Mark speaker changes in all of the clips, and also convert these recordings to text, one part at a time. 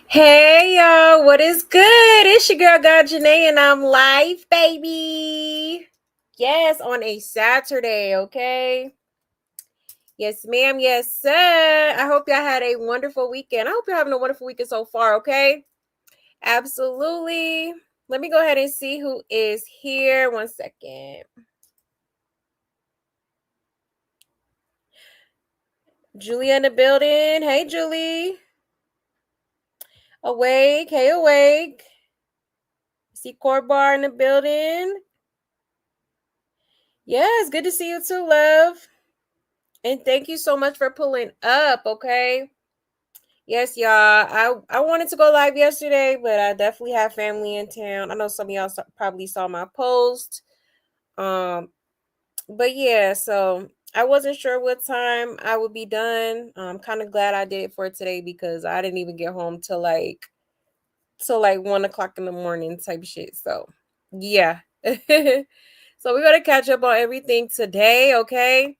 Speaker 1: Hey y'all, what is good? It's your girl God Janae and I'm live, baby. Yes, on a Saturday, okay? Yes, ma'am, yes, sir. I hope y'all had a wonderful weekend. I hope you're having a wonderful weekend so far, okay? Absolutely. Let me go ahead and see who is here. One second. Julie in the building. Hey, Julie. Awake. Hey, awake. See Court Bar in the building. Yes, good to see you too, love. And thank you so much for pulling up, okay? Yes, y'all. I wanted to go live yesterday, but I definitely have family in town. I know some of y'all probably saw my post. Um, but yeah, so I wasn't sure what time I would be done. I'm kind of glad I did it for today because I didn't even get home till like 1 o'clock in the morning type shit. So yeah. So we're gonna catch up on everything today, okay?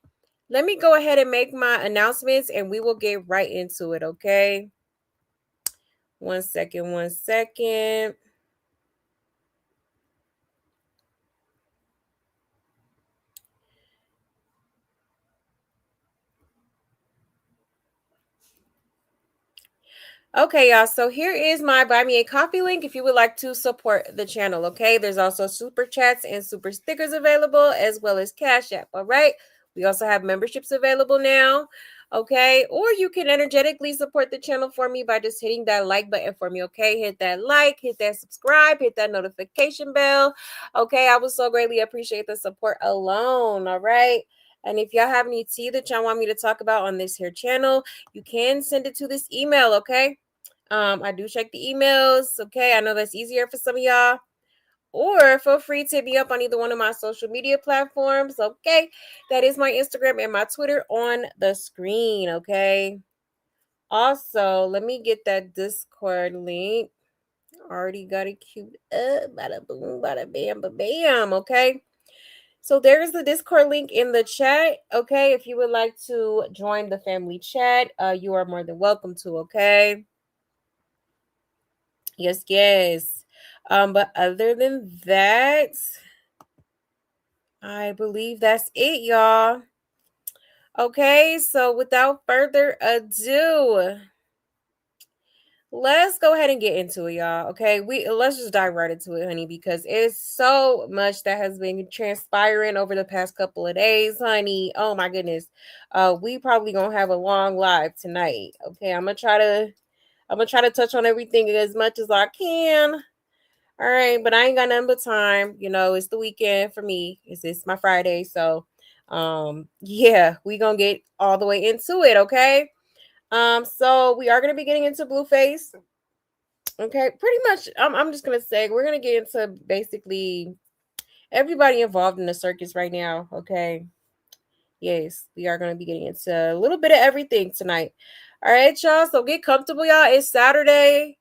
Speaker 1: Let me go ahead and make my announcements and we will get right into it, okay? One second, one second. Okay, y'all. So here is my Buy Me a Coffee link if you would like to support the channel, okay? There's also super chats and super stickers available as well as Cash App, all right? We also have memberships available now, okay? Or you can energetically support the channel for me by just hitting that like button for me, okay? Hit that like, hit that subscribe, hit that notification bell, okay? I would so greatly appreciate the support alone, all right? And if y'all have any tea that y'all want me to talk about on this here channel, you can send it to this email, okay? I do check the emails. Okay, I know that's easier for some of y'all. Or feel free to hit me up on either one of my social media platforms. Okay, that is my Instagram and my Twitter on the screen. Okay. Also, let me get that Discord link. Already got it queued up. Bada boom, bada bam, ba bam. Okay. So there's the Discord link in the chat. Okay, if you would like to join the family chat, you are more than welcome to. Okay. Yes, yes. But other than that, I believe that's it, y'all. Okay, so without further ado, let's go ahead and get into it, y'all. Okay, let's just dive right into it, honey, because it's so much that has been transpiring over the past couple of days, honey. Oh my goodness. We probably gonna have a long live tonight. Okay, I'm gonna try to touch on everything as much as I can. All right, but I ain't got nothing but time. You know, it's the weekend for me. It's my Friday, so yeah, we gonna get all the way into it, okay? So we are gonna be getting into Blueface. Okay, pretty much I'm just gonna say we're gonna get into basically everybody involved in the circus right now, okay? Yes, we are gonna be getting into a little bit of everything tonight. All right, y'all. So get comfortable, y'all. It's Saturday.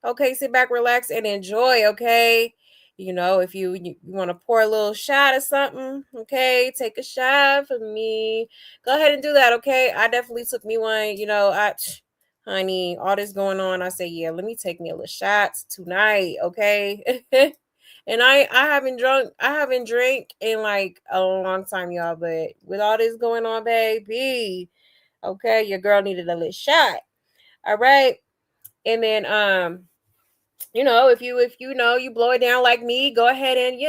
Speaker 1: Okay, sit back, relax, and enjoy. Okay, if you want to pour a little shot or something, okay, take a shot for me. Go ahead and do that. Okay, I definitely took me one. Honey, all this going on, I say, yeah, let me take me a little shots tonight. Okay. And I haven't drank in like a long time, y'all. But with all this going on, baby, okay, your girl needed a little shot. All right, and then if you know you blow it down like me, go ahead and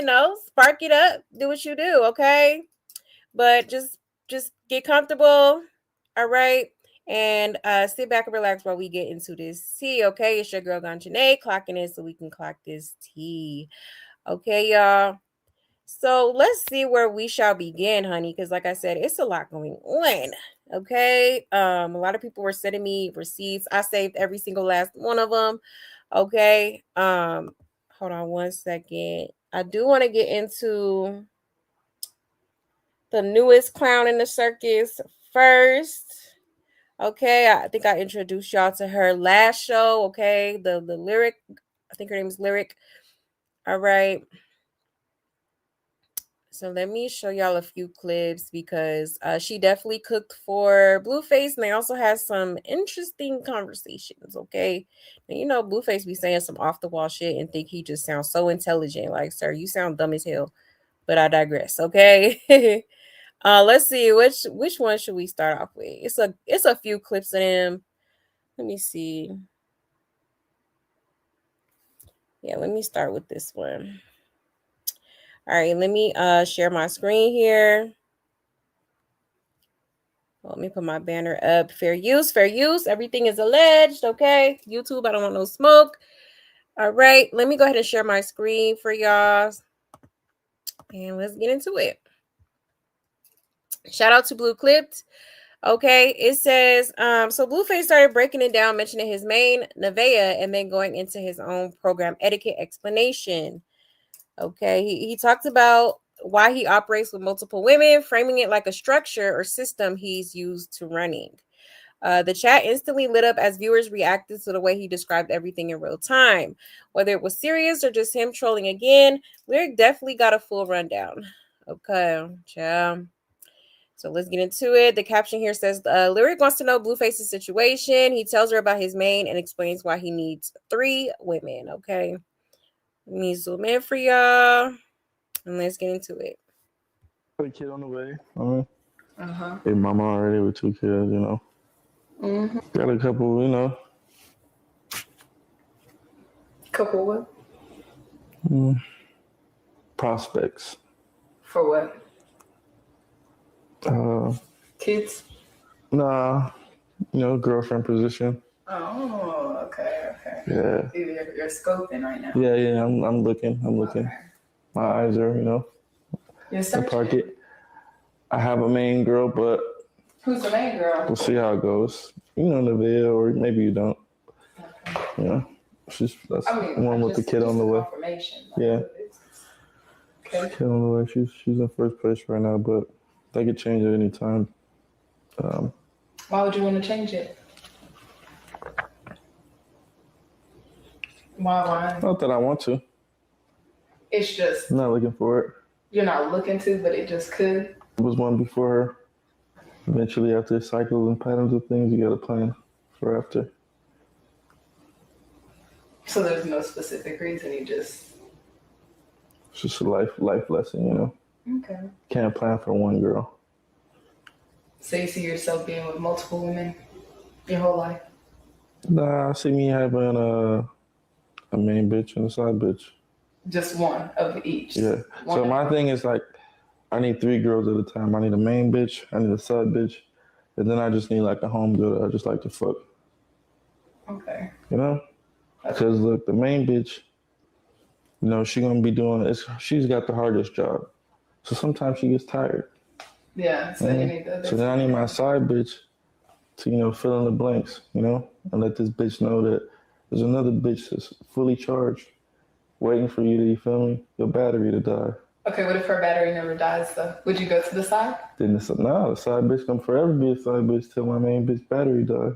Speaker 1: spark it up, do what you do, okay? But just get comfortable, all right? And sit back and relax while we get into this tea, okay? It's your girl Gone Janae clocking in so we can clock this tea. Okay, y'all. So let's see where we shall begin, honey, because like I said, it's a lot going on. Okay. A lot of people were sending me receipts. I saved every single last one of them. Okay. Hold on one second. I do want to get into the newest clown in the circus first. Okay, I think I introduced y'all to her last show. Okay, the lyric. I think her name is Lyric. All right. So let me show y'all a few clips because she definitely cooked for Blueface, and they also had some interesting conversations. Okay, now, you know Blueface be saying some off the wall shit and think he just sounds so intelligent. Like, sir, you sound dumb as hell. But I digress. Okay, let's see which one should we start off with. It's a few clips of them. Let me see. Yeah, let me start with this one. All right, let me share my screen here. Let me put my banner up. Fair use, fair use. Everything is alleged, okay? YouTube, I don't want no smoke. All right, let me go ahead and share my screen for y'all. And let's get into it. Shout out to Blue Clipped. Okay, it says, so Blueface started breaking it down, mentioning his main, Nevaeh, and then going into his own program etiquette explanation. Okay, he talked about why he operates with multiple women, framing it like a structure or system he's used to running. The chat instantly lit up as viewers reacted to the way he described everything in real time. Whether it was serious or just him trolling again, Lyric definitely got a full rundown. Okay, ciao. So let's get into it. The caption here says, Lyric wants to know Blueface's situation. He tells her about his main and explains why he needs 3 women. Okay. Let me zoom in for y'all. And let's get into it.
Speaker 2: Put a kid on the way. Hey, mama already with 2 kids, you know. Got a couple, you know.
Speaker 3: Couple what?
Speaker 2: Prospects.
Speaker 3: For what? Kids?
Speaker 2: Nah, you know, girlfriend position.
Speaker 3: Oh, okay.
Speaker 2: Yeah.
Speaker 3: You're scoping right now.
Speaker 2: Yeah, I'm looking. Okay. My eyes are, you know,
Speaker 3: You're
Speaker 2: pocket. I have a main girl, but
Speaker 3: who's the main girl?
Speaker 2: we'll see how it goes. You know, Nevaeh, or maybe you don't.
Speaker 3: Okay.
Speaker 2: Yeah. That's one with the kid on the way.
Speaker 3: Confirmation.
Speaker 2: Yeah.
Speaker 3: Okay.
Speaker 2: Kid on the way. She's in first place right now, but that could change at any time.
Speaker 3: Why would you want to change it? Why?
Speaker 2: Not that I want to.
Speaker 3: It's just
Speaker 2: I'm not looking for it.
Speaker 3: You're not looking to, but it just could.
Speaker 2: There was one before her. Eventually, after cycles and patterns of things, you got to plan for after.
Speaker 3: So there's no specific reason. It's
Speaker 2: just a life lesson, you know.
Speaker 3: Okay.
Speaker 2: Can't plan for one girl.
Speaker 3: So you see yourself being with multiple women your whole life?
Speaker 2: Nah, I see me having a main bitch and a side bitch.
Speaker 3: Just one of each?
Speaker 2: Yeah. So my thing is like, I need 3 girls at a time. I need a main bitch, I need a side bitch, and then I just need like a home girl that I just like to fuck.
Speaker 3: Okay.
Speaker 2: You know? Because look, the main bitch, you know, she's got the hardest job. So sometimes she gets tired.
Speaker 3: Yeah, so you need
Speaker 2: So then I need my side bitch to, you know, fill in the blanks, you know, and let this bitch know that there's another bitch that's fully charged, waiting for you to, you feel me, your battery to die.
Speaker 3: Okay, what if her battery never dies though? Would you go to the side?
Speaker 2: Then the side bitch can forever be a side bitch till my main bitch battery die.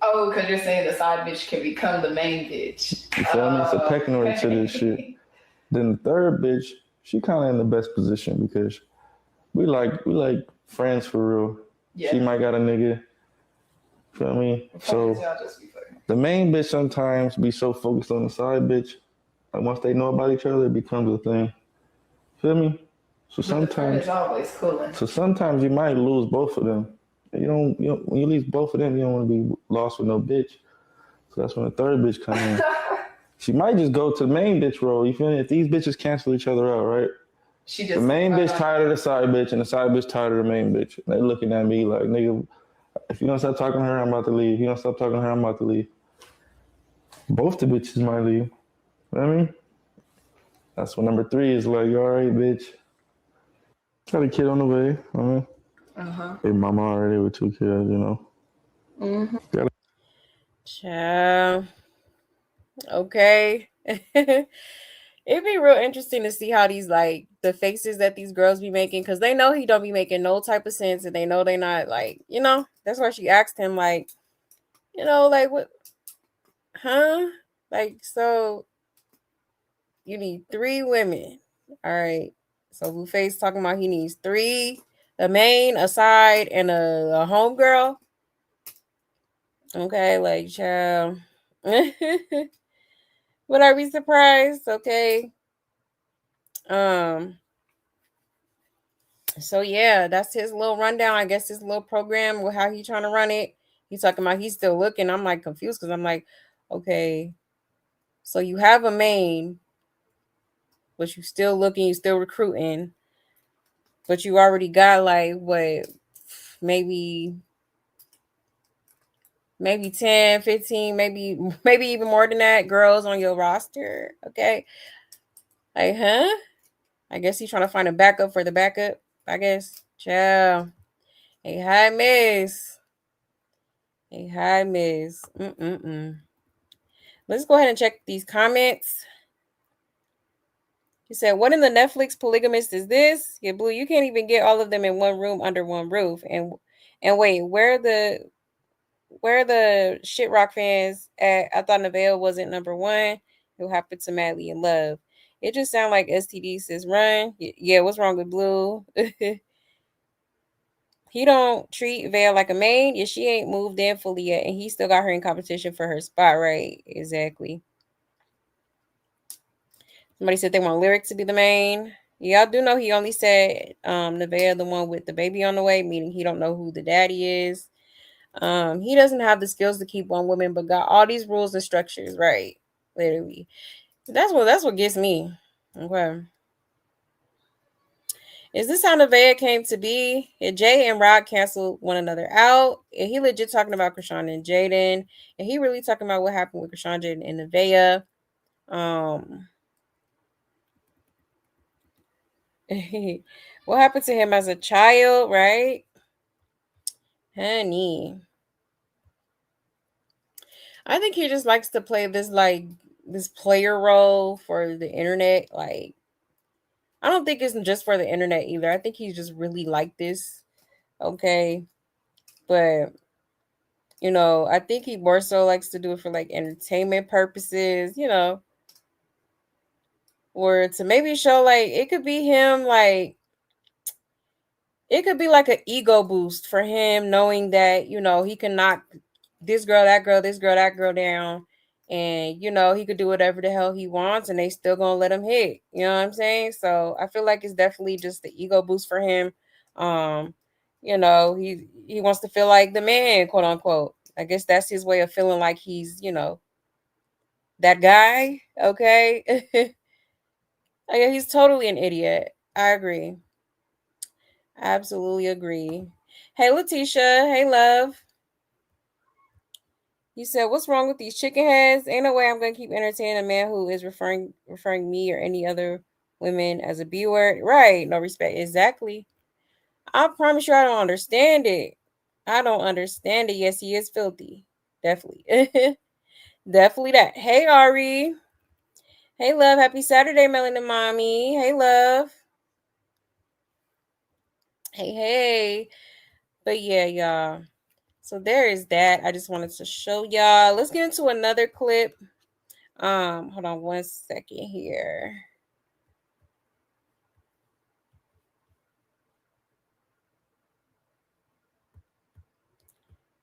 Speaker 3: Oh, because you're saying the side bitch can become the main bitch.
Speaker 2: You feel me? It's a pecking order to this shit. Then the third bitch, she kind of in the best position because we like friends for real. Yeah. She might got a nigga. Feel me? So the main bitch sometimes be so focused on the side bitch, and once they know about each other, it becomes a thing. Feel me? So sometimes
Speaker 3: it's always cooling.
Speaker 2: So sometimes you might lose both of them. You don't when you lose both of them, you don't want to be lost with no bitch. So that's when the third bitch comes in. She might just go to the main bitch role. You feel me? If these bitches cancel each other out, right? The main bitch tired of the side bitch, and the side bitch tired of the main bitch. They looking at me like, nigga, if you don't stop talking to her, I'm about to leave. If you don't stop talking to her, I'm about to leave. Both the bitches might leave. You know what I mean? That's when number 3 is like, all right, bitch. Got a kid on the way. Hey, mama already with 2 kids, you know.
Speaker 1: Ciao. Okay. It'd be real interesting to see how these like the faces that these girls be making, because they know he don't be making no type of sense, and they know they not like, you know, that's why she asked him like, you know, like what, huh? Like, so you need 3 women. All right. So Blueface talking about he needs three, a main, a side, and a homegirl. Okay, like child. Would I be surprised? Okay. Um. So yeah, that's his little rundown. I guess his little program with how he trying to run it. He's talking about he's still looking. I'm like confused because I'm like, okay, so you have a main, but you still looking, you still recruiting, but you already got like what, maybe maybe 10, 15, maybe even more than that girls on your roster. Okay. Like, huh? I guess he's trying to find a backup for the backup. I guess. Ciao. Hey, hi, miss. Hey, hi, miss. Mm-mm-mm. Let's go ahead and check these comments. He said, "What in the Netflix polygamist is this? Yeah, Blue, you can't even get all of them in one room under one roof. And wait, where the shit rock fans at? I thought Nevaeh wasn't number one. Who happened to Madly in Love? It just sounds like STD says run. Yeah, what's wrong with Blue? He don't treat Veil like a maid. Yeah, she ain't moved in fully yet, and he still got her in competition for her spot, right? Exactly. Somebody said they want Lyric to be the main. Yeah, I do know he only said Nevaeh the one with the baby on the way, meaning he don't know who the daddy is. He doesn't have the skills to keep one woman, but got all these rules and structures, right? Literally. That's what gets me. Okay. Is this how Nevaeh came to be? And Jay and Rod canceled one another out. And he legit talking about Chrisean and Jaden. And he really talking about what happened with Chrisean, Jaden, and Nevaeh. What happened to him as a child, right? Honey. I think he just likes to play this player role for the internet. Like, I don't think it's just for the internet either. I think he's just really like this. Okay. But I think he more so likes to do it for like entertainment purposes, or to maybe show like it could be him like it could be like an ego boost for him knowing that, he can knock this girl, that girl, this girl, that girl down. And, he could do whatever the hell he wants and they still gonna let him hit. You know what I'm saying? So I feel like it's definitely just the ego boost for him. Um, he wants to feel like the man, quote unquote. I guess that's his way of feeling like he's, that guy. Okay. Yeah, he's totally an idiot. I agree. Absolutely agree. Hey, Letitia. Hey, love. You said, "What's wrong with these chicken heads? Ain't no way I'm gonna keep entertaining a man who is referring me or any other women as a B word. Right? No respect. Exactly. I promise you, I don't understand it. I don't understand it. Yes, he is filthy. Definitely, definitely that. Hey, Ari. Hey, love. Happy Saturday, Melanin Mommy. Hey, love. Hey, hey. But yeah, y'all. So there is that. I just wanted to show y'all. Let's get into another clip. Hold on one second here.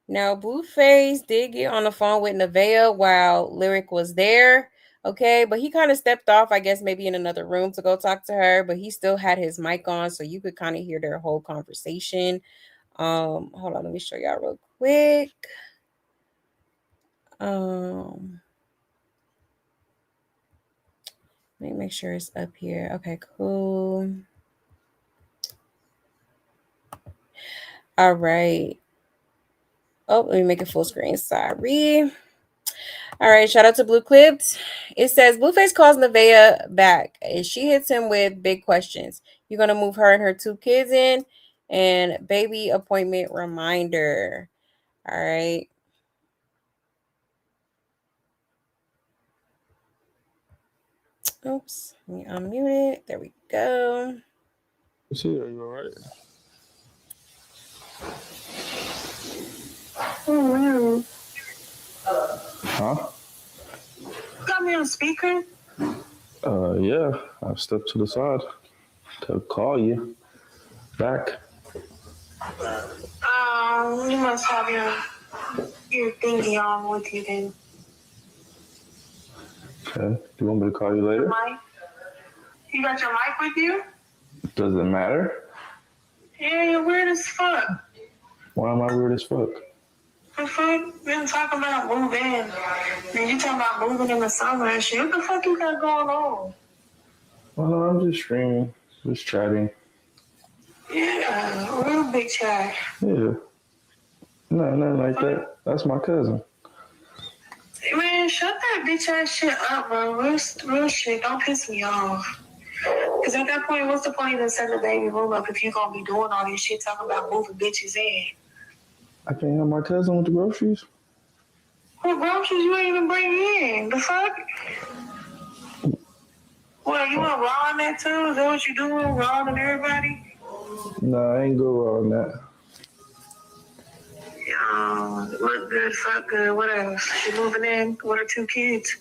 Speaker 1: Now, Blueface did get on the phone with Nevaeh while Lyric was there. Okay, but he kind of stepped off, I guess, maybe in another room to go talk to her, but he still had his mic on, so you could kind of hear their whole conversation. Hold on, let me show y'all real quick. Let me make sure it's up here. Okay, cool. All right. Oh, let me make it full screen. Sorry. All right, shout out to Blue Clipped. It says Blueface calls Nevaeh back and she hits him with big questions. You're gonna move her and her two kids in, and baby appointment reminder. All right. Oops, let me unmute it. There we go.
Speaker 2: See, are you all right? Huh?
Speaker 4: Got me on speaker?
Speaker 2: Yeah. I stepped to the side. to call you back.
Speaker 4: You must have your thingy on with you then.
Speaker 2: Okay. Do you want me to call you later?
Speaker 4: Mic? You got your mic with you?
Speaker 2: Does it matter?
Speaker 4: Yeah, you're weird as fuck.
Speaker 2: Why am I weird as fuck?
Speaker 4: The fuck? We been talking about moving. And you talking about moving in the summer and shit. What the fuck you got going on?
Speaker 2: Well, no, I'm just streaming, just chatting.
Speaker 4: Yeah, real big chat.
Speaker 2: Yeah. No, nothing like that. That's my cousin.
Speaker 4: Man, shut that bitch ass shit up, bro. Real shit. Don't piss me off. Because at that point, what's the point of setting the baby room up if you going to be doing all this shit talking about moving bitches in?
Speaker 2: I can't help my cousin with the groceries.
Speaker 4: What groceries you ain't even bring in? The fuck? Well, you want raw on that too? Is that what you doing? Raw on everybody?
Speaker 2: No, I ain't go raw on that.
Speaker 4: Look good, fuck good. What else? She moving in with her 2 kids.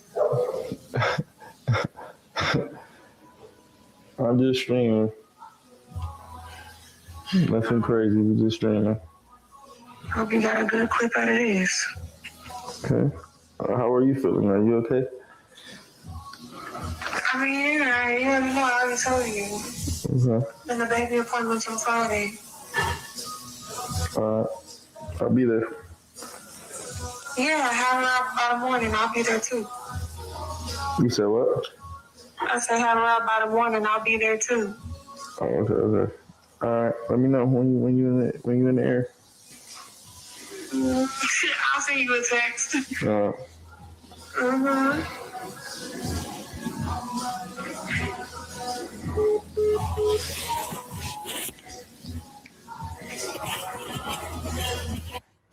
Speaker 2: I'm just streaming. Nothing crazy. We're just streaming.
Speaker 4: Hope you got a good clip out of this.
Speaker 2: Okay. How are you feeling? Are you okay?
Speaker 4: I mean, yeah, you already know. I already told you.
Speaker 2: Okay.
Speaker 4: And the baby appointment's on Friday.
Speaker 2: I'll be there.
Speaker 4: Yeah, have her out by the morning. I'll be there too.
Speaker 2: You said what?
Speaker 4: I said have her out by the morning. I'll be there too.
Speaker 2: Oh, okay. All right. Let me know when you in the air.
Speaker 4: I'll send you a text.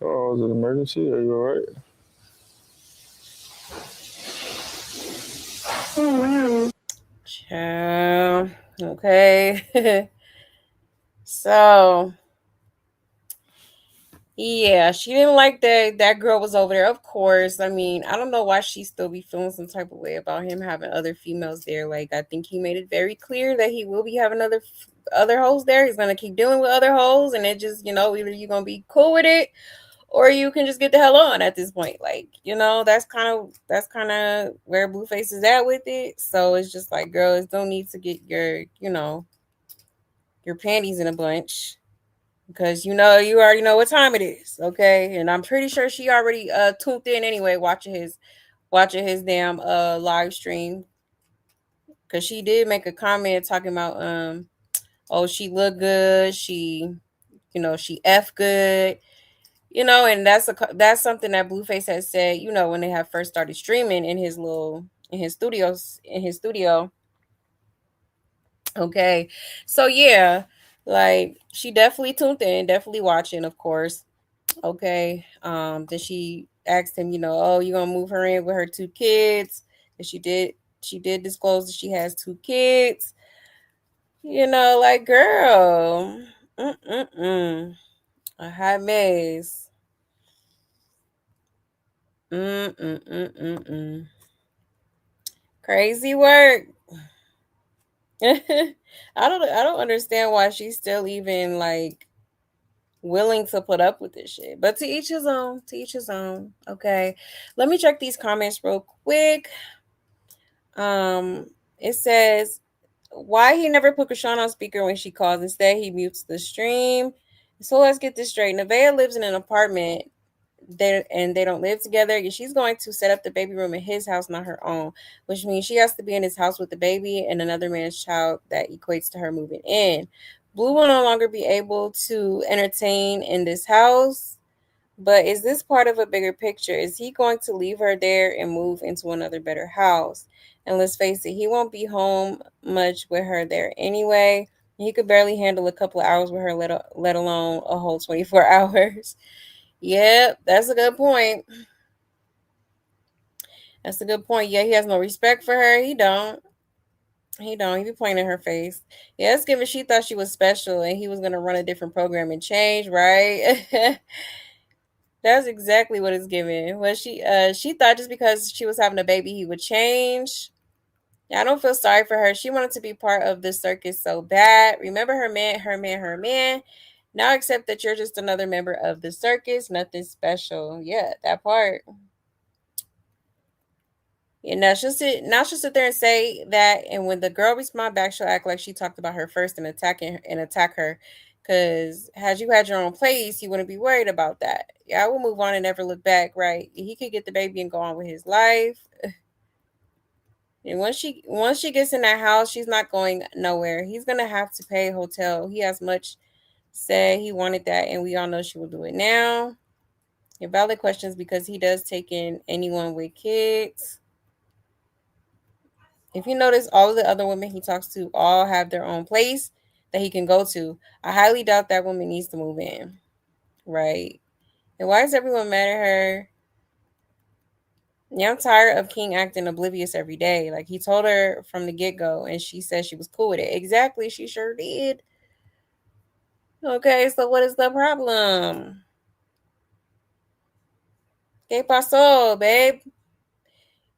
Speaker 2: Oh, is it an emergency? Are you alright?
Speaker 1: Ciao. Okay. So yeah, she didn't like that girl was over there. Of course. I mean, I don't know why she still be feeling some type of way about him having other females there. Like, I think he made it very clear that he will be having other hoes there. He's gonna keep dealing with other hoes, and it just, either you're gonna be cool with it, or you can just get the hell on at this point. Like, that's kind of where Blueface is at with it. So it's just like, girls, don't need to get your panties in a bunch, because you already know what time it is, okay? And I'm pretty sure she already tuned in anyway, watching his damn live stream, because she did make a comment talking about oh, she look good, she f good, and that's something that Blueface has said, when they have first started streaming in his studio. Okay, so yeah, like, she definitely tuned in, definitely watching, of course. Okay. Then she asked him, oh, you gonna move her in with her 2 kids? And she did disclose that she has 2 kids. Like, girl, a hot mess. Crazy work. I don't understand why she's still even, like, willing to put up with this shit. But to each his own. To each his own. Okay. Let me check these comments real quick. It says, why he never put Chrisean on speaker when she calls. Instead, he mutes the stream. So let's get this straight. Nevaeh lives in an apartment. They don't live together. She's going to set up the baby room in his house, not her own, which means she has to be in his house with the baby and another man's child. That equates to her moving in. Blue will no longer be able to entertain in this house. But is this part of a bigger picture? Is he going to leave her there and move into another better house? And let's face it, he won't be home much with her there anyway. He could barely handle a couple of hours with her, let alone a whole 24 hours. Yep, that's a good point. That's a good point. Yeah, he has no respect for her. He don't. He don't. He be pointing in her face. Yeah, it's given she thought she was special and he was going to run a different program and change, right? That's exactly what it's giving. Well, she thought just because she was having a baby he would change. Yeah, I don't feel sorry for her. She wanted to be part of the circus so bad. Remember her man, her man, her man. Now accept that you're just another member of the circus, nothing special. Yeah, that part. Yeah, now she'll sit there and say that, and when the girl respond back, she'll act like she talked about her first and attack her. Cause had you had your own place, you wouldn't be worried about that. Yeah, I will move on and never look back. Right? He could get the baby and go on with his life. And once she gets in that house, she's not going nowhere. He's gonna have to pay hotel. He has much said he wanted that, and we all know she will do it now. Your valid questions because he does take in anyone with kids. If you notice, all of the other women he talks to all have their own place that he can go to. I highly doubt that woman needs to move in. Right. And why is everyone mad at her? Yeah, I'm tired of King acting oblivious every day. Like he told her from the get go, and she said she was cool with it. Exactly, she sure did. Okay, so what is the problem? ¿Qué pasó, babe?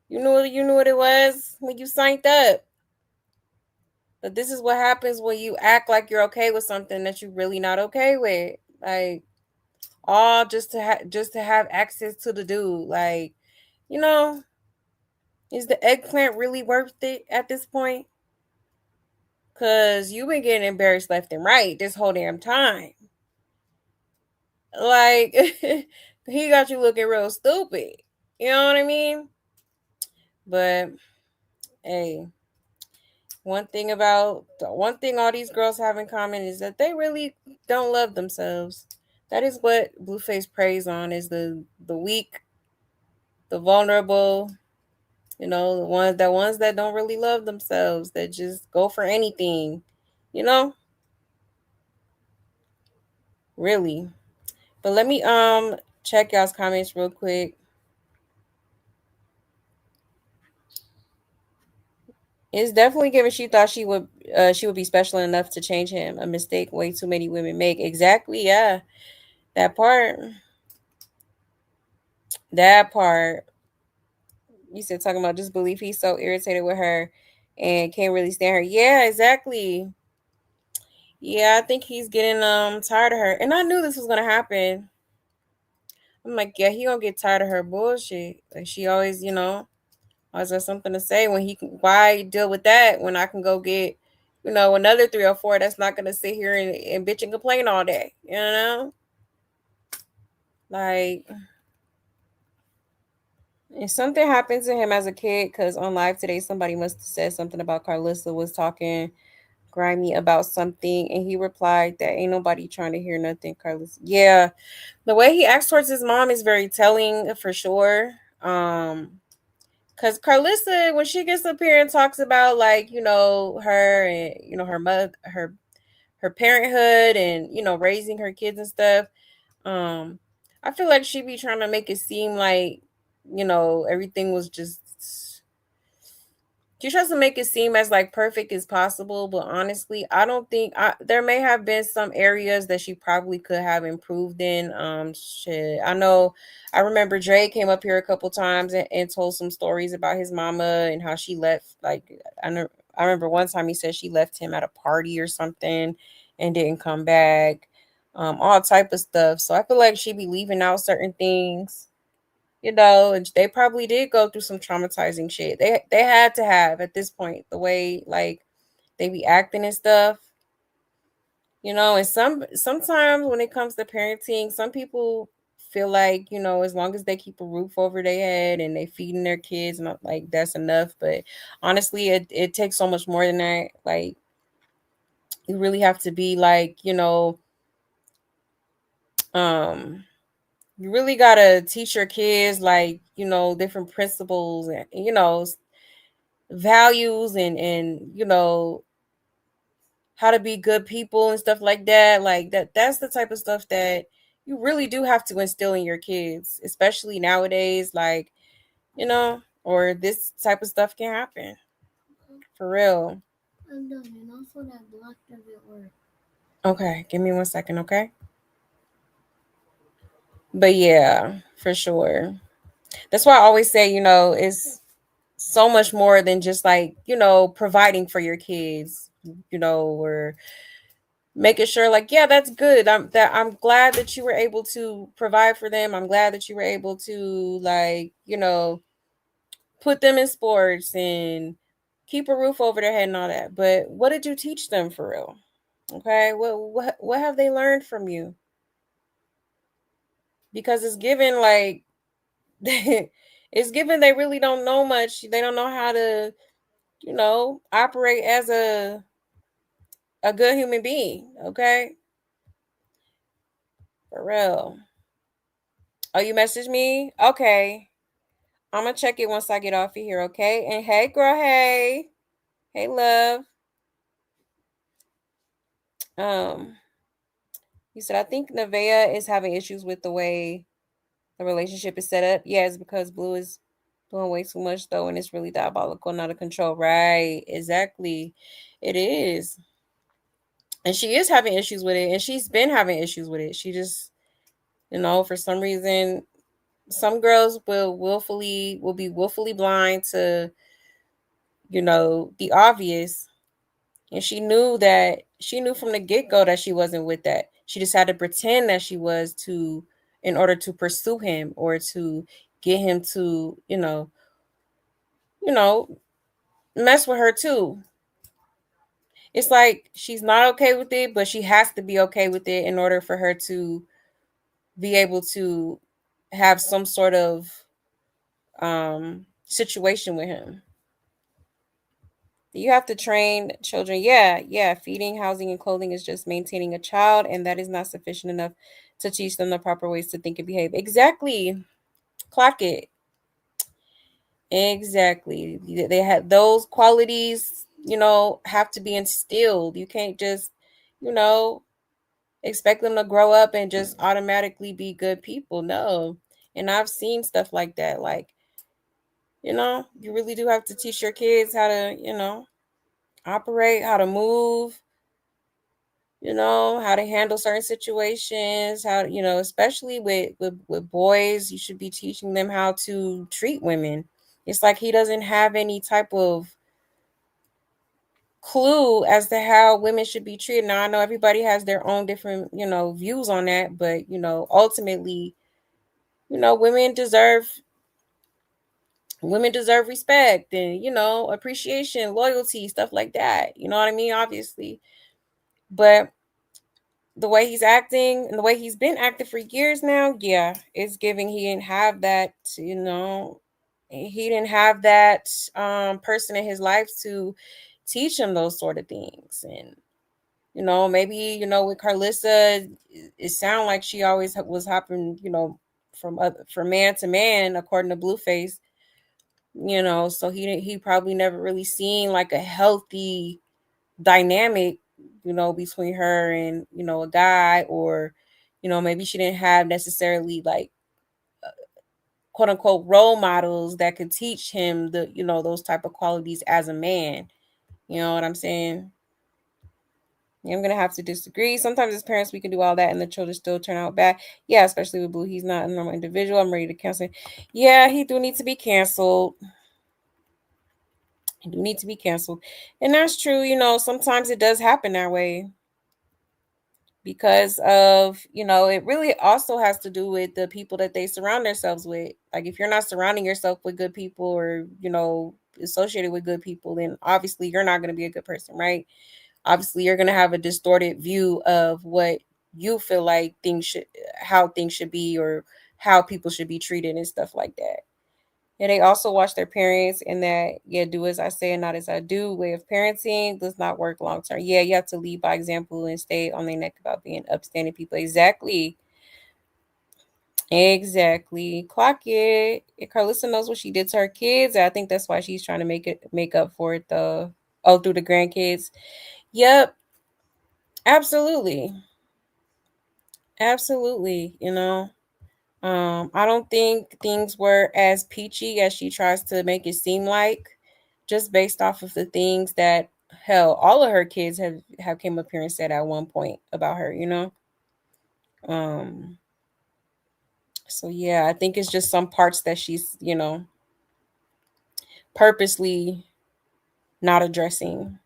Speaker 1: You knew what it was when you signed up. But this is what happens when you act like you're okay with something that you're really not okay with. Like all just to have access to the dude. Like, you know, is the eggplant really worth it at this point? Cause you've been getting embarrassed left and right this whole damn time. Like he got you looking real stupid. You know what I mean? But hey, one thing all these girls have in common is that they really don't love themselves. That is what Blueface preys on is the weak, the vulnerable, the ones that don't really love themselves, that just go for anything, you know? Really. But let me check y'all's comments real quick. It's definitely given she thought she would be special enough to change him. A mistake way too many women make. Exactly, yeah. That part. That part. You said talking about just belief he's so irritated with her and can't really stand her. Yeah, exactly. Yeah, I think he's getting tired of her. And I knew this was gonna happen. I'm like, yeah, he gonna get tired of her bullshit. Like she always has something to say when he can. Why deal with that when I can go get, another 3 or 4 that's not gonna sit here and bitch and complain all day. Like, if something happened to him as a kid, because on live today somebody must have said something about Carlissa was talking grimy about something, and he replied that ain't nobody trying to hear nothing. Carlissa, yeah, the way he acts towards his mom is very telling for sure. Cause Carlissa, when she gets up here and talks about like her and her mother, her parenthood and raising her kids and stuff, um, I feel like she be trying to make it seem like everything was just. She tries to make it seem as like perfect as possible, but honestly, I don't think there may have been some areas that she probably could have improved in. Shit, I know. I remember Dre came up here a couple times and told some stories about his mama and how she left. Like I know, I remember one time he said she left him at a party or something and didn't come back. All type of stuff. So I feel like she be leaving out certain things, and they probably did go through some traumatizing shit. They had to have at this point the way like they be acting and stuff. And sometimes when it comes to parenting, some people feel like as long as they keep a roof over their head and they feeding their kids, and like that's enough. But honestly, it takes so much more than that. Like you really have to be like um you really gotta teach your kids like different principles and values and how to be good people and stuff like that. Like that's the type of stuff that you really do have to instill in your kids, especially nowadays. Like or this type of stuff can happen for real. I'm done. And also that block doesn't work. Okay, give me 1 second. Okay, but yeah, for sure. That's why I always say, it's so much more than just like, you know, providing for your kids, you know, or making sure like, yeah, that's good. I'm glad that you were able to provide for them. I'm glad that you were able to, like, you know, put them in sports and keep a roof over their head and all that. But what did you teach them for real? Okay? What have they learned from you? Because it's given like it's given they really don't know much. They don't know how to, you know, operate as a good human being, okay? For real. Oh, you messaged me? Okay. I'm gonna check it once I get off of here, okay? And hey, girl, hey. Hey, love. Um, you said I think Nevaeh is having issues with the way the relationship is set up. Yeah, it's because Blue is doing way too much though, and it's really diabolical and out of control. Right, exactly. It is. And she is having issues with it, and she's been having issues with it. She just, you know, for some reason, some girls will be willfully blind to, you know, the obvious. And she knew from the get-go that she wasn't with that. She just had to pretend that she was to in order to pursue him or to get him to, you know, mess with her too. It's like she's not okay with it, but she has to be okay with it in order for her to be able to have some sort of situation with him. You have to train children. Yeah, yeah. Feeding, housing, and clothing is just maintaining a child, and that is not sufficient enough to teach them the proper ways to think and behave. Exactly. Clock it. Exactly. They have those qualities, you know, have to be instilled. You can't just, you know, expect them to grow up and just automatically be good people. No. And I've seen stuff like that. Like, you know, you really do have to teach your kids how to, you know, operate, how to move, you know, how to handle certain situations, how, you know, especially with boys, you should be teaching them how to treat women. It's like he doesn't have any type of clue as to how women should be treated. Now I know everybody has their own different, you know, views on that, but you know, ultimately, you know, women deserve respect and, you know, appreciation, loyalty, stuff like that. You know what I mean? Obviously. But the way he's acting and the way he's been acting for years now, yeah, it's giving he didn't have that, you know, he didn't have that person in his life to teach him those sort of things. And you know, maybe, you know, with Carlissa, it sounded like she always was hopping, you know, from man to man, according to Blueface. You know, so he probably never really seen like a healthy dynamic, you know, between her and, you know, a guy, or, you know, maybe she didn't have necessarily like quote unquote role models that could teach him the, you know, those type of qualities as a man. You know what I'm saying? Yeah, I'm gonna have to disagree. Sometimes as parents we can do all that and the children still turn out bad. Yeah, especially with Blue. He's not a normal individual. I'm ready to cancel him. Yeah, he do need to be canceled. He do need to be canceled. And that's true, you know, sometimes it does happen that way because of, you know, it really also has to do with the people that they surround themselves with. Like if you're not surrounding yourself with good people or, you know, associated with good people, then obviously you're not gonna be a good person, right? Obviously you're going to have a distorted view of what you feel like how things should be, or how people should be treated and stuff like that. And they also watch their parents, and that, yeah, do as I say and not as I do way of parenting does not work long term. Yeah, you have to lead by example and stay on their neck about being upstanding people. Exactly. Exactly. Clock it. If Carlissa knows what she did to her kids, I think that's why she's trying to make up for it through the grandkids. Yep, absolutely. Absolutely, you know. I don't think things were as peachy as she tries to make it seem like, just based off of the things that, hell, all of her kids have came up here and said at one point about her, you know. Um, so yeah, I think it's just some parts that she's, you know, purposely not addressing.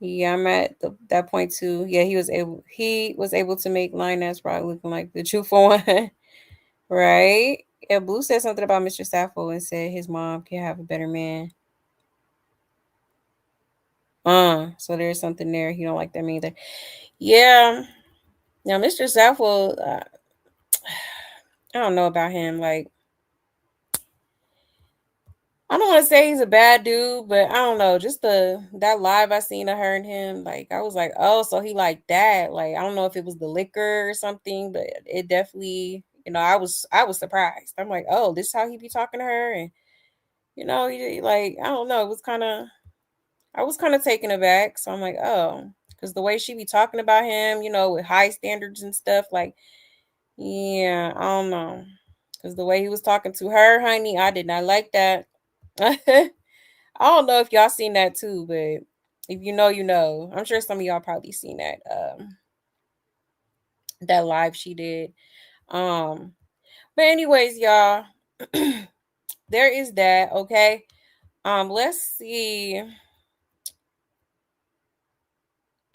Speaker 1: Yeah, I'm at that point too. Yeah, he was able to make Lioness probably looking like the truthful one, right? Yeah, Blue said something about Mr. Sappho and said his mom can have a better man. So there's something there. He don't like them either. Yeah. Now, Mr. Sappho, I don't know about him. Like, I don't want to say he's a bad dude, but I don't know. Just that live I seen of her and him, like I was like, oh, so he like that. Like I don't know if it was the liquor or something, but it definitely, I was surprised. I'm like, oh, this is how he be talking to her, and like I don't know. It was kind of, I was kind of taken aback. So I'm like, oh, because the way she be talking about him, with high standards and stuff, like, yeah, I don't know. Because the way he was talking to her, honey, I did not like that. I don't know if y'all seen that too, but if you know, you know. I'm sure some of y'all probably seen that live she did. Um, but anyways, y'all, there is that. Okay. Let's see.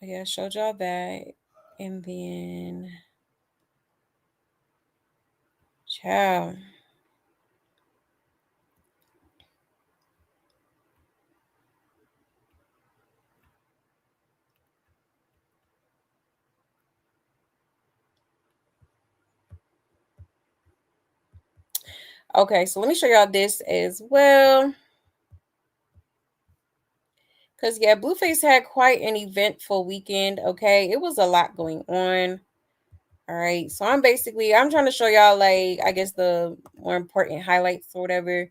Speaker 1: Yeah, I showed y'all that, and then, ciao. Okay, so let me show y'all this as well. Because, yeah, Blueface had quite an eventful weekend, okay? It was a lot going on. All right, so I'm trying to show y'all, like, I guess the more important highlights or whatever.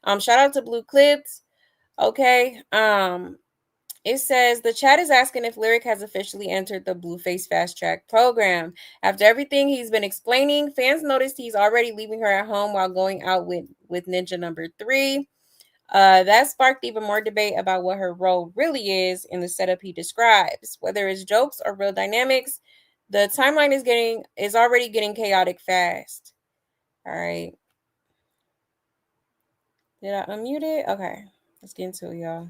Speaker 1: Shout out to Blue Clips, okay? It says the chat is asking if Lyric has officially entered the Blueface Fast Track program. After everything he's been explaining, fans noticed he's already leaving her at home while going out with Ninja number 3. That sparked even more debate about what her role really is in the setup he describes. Whether it's jokes or real dynamics, the timeline is already getting chaotic fast. All right. Did I unmute it? Okay. Let's get into it, y'all.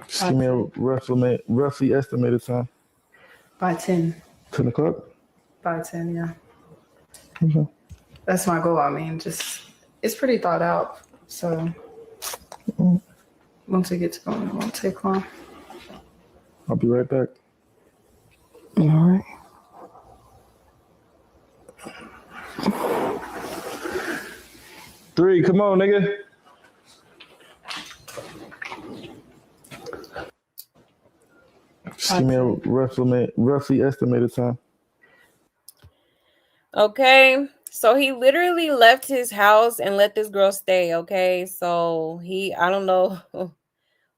Speaker 2: Just give me a roughly estimated time.
Speaker 3: By 10.
Speaker 2: 10 o'clock?
Speaker 3: By 10, yeah.
Speaker 2: Okay.
Speaker 3: That's my goal. I mean, it's pretty thought out. So once we get to going, it won't take long.
Speaker 2: I'll be right back.
Speaker 3: All right.
Speaker 2: Three, come on, nigga. Just give me a roughly estimated time.
Speaker 1: Okay. So he literally left his house and let this girl stay, okay? So I don't know.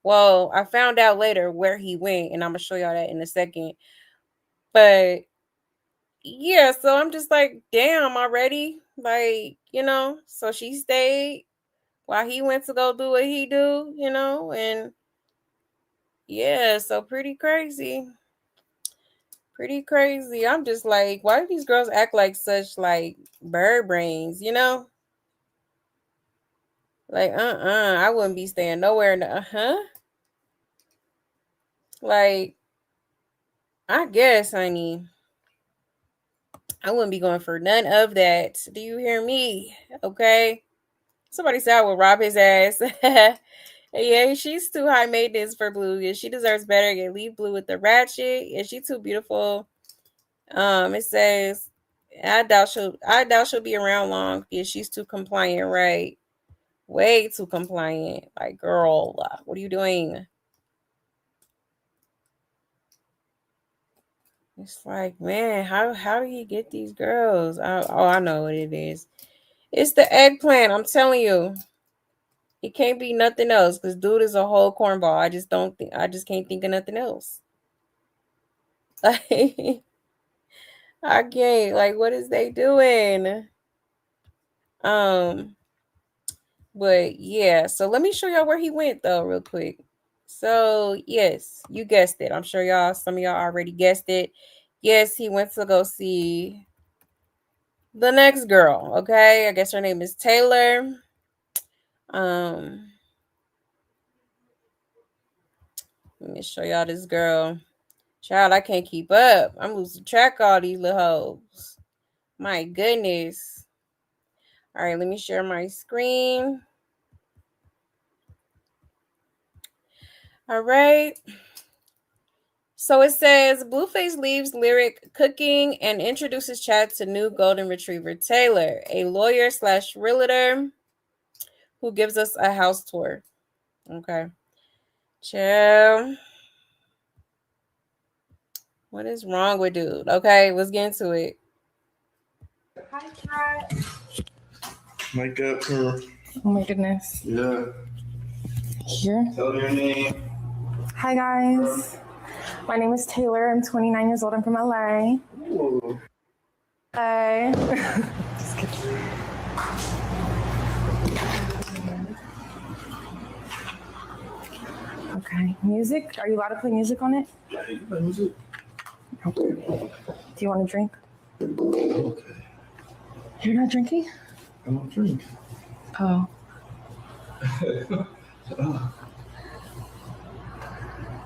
Speaker 1: Well, I found out later where he went, and I'm gonna show y'all that in a second. But yeah, so I'm just like, damn, already? Like, so she stayed while he went to go do what he do, and yeah, so pretty crazy. Pretty crazy. I'm just like, why do these girls act like such like bird brains, Like, I wouldn't be staying nowhere in the Like, I guess, honey, I wouldn't be going for none of that. Do you hear me? Okay. Somebody said I would rob his ass. Yeah, she's too high maintenance for Blue. Yeah, she deserves better. Yeah, leave Blue with the ratchet. Yeah, she's too beautiful. It says I doubt she'll be around long. Yeah, she's too compliant, right? Way too compliant. Like, girl, what are you doing? It's like, man, how do you get these girls? I know what it is. It's the eggplant. I'm telling you, it can't be nothing else. Because dude is a whole cornball. I just can't think of nothing else. Like, I can't. Like, what is they doing? Um, but yeah. So let me show y'all where he went though, real quick. So yes, you guessed it. I'm sure some of y'all already guessed it. Yes, he went to go see the next girl. Okay, I guess her name is Taylor. Let me show y'all this girl. Child, I can't keep up. I'm losing track of all these little hoes. My goodness. All right, let me share my screen. All right. So it says Blueface leaves Lyric cooking and introduces Chad to new golden retriever Taylor, a lawyer / realtor who gives us a house tour. Okay. Chill. What is wrong with dude? Okay, let's get into it.
Speaker 3: Hi, Kat.
Speaker 2: Wake up, her.
Speaker 3: Oh my goodness.
Speaker 2: Yeah.
Speaker 3: Here.
Speaker 2: Tell me your name.
Speaker 3: Hi, guys. My name is Taylor. I'm 29 years old. I'm from LA.
Speaker 2: Ooh.
Speaker 3: Hey. Just kidding. Okay. Music? Are you allowed to play music on it?
Speaker 2: Yeah, you play music.
Speaker 3: Okay. Do you want a drink?
Speaker 2: Okay.
Speaker 3: You're not drinking?
Speaker 2: I don't drink.
Speaker 3: Oh.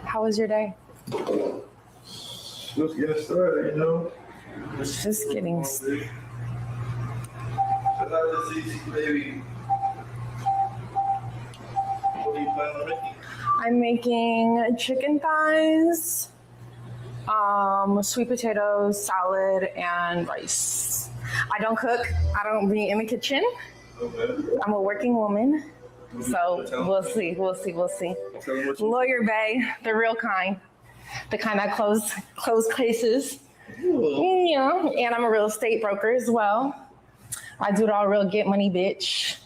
Speaker 3: How was your day?
Speaker 2: Just getting started, you know.
Speaker 3: Just getting started.
Speaker 2: Baby. What are you planning on making?
Speaker 3: I'm making chicken thighs, sweet potatoes, salad, and rice. I don't cook. I don't be in the kitchen.
Speaker 2: Okay.
Speaker 3: I'm a working woman. So we'll see. Lawyer Bay, the real kind. The kind that close cases. Yeah, and I'm a real estate broker as well. I do it all real get money, bitch.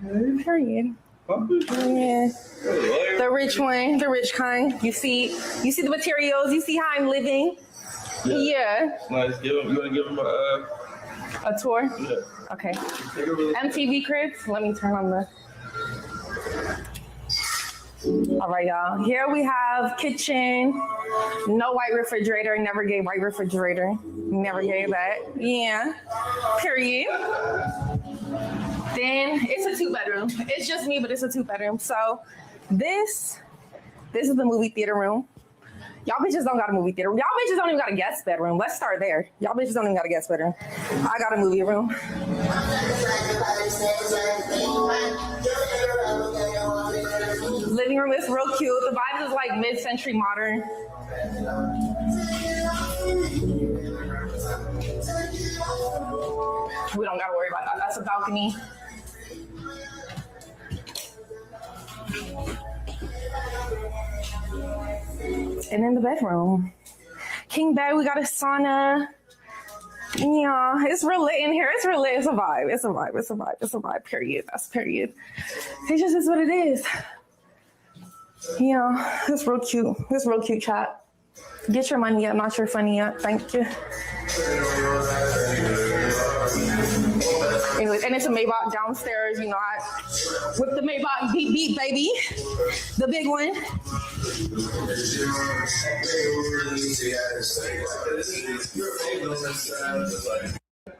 Speaker 3: Okay. Period. Yeah. The rich one, the rich kind. You see the materials. You see how I'm living. Yeah.
Speaker 2: Nice. You want to give him a
Speaker 3: tour?
Speaker 2: Yeah.
Speaker 3: Okay. MTV Cribs. Let me turn on the. All right, y'all. Here we have kitchen. No white refrigerator. Never gave white refrigerator. Never gave that. Yeah. Period. Then it's a 2-bedroom. It's just me, but it's a 2-bedroom. So this is the movie theater room. Y'all bitches don't got a movie theater. Y'all bitches don't even got a guest bedroom. Let's start there. Y'all bitches don't even got a guest bedroom. I got a movie room. Living room is real cute. The vibe is like mid-century modern. We don't gotta worry about that. That's a balcony. And in the bedroom, king bed, we got a sauna. Yeah, it's real lit in here. It's real lit. It's a vibe. It's a vibe. It's a vibe. It's a vibe. Period. That's period. It just is what it is. Yeah, it's real cute. It's real cute, chat. Get your money up, not your funny up. Thank you. Anyways, and it's a Maybach downstairs. You know, I whip the Maybach beat, baby. The big one.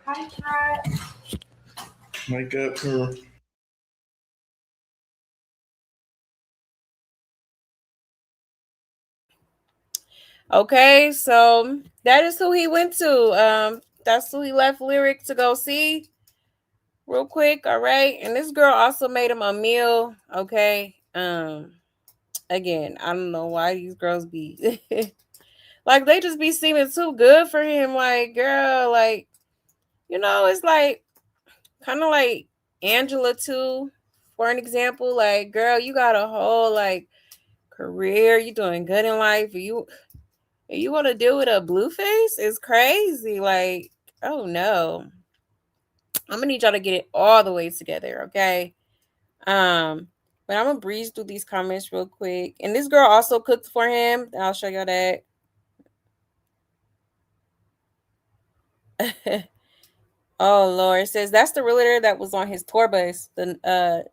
Speaker 3: Hi, Kat.
Speaker 2: Wake up, her.
Speaker 1: Okay, so that is who he went to. That's who he left Lyric to go see. Real quick, all right. And this girl also made him a meal. Okay. Again, I don't know why these girls be like they just be seeming too good for him. Like, girl, like, you know, it's like kind of like Angela too, for an example. Like, girl, you got a whole like career, you doing good in life. You want to deal with a Blueface? It's crazy. Like, oh no. I'm gonna need y'all to get it all the way together, okay? But I'm gonna breeze through these comments real quick. And this girl also cooked for him. I'll show y'all that. Oh Lord, it says that's the realtor that was on his tour bus. The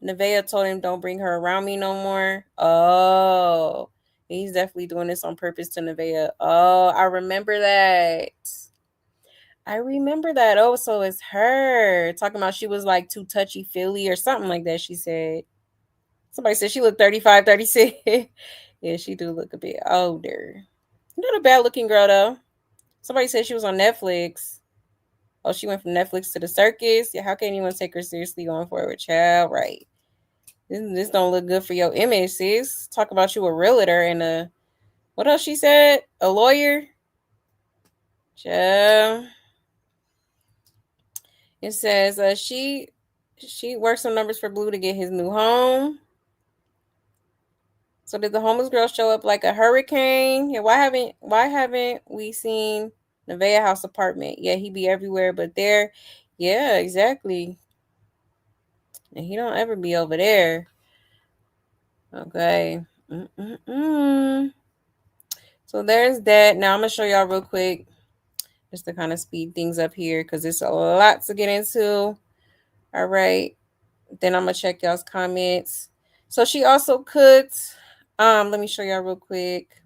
Speaker 1: Nevaeh told him don't bring her around me no more. Oh, he's definitely doing this on purpose to Nevaeh. Oh, I remember that. Oh, so it's her talking about she was like too touchy feely or something like that. She said. Somebody said she looked 35, 36. Yeah, she do look a bit older. Not a bad looking girl though. Somebody said she was on Netflix. Oh, she went from Netflix to the circus. Yeah, how can anyone take her seriously going forward? Child, right. This don't look good for your image, sis. Talk about you a realtor and what else she said? A lawyer? Child. It says she works some numbers for Blue to get his new home. So did the homeless girl show up like a hurricane? Yeah, why haven't we seen Nevaeh house apartment? Yeah, he be everywhere but there. Yeah, exactly. And he don't ever be over there. Okay. So there's that. Now I'm gonna show y'all real quick, just to kind of speed things up here, because it's a lot to get into. All right. Then I'm gonna check y'all's comments. So she also cooked. Let me show y'all real quick.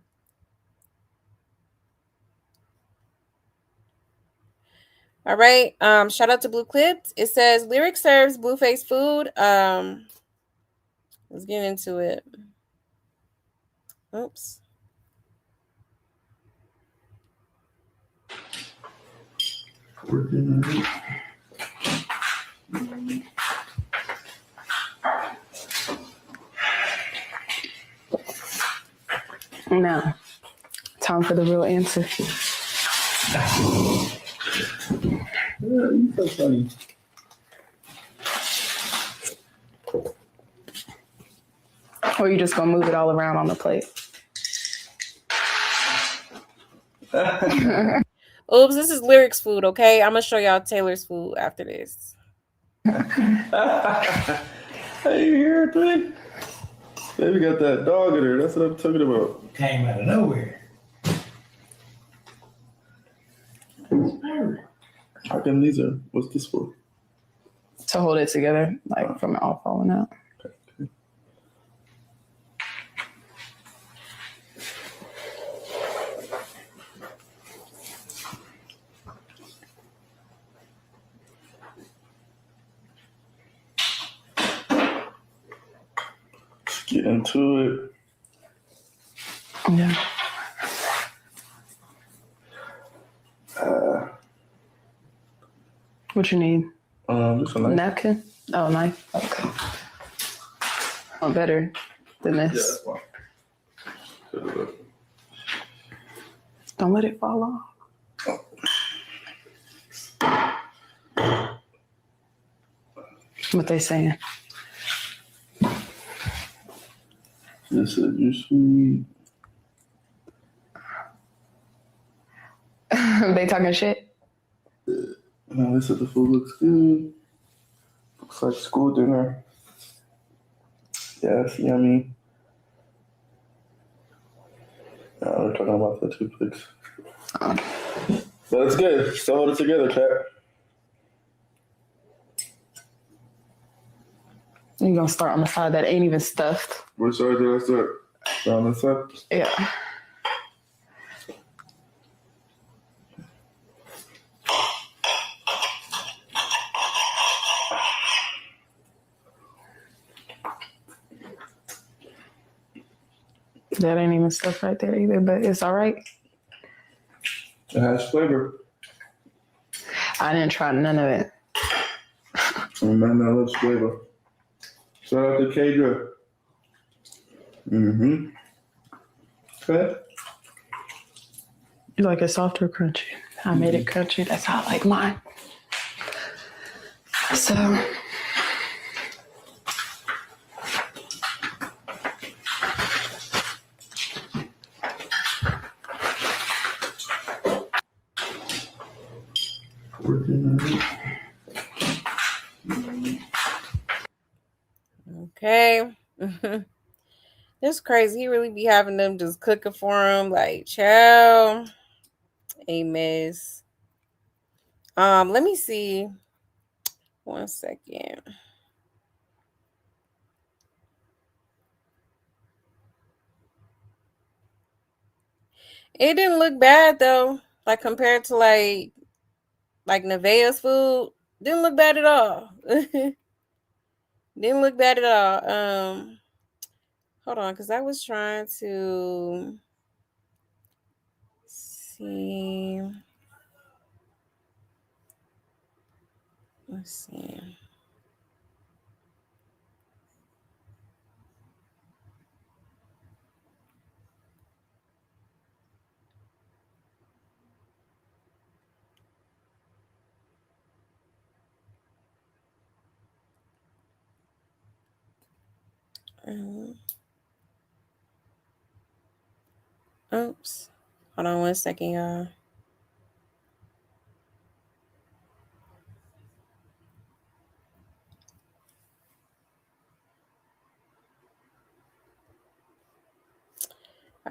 Speaker 1: All right. Shout out to Blue Clips. It says Lyric serves Blueface food. Let's get into it. Oops.
Speaker 3: Now, time for the real answer.
Speaker 2: You so funny.
Speaker 3: Or you just gonna move it all around on the plate?
Speaker 1: Oops, this is Lyric's food, okay? I'm gonna show y'all Taylor's food after this.
Speaker 2: Hey, you hear it, man? Baby got that dog in her. That's what I'm talking about.
Speaker 5: Came out of nowhere.
Speaker 2: How come these are? What's this for?
Speaker 3: To hold it together, like from it all falling out.
Speaker 2: Let's get into it.
Speaker 3: Yeah. What you need?
Speaker 2: Just a knife.
Speaker 3: Napkin? Oh, knife. Okay. Oh, better than
Speaker 2: Yeah,
Speaker 3: this.
Speaker 2: that's fine.
Speaker 3: Don't let it fall off. What they saying?
Speaker 2: They said you're sweet.
Speaker 3: They talking shit?
Speaker 2: No, they said the food looks good. Looks like school dinner. Yes, yummy. No, we're talking about the toothpicks. But it's good. Still hold it together, chat.
Speaker 3: You gonna start on the side that ain't even stuffed.
Speaker 2: Which side did I start? On this side?
Speaker 3: Yeah. That ain't even stuff right there either, but it's all right.
Speaker 2: It has flavor.
Speaker 3: I didn't try none of it.
Speaker 2: Man, that loves flavor. Shout out to Kedra. Mm-hmm. Okay.
Speaker 3: You like it soft or crunchy? I made it crunchy. That's how I like mine. So,
Speaker 1: Okay. It's crazy. He really be having them just cooking for him. Like, child. A mess. Let me see. 1 second. It didn't look bad though. Like compared to like Nevaeh's food. Didn't look bad at all. Didn't look bad at all. Hold on, because I was trying to see. Let's see. Oops. Hold on 1 second, y'all.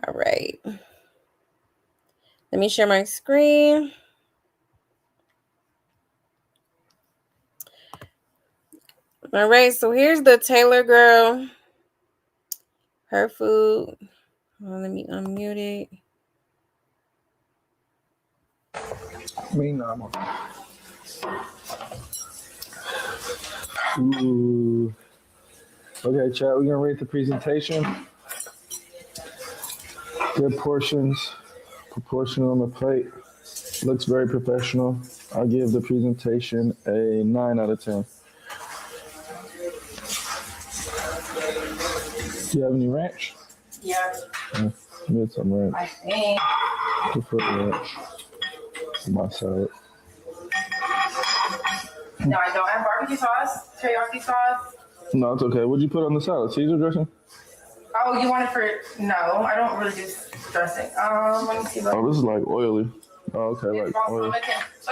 Speaker 1: All right. Let me share my screen. All right, so here's the Taylor girl. Her food. Let me unmute it.
Speaker 2: Ooh. Okay, chat, we're gonna rate the presentation. Good portions, proportional on the plate. Looks very professional. I'll give the presentation a 9 out of 10. Do you have any ranch?
Speaker 3: Yeah.
Speaker 2: Give me some ranch.
Speaker 3: I think.
Speaker 2: Prefer ranch. My salad.
Speaker 3: No, I don't have barbecue sauce, teriyaki sauce.
Speaker 2: No, it's okay. What'd you put on the salad? Caesar dressing?
Speaker 3: Oh, you want it for? No, I don't really do dressing. Let me see.
Speaker 2: Oh, this is like oily. Oh, okay, like oily.
Speaker 3: But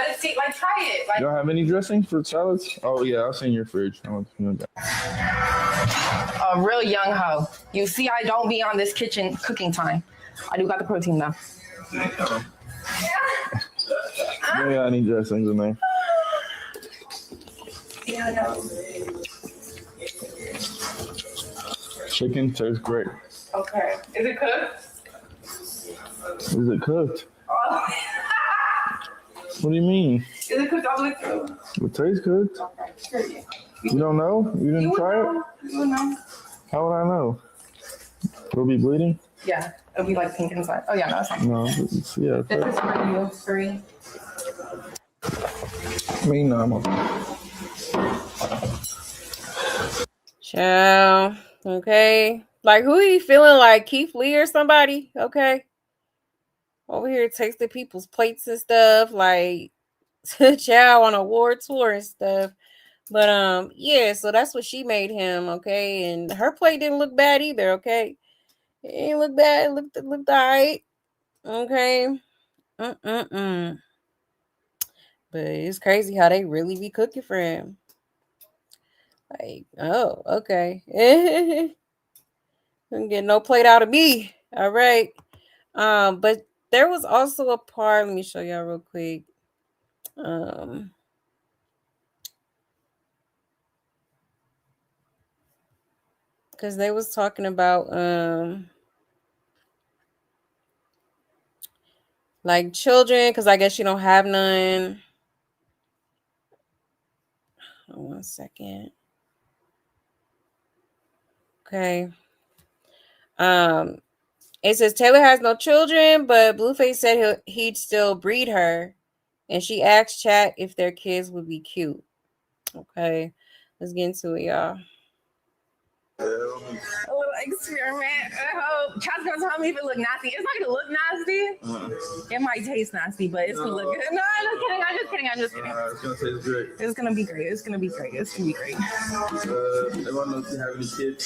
Speaker 3: it's like try it. Like
Speaker 2: You don't have any dressing for salads? Oh yeah, I'll see in your fridge.
Speaker 3: a real young hoe. You see, I don't be on this kitchen cooking time. I do got the protein though.
Speaker 2: Maybe I need dressings in there.
Speaker 3: Yeah, I know.
Speaker 2: Chicken tastes great.
Speaker 3: Okay. Is it cooked?
Speaker 2: Is it cooked?
Speaker 3: Oh.
Speaker 2: What do you mean?
Speaker 3: Is it cooked all the way through?
Speaker 2: It tastes cooked.
Speaker 3: Okay.
Speaker 2: You don't know? You didn't try it?
Speaker 3: You would know.
Speaker 2: How would I know? It'll be bleeding?
Speaker 3: Yeah, it'll be like pink inside. Oh yeah, no, it's fine.
Speaker 2: No, it's, yeah.
Speaker 3: This is for you, free.
Speaker 2: Me, no, I'm okay.
Speaker 1: Ciao. Okay. Like, who he feeling like? Keith Lee or somebody? Okay. Over here tasting people's plates and stuff. Like, ciao on a war tour and stuff. But, yeah, so that's what she made him, okay? And her plate didn't look bad either, okay? It didn't look bad. It looked all right. Okay. But it's crazy how they really be cooking for him. Like, oh, okay. Couldn't get no plate out of me. All right. But there was also a part. Let me show y'all real quick. Because they was talking about like children, because I guess you don't have none. Oh, 1 second. Okay. It says Taylor has no children, but Blueface said he'd still breed her. And she asked chat if their kids would be cute. Okay. Let's get into it, y'all.
Speaker 3: A little experiment. I hope chat's gonna tell me if it look nasty. It's not gonna look nasty. It might taste nasty, but it's gonna look good. No, I'm just kidding.
Speaker 2: It's gonna taste great.
Speaker 3: It's gonna be great. It's gonna be great. They
Speaker 2: want to know if you have any kids.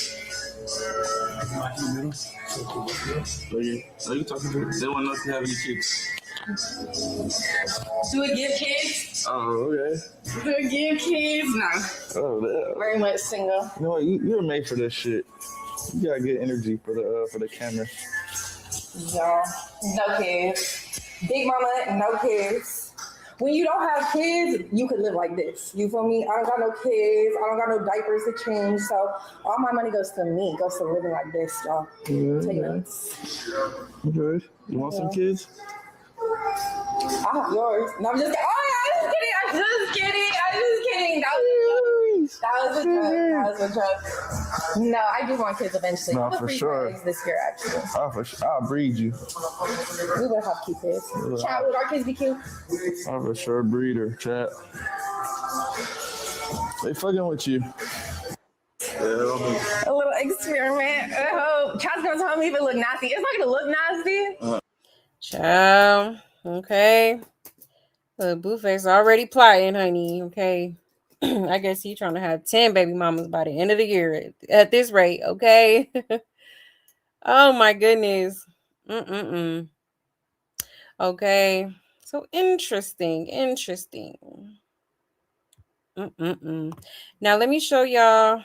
Speaker 2: Are you talking to? They want to know if you have any kids.
Speaker 3: Do it give kids?
Speaker 2: Oh, okay.
Speaker 3: Do it give kids? No.
Speaker 2: Oh, yeah.
Speaker 3: Very much single.
Speaker 2: You know what? You're made for this shit. You got good energy for the camera.
Speaker 3: Yeah. No kids. Big mama, no kids. When you don't have kids, you could live like this. You feel me? I don't got no kids. I don't got no diapers to change. So all my money goes to me. Goes to living like this, y'all.
Speaker 2: Yeah. Okay. You want some kids?
Speaker 3: I have yours. No, I'm just kidding. Oh, I'm just kidding. That was a joke. No, I do want kids eventually.
Speaker 2: No, for sure.
Speaker 3: This year, actually.
Speaker 2: I'll breed you.
Speaker 3: We would have cute kids. Chat, would our kids be cute?
Speaker 2: I'll for sure breed her, chat. They fucking with you.
Speaker 3: A little experiment. Oh, Chat's gonna tell me if it look nasty. It's not gonna look nasty.
Speaker 1: Child. Okay. Blueface already plotting, honey. Okay. I guess he trying to have 10 baby mamas by the end of the year at this rate. Okay. Oh my goodness. Okay. So interesting. Now let me show y'all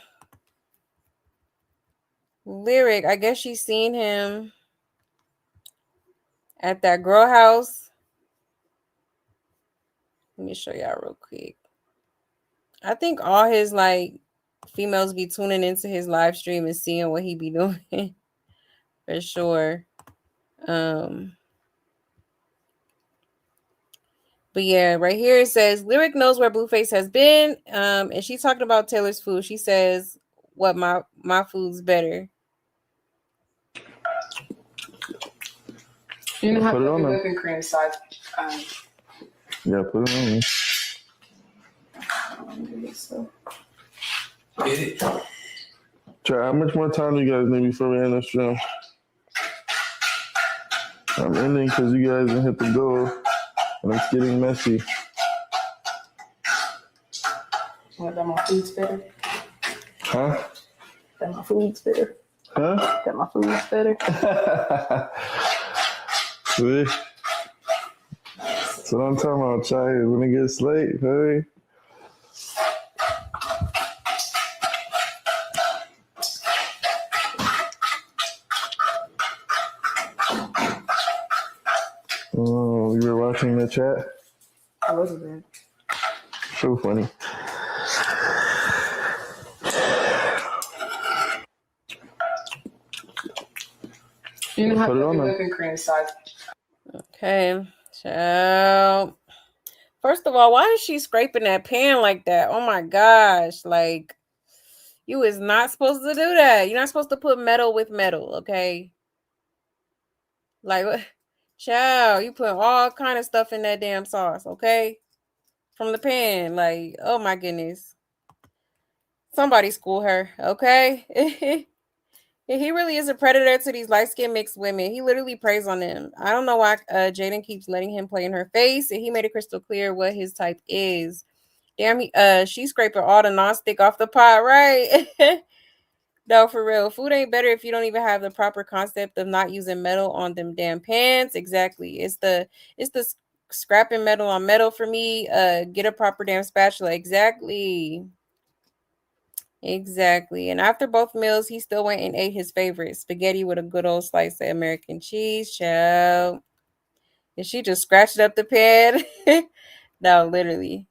Speaker 1: Lyric. I guess she's seen him at that girl house. Let me show y'all real quick. I think all his like females be tuning into his live stream and seeing what he be doing for sure. But yeah, right here it says Lyric knows where Blueface has been. And she talking about Taylor's food. She says, "What my food's better."
Speaker 5: You know how to put your whipping cream side.
Speaker 2: Yeah, put it on me. Try, how much more time do you guys need before we end this stream? I'm ending because you guys didn't hit the goal, and it's getting messy.
Speaker 5: What, that my food's better?
Speaker 2: Huh?
Speaker 5: That my food's better?
Speaker 2: Huh?
Speaker 5: That my food's better?
Speaker 2: See? That's what I'm talking about, Chai. When it gets late, hey. Oh, you were watching the chat?
Speaker 5: I wasn't there.
Speaker 2: So funny.
Speaker 5: You know how to put your whipping cream side.
Speaker 1: Okay, so first of all, why is she scraping that pan like that? Oh my gosh, like you is not supposed to do that. You're not supposed to put metal with metal, okay? Like, child, you put all kind of stuff in that damn sauce, okay? From the pan, like, oh my goodness. Somebody school her, okay? He really is a predator to these light-skinned mixed women. He literally preys on them. I don't know why Jaden keeps letting him play in her face, and he made it crystal clear what his type is. Damn, she's scraping all the nonstick off the pot, right? No, for real. Food ain't better if you don't even have the proper concept of not using metal on them damn pans. Exactly. It's the scrapping metal on metal for me. Get a proper damn spatula. Exactly. And after both meals, he still went and ate his favorite spaghetti with a good old slice of American cheese. Child. And she just scratched up the pan. No, literally.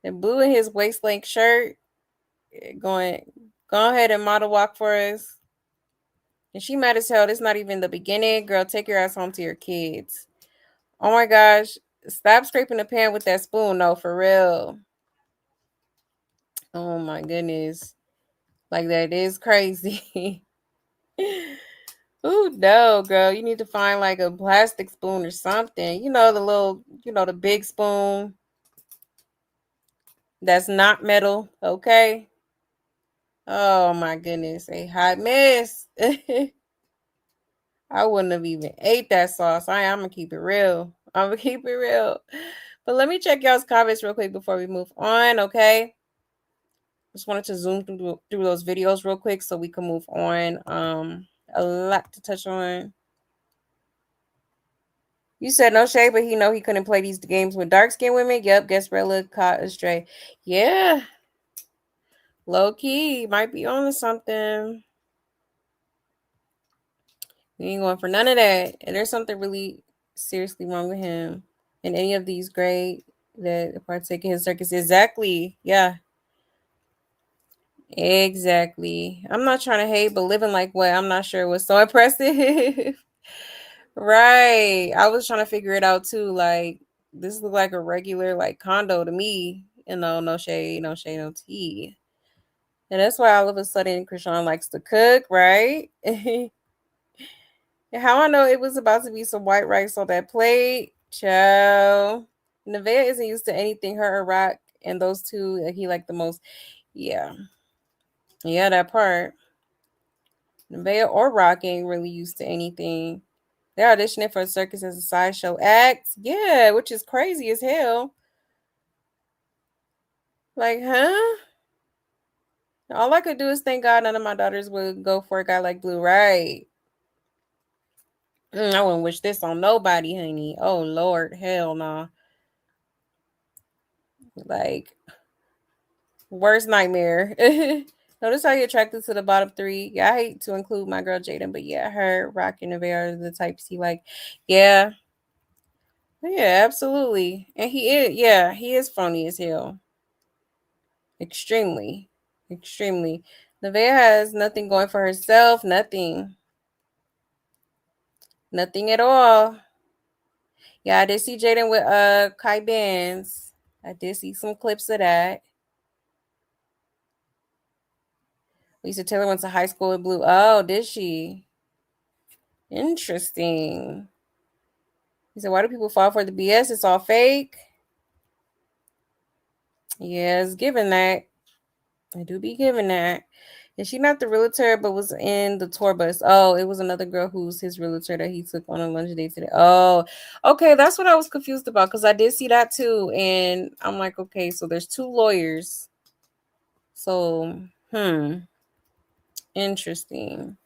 Speaker 1: And Blue in his waist length shirt. Go ahead and model walk for us. And she mad as hell. This not even the beginning. Girl, take your ass home to your kids. Oh my gosh. Stop scraping the pan with that spoon. No, for real. Oh my goodness. Like that is crazy. Ooh, no, girl. You need to find like a plastic spoon or something. You know, the big spoon that's not metal. Okay. Oh my goodness. A hot mess. I wouldn't have even ate that sauce. I'm going to keep it real. But let me check y'all's comments real quick before we move on, okay? Just wanted to zoom through those videos real quick so we can move on. A lot to touch on. You said no shade, but he know he couldn't play these games with dark-skinned women. Yep, guess Rella caught astray. Yeah. Low key, might be on to something. We ain't going for none of that. And there's something really seriously wrong with him. And any of these great that partake in his circus. Exactly. Yeah. Exactly. I'm not trying to hate, but living like what? I'm not sure was so impressive. Right. I was trying to figure it out too. Like, this looked like a regular like condo to me. You know, no shade, no tea. And that's why all of a sudden Chrisean likes to cook, right? How I know it was about to be some white rice on that plate, chow. Nevaeh isn't used to anything her or Rock, and those two he liked the most. Yeah, yeah, that part. Nevaeh or Rock ain't really used to anything. They're auditioning for a circus as a sideshow act. Yeah, which is crazy as hell. Like, huh? All I could do is thank God none of my daughters would go for a guy like Blue, right? I wouldn't wish this on nobody, honey. Oh Lord, hell no. Like worst nightmare. Notice how you're attracted to the bottom three. Yeah, I hate to include my girl Jaden, but yeah, her, Rock, and Nevaeh are the types he like. Yeah, yeah, absolutely. And he is phony as hell. Extremely, extremely. Nevaeh has nothing going for herself. Nothing, nothing at all. Yeah, I did see Jaden with Kai Bands. I did see some clips of that. Lisa Taylor went to high school with Blue. Oh, did she? Interesting. He said, why do people fall for the BS? It's all fake. Yeah, it's given that. I do be giving that. Is she not the realtor, but was in the tour bus? Oh, it was another girl who's his realtor that he took on a lunch date today. Oh, okay. That's what I was confused about because I did see that too. And I'm like, okay, so there's two lawyers. So, interesting.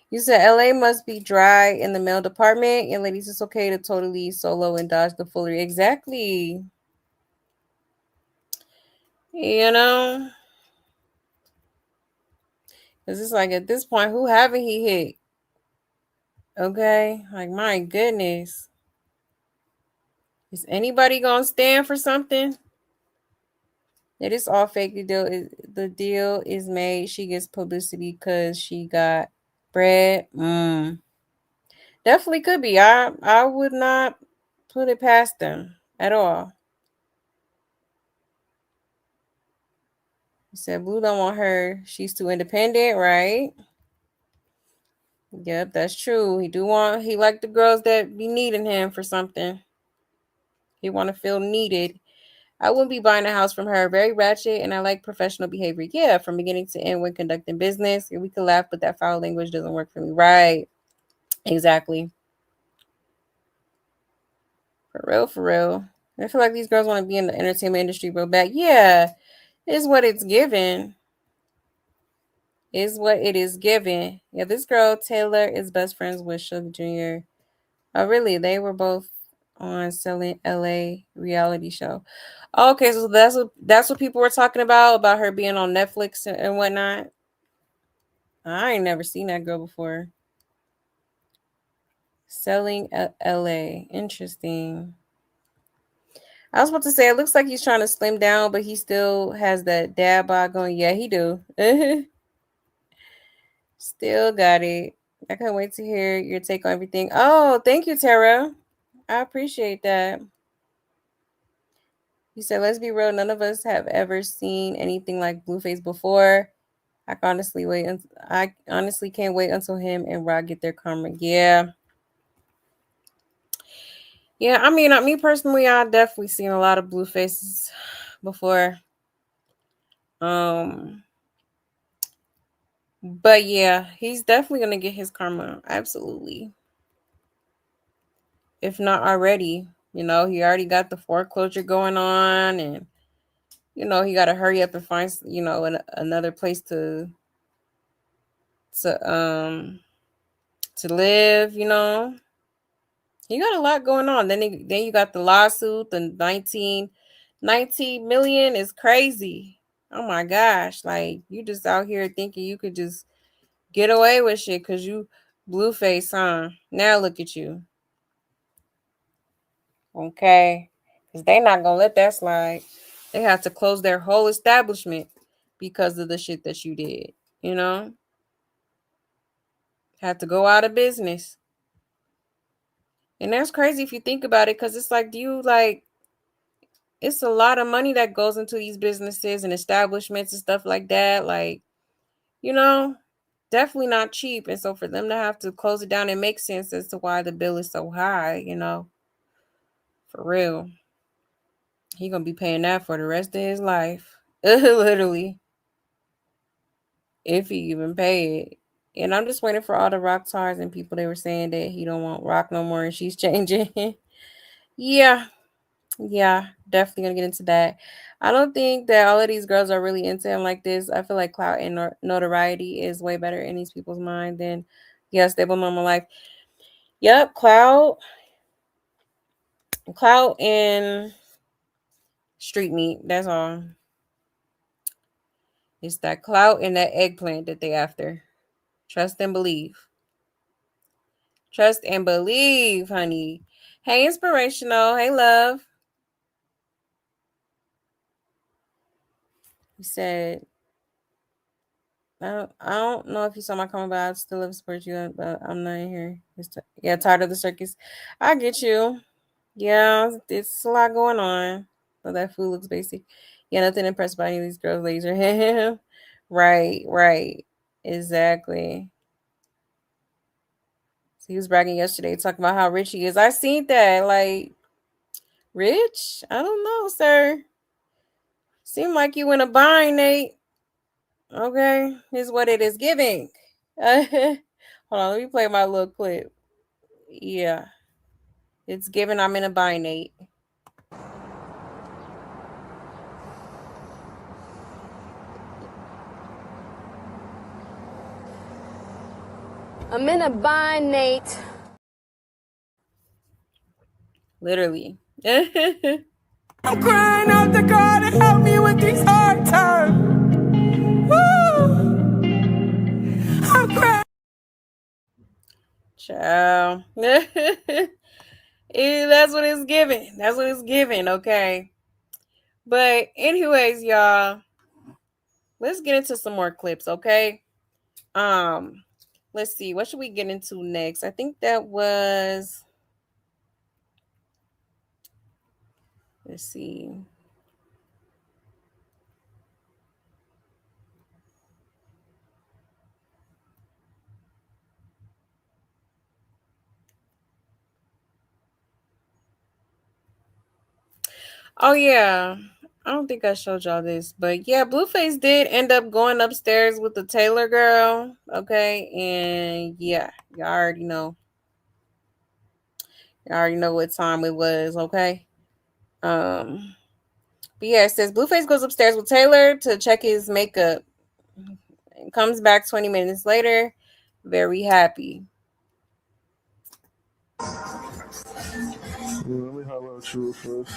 Speaker 1: You said LA must be dry in the male department. And ladies, it's okay to totally solo and dodge the foolery. Exactly. You know? Because it's like at this point, who haven't he hit? Okay? Like, my goodness. Is anybody going to stand for something? It is all fake. The deal is made. She gets publicity because she got bread. Definitely could be. I would not put it past them at all. He said Blue don't want her. She's too independent, right? Yep, that's true. He like the girls that be needing him for something. He want to feel needed. I wouldn't be buying a house from her. Very ratchet, and I like professional behavior. Yeah, from beginning to end when conducting business. We could laugh, but that foul language doesn't work for me. Right. Exactly. For real, for real. I feel like these girls want to be in the entertainment industry real bad. Yeah, is what it's given. Is what it is given. Yeah, this girl, Taylor, is best friends with Suge Jr. Oh, really? They were both on Selling LA reality show. Okay, so that's what people were talking about her being on Netflix and whatnot. I ain't never seen that girl before. Selling LA. Interesting. I was about to say it looks like he's trying to slim down, but he still has that dad bod going. Yeah, he do. Still got it. I can't wait to hear your take on everything. Oh, thank you, Tara. I appreciate that. You said, let's be real, none of us have ever seen anything like Blueface before. I honestly can't wait until him and Rod get their karma. Yeah. Yeah, I mean, me personally, I've definitely seen a lot of Bluefaces before. But yeah, he's definitely gonna get his karma. Absolutely. If not already. He already got the foreclosure going on, and he got to hurry up and find another place to to live. You got a lot going on. Then you got the lawsuit. The 19 million is crazy. Oh my gosh! Like you just out here thinking you could just get away with shit because you Blueface, huh? Now look at you. Okay, because they not gonna let that slide. They have to close their whole establishment because of the shit that you did. Have to go out of business. And that's crazy if you think about it, because it's like, do you like, it's a lot of money that goes into these businesses and establishments and stuff like that. Like, you know, definitely not cheap. And so for them to have to close it down, it makes sense as to why the bill is so high, you know, for real. He gonna be paying that for the rest of his life. Literally. If he even pay it. And I'm just waiting for all the rock stars and people they were saying that he don't want rock no more and she's changing. Yeah. Yeah, definitely gonna get into that. I don't think that all of these girls are really into him like this. I feel like clout and notoriety is way better in these people's mind than, yeah, stable normal life. Yep, clout and street meat. That's all. It's that clout and that eggplant that they after. Trust and believe. Trust and believe, honey. Hey, inspirational. Hey, love. He said, I don't know if you saw my comment, but I still love to support you, but I'm not in here. Yeah, tired of the circus. I get you. Yeah, it's a lot going on. So that food looks basic. Yeah, nothing impressed by any of these girls' laser him. Right. Exactly. So he was bragging yesterday, talking about how rich he is. I seen that. Like, rich? I don't know, sir. Seem like you in a bind, Nate. Okay, here's what it is giving. Hold on, let me play my little clip. Yeah, it's given. I'm in a bind, Nate.
Speaker 6: I'm in a bind, Nate.
Speaker 1: Literally.
Speaker 7: I'm crying out to God to help me with these hard times. Woo! I'm crying.
Speaker 1: Ciao. That's what it's giving. That's what it's giving, okay? But anyways, y'all, let's get into some more clips, okay? Let's see. What should we get into next? I think that was, let's see. Oh yeah. I don't think I showed y'all this, but yeah, Blueface did end up going upstairs with the Taylor girl. Okay, and yeah, y'all already know. Y'all already know what time it was, okay? But yeah, it says Blueface goes upstairs with Taylor to check his makeup. And comes back 20 minutes later, very happy.
Speaker 2: Yeah, let me highlight you first.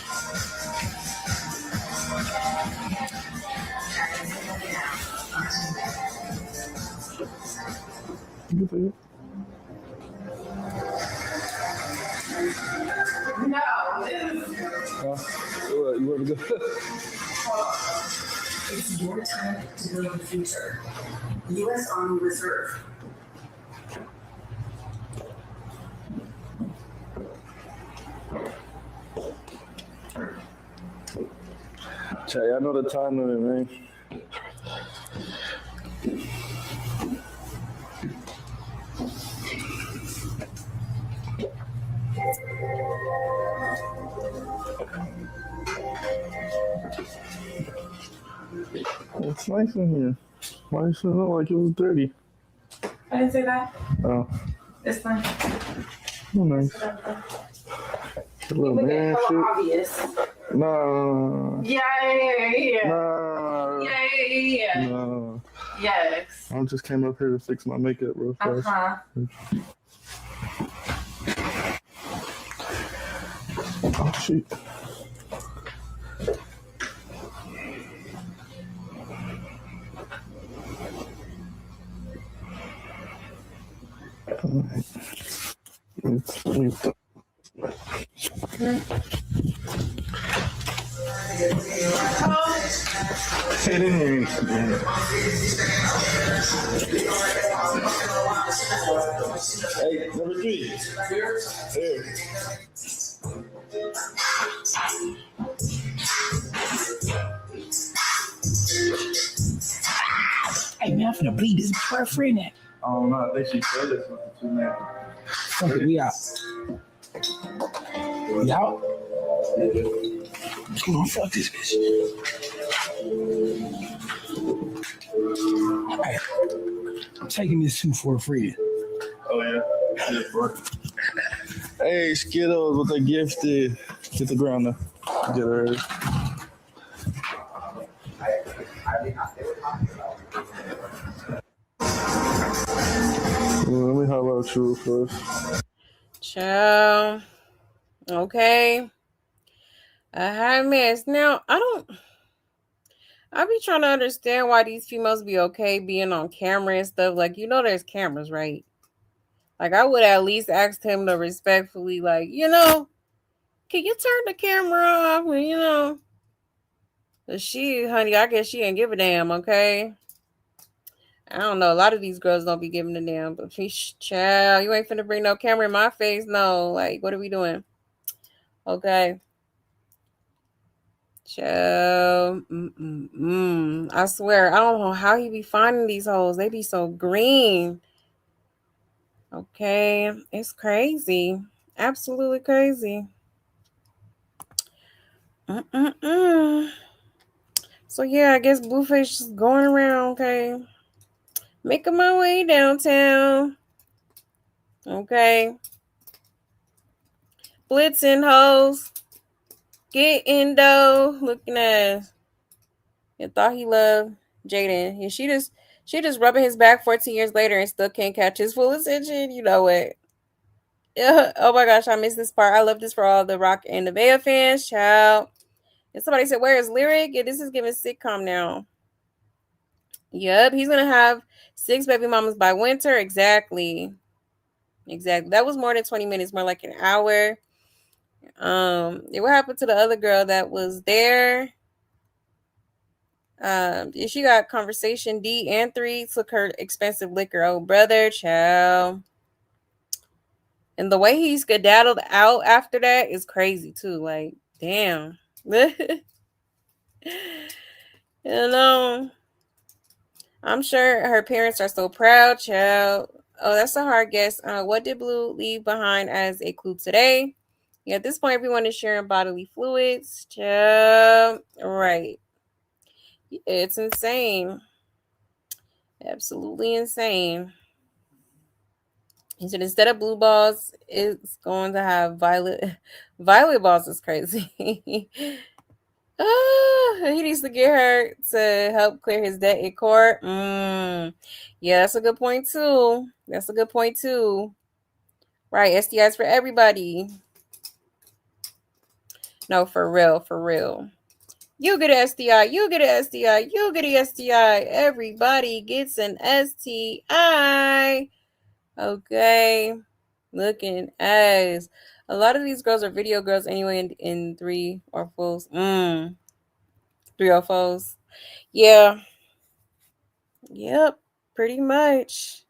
Speaker 2: You can take it.
Speaker 5: No.
Speaker 2: You want to go?
Speaker 8: It's your time to build the future. U.S. Army Reserve.
Speaker 2: Chay, I know the time limit, man. It's nice in here. Why does it look like it was dirty?
Speaker 5: I didn't say that.
Speaker 2: Oh,
Speaker 5: It's fine.
Speaker 2: oh nice. A little
Speaker 5: Make it
Speaker 2: man
Speaker 5: hella
Speaker 2: shit.
Speaker 5: obvious.
Speaker 2: No.
Speaker 5: Yeah.
Speaker 2: No.
Speaker 5: Yeah.
Speaker 2: No.
Speaker 5: Yes.
Speaker 2: I just came up here to fix my makeup real fast. Oh, shoot. All right. Sit in here. Hey, number 3. Here.
Speaker 7: Hey man, I'm finna bleed this boyfriend at.
Speaker 2: I don't know. I think she said it something too, man.
Speaker 7: Fuck it, we out. We out? Come on, fuck this bitch. Hey, I'm taking this suit for a friend.
Speaker 2: Oh, yeah. Hey, Skittles, what they gifted. Get the ground now. Get her. Let me highlight you first.
Speaker 1: Ciao. Okay. A hot mess. Now, I be trying to understand why these females be okay being on camera and stuff. Like, there's cameras, right? Like, I would at least ask him to respectfully, like, can you turn the camera off? But honey, I guess she ain't give a damn, okay? I don't know. A lot of these girls don't be giving a damn. But child, you ain't finna bring no camera in my face. No. Like, what are we doing? Okay. Child. I swear, I don't know how he be finding these hoes. They be so green. Okay. It's crazy. Absolutely crazy. So, yeah, I guess Blueface just going around, okay? Making my way downtown. Okay. Blitzing hoes. Getting dough. Looking ass. And thought he loved Jaden. And she just rubbing his back 14 years later and still can't catch his full attention. You know what? Yeah. Oh my gosh, I missed this part. I love this for all the Rock and Nevaeh fans. Child. And somebody said, where is Lyric? Yeah, this is giving sitcom now. Yep, he's gonna have 6 baby mamas by winter. Exactly. That was more than 20 minutes, more like an hour. What happened to the other girl that was there? She got conversation D and 3 took her expensive liquor. Oh brother, child. And the way he skedaddled out after that is crazy too. Like, damn. I'm sure her parents are so proud, child. Oh, that's a hard guess. What did Blue leave behind as a clue today? Yeah, at this point, everyone is sharing bodily fluids. Child. Right. It's insane. Absolutely insane. He said instead of blue balls, it's going to have violet. Violet balls is crazy. He needs to get her to help clear his debt in court. Yeah, that's a good point too. Right, STIs for everybody. No, for real. You get an STI, you get an STI, you get an STI. Everybody gets an STI. Okay. Looking as a lot of these girls are video girls anyway in 3 or 4s. 3 or 4s. Yeah. Yep. Pretty much.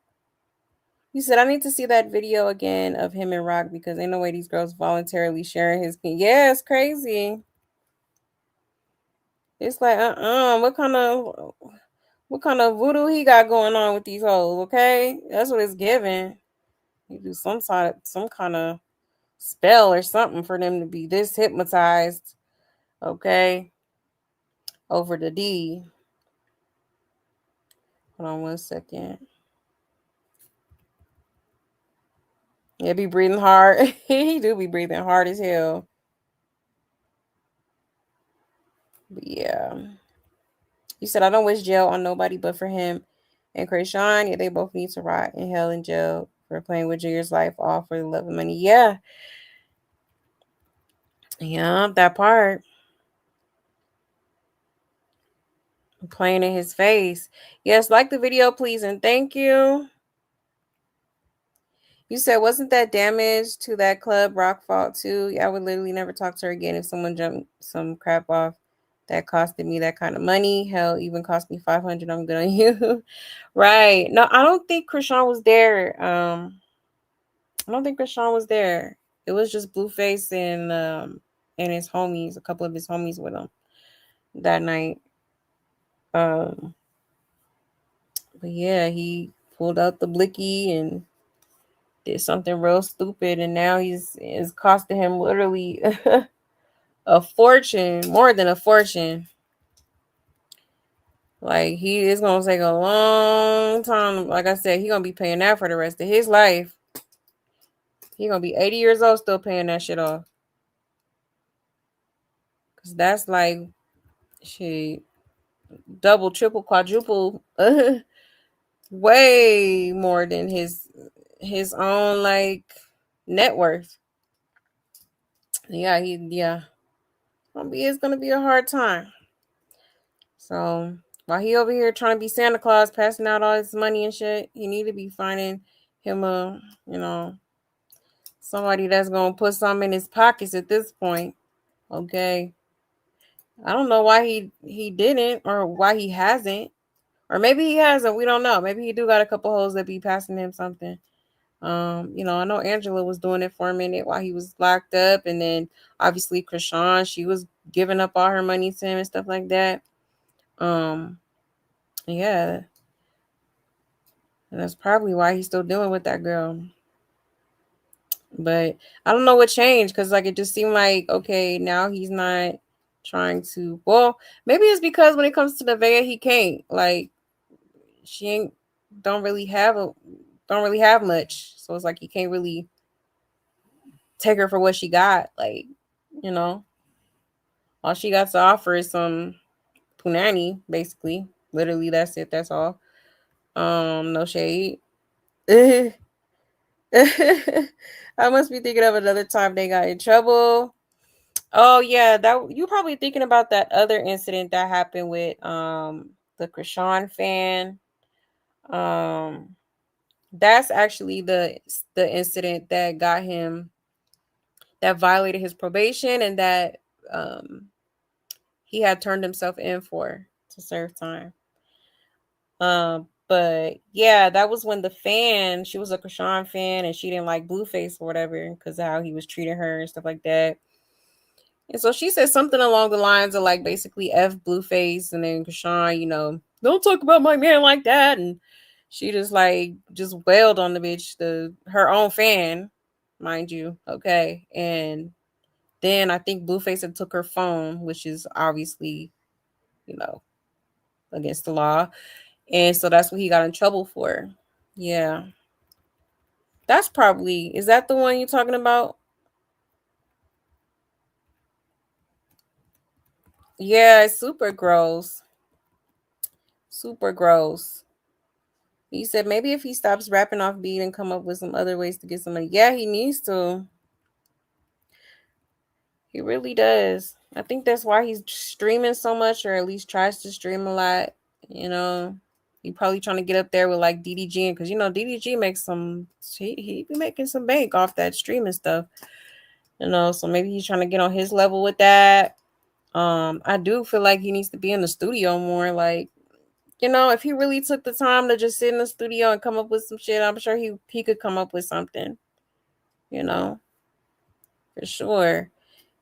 Speaker 1: You said I need to see that video again of him and Rock because ain't no way these girls voluntarily sharing his pee. Yeah, it's crazy. It's like, what kind of voodoo he got going on with these hoes, okay? That's what it's giving. You do some kind of spell or something for them to be this hypnotized, okay? Over the D. Hold on 1 second. Yeah, be breathing hard. He do be breathing hard as hell. But yeah. You said I don't wish jail on nobody but for him and Chrisean. Yeah, they both need to rot in hell in jail for playing with Jigger's life all for the love of money. Yeah. Yeah, that part. Playing in his face. Yes, like the video, please, and thank you. You said, wasn't that damage to that club Rock fault too? Yeah, I would literally never talk to her again if someone jumped some crap off that costed me that kind of money. Hell, even cost me $500. I'm good on you. Right. No, I don't think Chrisean was there. I don't think Chrisean was there. It was just Blueface and his homies, a couple of his homies with him that night. But yeah, he pulled out the blicky and did something real stupid, and now it's costing him literally a fortune, more than a fortune. Like he is gonna take a long time. Like I said, he gonna be paying that for the rest of his life. He gonna be 80 years old still paying that shit off. Cause that's like shit, double, triple, quadruple, way more than his own like net worth. Yeah. It's gonna be a hard time. So while he over here trying to be Santa Claus, passing out all his money and shit, he need to be finding him somebody that's gonna put something in his pockets at this point. Okay. I don't know why he didn't or why he hasn't. Or maybe he hasn't. We don't know. Maybe he do got a couple hoes that be passing him something. I know Angela was doing it for a minute while he was locked up, and then obviously Chrisean, she was giving up all her money to him and stuff like that. Yeah, and that's probably why he's still dealing with that girl. But I don't know what changed because like it just seemed like okay, now he's not trying to. Well, maybe it's because when it comes to Nevaeh, he can't. Like she ain't don't really have much, so it's like he can't really take her for what she got. Like you know, all she got to offer is some punani, basically. Literally, that's it. That's all. No shade. I must be thinking of another time they got in trouble. Oh yeah, that you probably thinking about that other incident that happened with the Chrisean fan. Um that's actually the incident that got him that violated his probation and that um he had turned himself in for to serve time. But yeah, that was when the fan, she was a Chrisean fan and she didn't like Blueface or whatever because of how he was treating her and stuff like that. And so she said something along the lines of like basically F Blueface and then Chrisean, don't talk about my man like that. And she just wailed on the bitch, her own fan, mind you. Okay. And then I think Blueface had took her phone, which is obviously, you know, against the law. And so that's what he got in trouble for. Yeah. Is that the one you're talking about? Yeah, it's super gross. Super gross. He said maybe if he stops rapping off beat and come up with some other ways to get some money. Yeah, he needs to. He really does. I think that's why he's streaming so much, or at least tries to stream a lot. You know, he probably trying to get up there with like DDG, because DDG makes he be making some bank off that streaming stuff. So maybe he's trying to get on his level with that. I do feel like he needs to be in the studio more. Like, if he really took the time to just sit in the studio and come up with some shit, I'm sure he could come up with something, you know, for sure.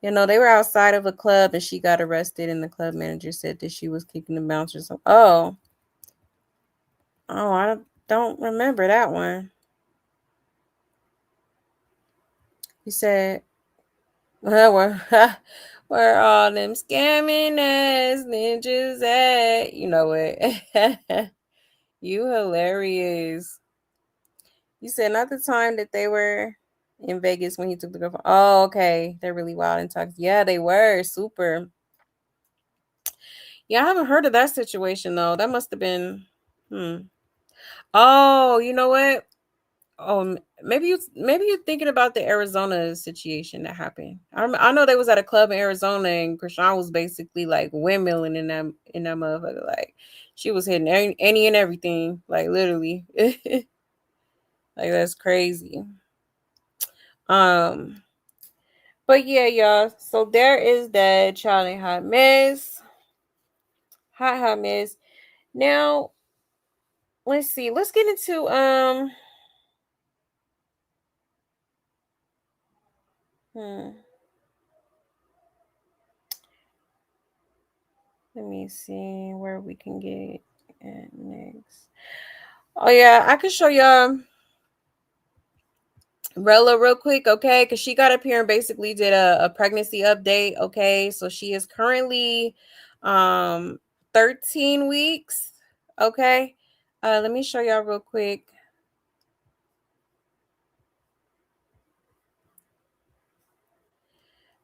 Speaker 1: They were outside of a club and she got arrested and the club manager said that she was kicking the bouncers. Oh, I don't remember that one. He said, where all them scamming ass ninjas at? You know what? You hilarious. You said not the time that they were in Vegas when he took the girl. Oh, okay. They're really wild and toxic. Yeah, they were super. Yeah, I haven't heard of that situation though. That must have been. Oh, you know what? Oh, maybe you're thinking about the Arizona situation that happened. I know they was at a club in Arizona and Chrisean was basically like windmilling in that motherfucker. Like she was hitting any and everything, like literally. Like that's crazy. Um, but yeah, y'all. So there is that child and hot mess. Hot mess. Now, let's see. Let's get into let me see where we can get at next. Oh yeah, I could show y'all Rella real quick, okay? Because she got up here and basically did a pregnancy update, okay? So she is currently 13 weeks, okay? Let me show y'all real quick.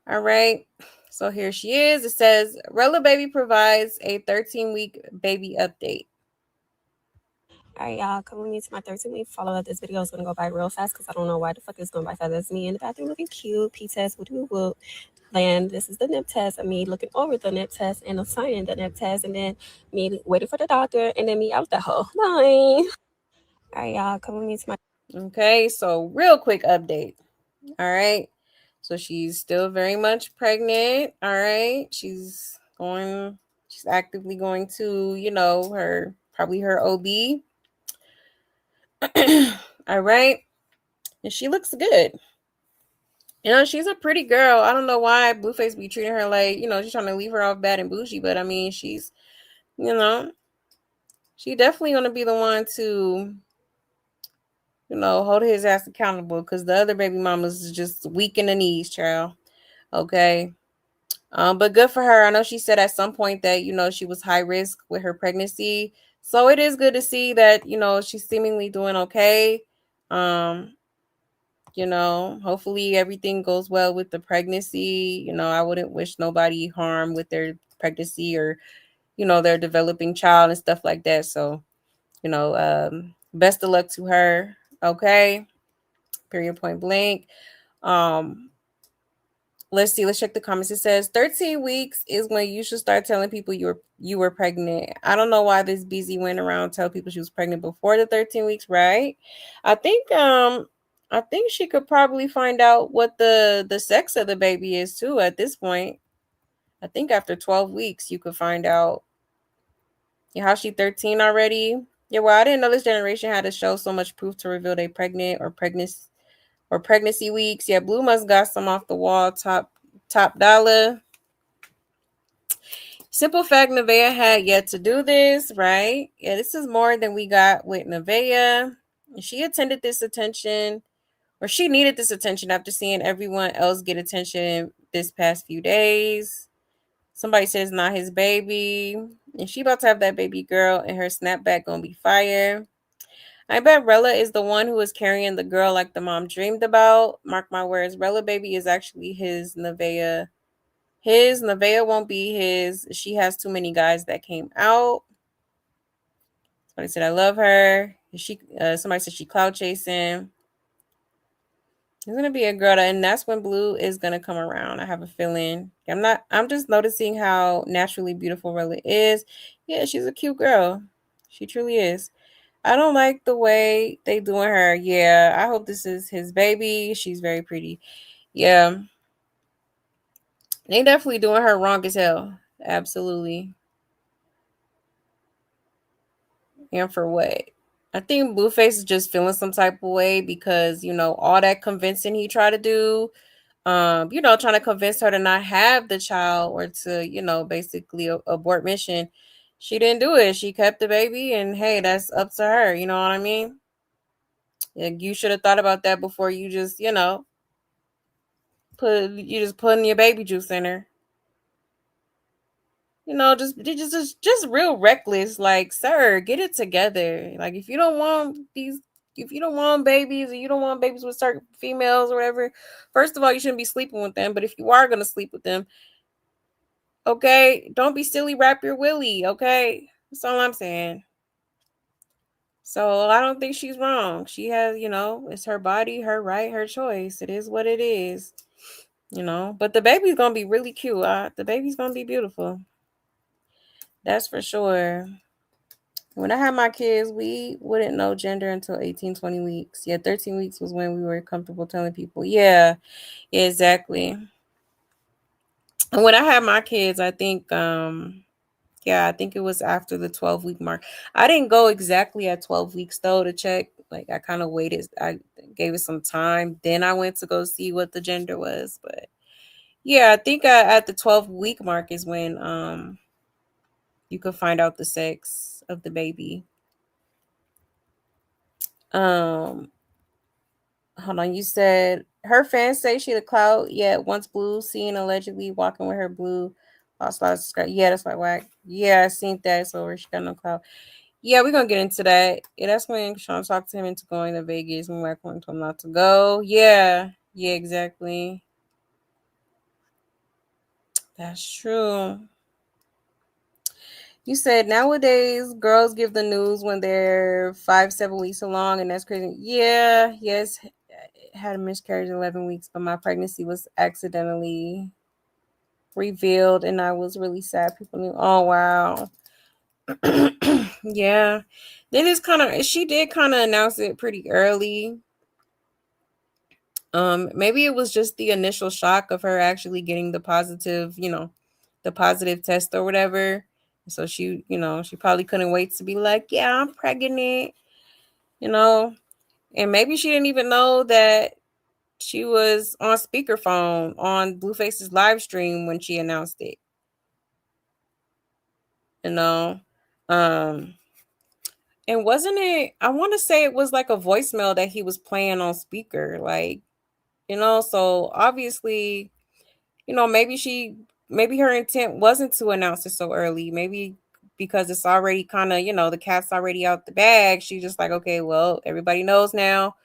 Speaker 1: All right. So here she is. It says Rella Baby provides a 13-week baby update.
Speaker 9: All right, y'all, come with me to my 13-week follow-up. This video is going to go by real fast because I don't know why the fuck it's going by fast. That's me in the bathroom looking cute. P-test, whoop. Then this is the nip test of me looking over the nip test and assigning the nip test, and then me waiting for the doctor, and then me out the hole. Bye. All right, y'all, come with me to my...
Speaker 1: Okay, so real quick update. All right. So she's still very much pregnant. All right. She's actively going to, probably her OB. All right. And she looks good. She's a pretty girl. I don't know why Blueface be treating her like, she's trying to leave her off bad and bougie. But I mean, she's, she definitely going to be the one to, hold his ass accountable, because the other baby mamas is just weak in the knees, child. Okay. But good for her. I know she said at some point that, she was high risk with her pregnancy. So it is good to see that, she's seemingly doing okay. Hopefully everything goes well with the pregnancy. I wouldn't wish nobody harm with their pregnancy or, their developing child and stuff like that. So, best of luck to her. Okay. Period, point blank. Let's see. Let's check the comments. It says 13 weeks is when you should start telling people you were pregnant. I don't know why this BZ went around tell people she was pregnant before the 13 weeks, right? I think she could probably find out what the sex of the baby is too at this point. I think after 12 weeks you could find out. Yeah, how she 13 already? Yeah, well, I didn't know this generation had to show so much proof to reveal they pregnant or pregnancy weeks. Yeah, Blue must got some off the wall, top dollar. Simple fact, Nevaeh had yet to do this, right? Yeah, this is more than we got with Nevaeh. She attended this attention, or she needed this attention after seeing everyone else get attention this past few days. Somebody says not his baby, and she about to have that baby girl, and her snapback gonna be fire. I bet Rella is the one who is carrying the girl like the mom dreamed about. Mark my words, Rella baby is actually his. Nevaeh won't be his. She has too many guys that came out. Somebody said I love her. Somebody said she cloud chasing. It's gonna be a girl, and that's when Blue is gonna come around. I have a feeling. I'm just noticing how naturally beautiful Rella is. Yeah, she's a cute girl. She truly is. I don't like the way they doing her. Yeah, I hope this is his baby. She's very pretty. Yeah. They definitely doing her wrong as hell. Absolutely. And for what? I think Blueface is just feeling some type of way because, all that convincing he tried to do, trying to convince her to not have the child or to, basically abort mission. She didn't do it. She kept the baby, and hey, that's up to her. You know what I mean? Yeah, you should have thought about that before you just, putting your baby juice in her. Just real reckless. Like, sir, get it together. Like, if you don't want babies, or you don't want babies with certain females or whatever, first of all, you shouldn't be sleeping with them. But if you are gonna sleep with them, okay, don't be silly. Wrap your willy. Okay, that's all I'm saying. So I don't think she's wrong. She has, it's her body, her right, her choice. It is what it is. But the baby's gonna be really cute. The baby's gonna be beautiful. That's for sure. When I had my kids, we wouldn't know gender until 18, 20 weeks. Yeah, 13 weeks was when we were comfortable telling people. Yeah, exactly. And when I had my kids, I think, I think it was after the 12-week mark. I didn't go exactly at 12 weeks, though, to check. Like, I kind of waited. I gave it some time. Then I went to go see what the gender was. But, yeah, I think at the 12-week mark is when you could find out the sex of the baby. Hold on. You said her fans say she the clout. Yeah, once Blue seen allegedly walking with her blue. Yeah, that's my whack. Yeah, I seen that. So she got no clout. Yeah, we're gonna get into that. Yeah, that's when Sean talked to him into going to Vegas and Whack told him not to go. Yeah, exactly. That's true. You said nowadays girls give the news when they're 5-7 weeks along, and that's crazy. Yeah, yes, had a miscarriage in 11 weeks, but my pregnancy was accidentally revealed, and I was really sad. People knew. Oh wow. Yeah. Then she did kind of announce it pretty early. Maybe it was just the initial shock of her actually getting the positive, the positive test or whatever. So she probably couldn't wait to be like, yeah, I'm pregnant, and maybe she didn't even know that she was on speakerphone on Blueface's live stream when she announced it. Um, and wasn't it? I want to say it was like a voicemail that he was playing on speaker, like, so obviously, maybe her intent wasn't to announce it so early. Maybe because it's already kind of, the cat's already out the bag. She's just like, okay, well, everybody knows now,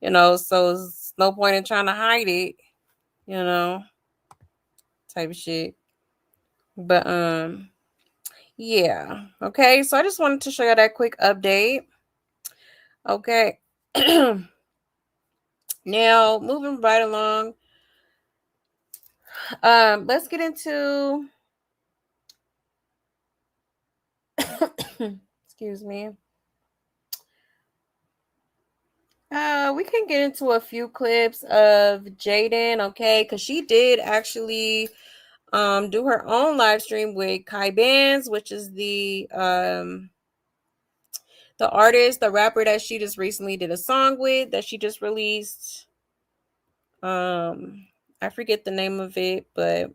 Speaker 1: so there's no point in trying to hide it, type of shit. But, yeah. Okay. So I just wanted to show you that quick update. Okay. Now, moving right along. Let's get into excuse me. We can get into a few clips of Jaden, okay? Because she did actually do her own live stream with Kai Bands, which is the artist, the rapper that she just recently did a song with, that she just released. I forget the name of it, but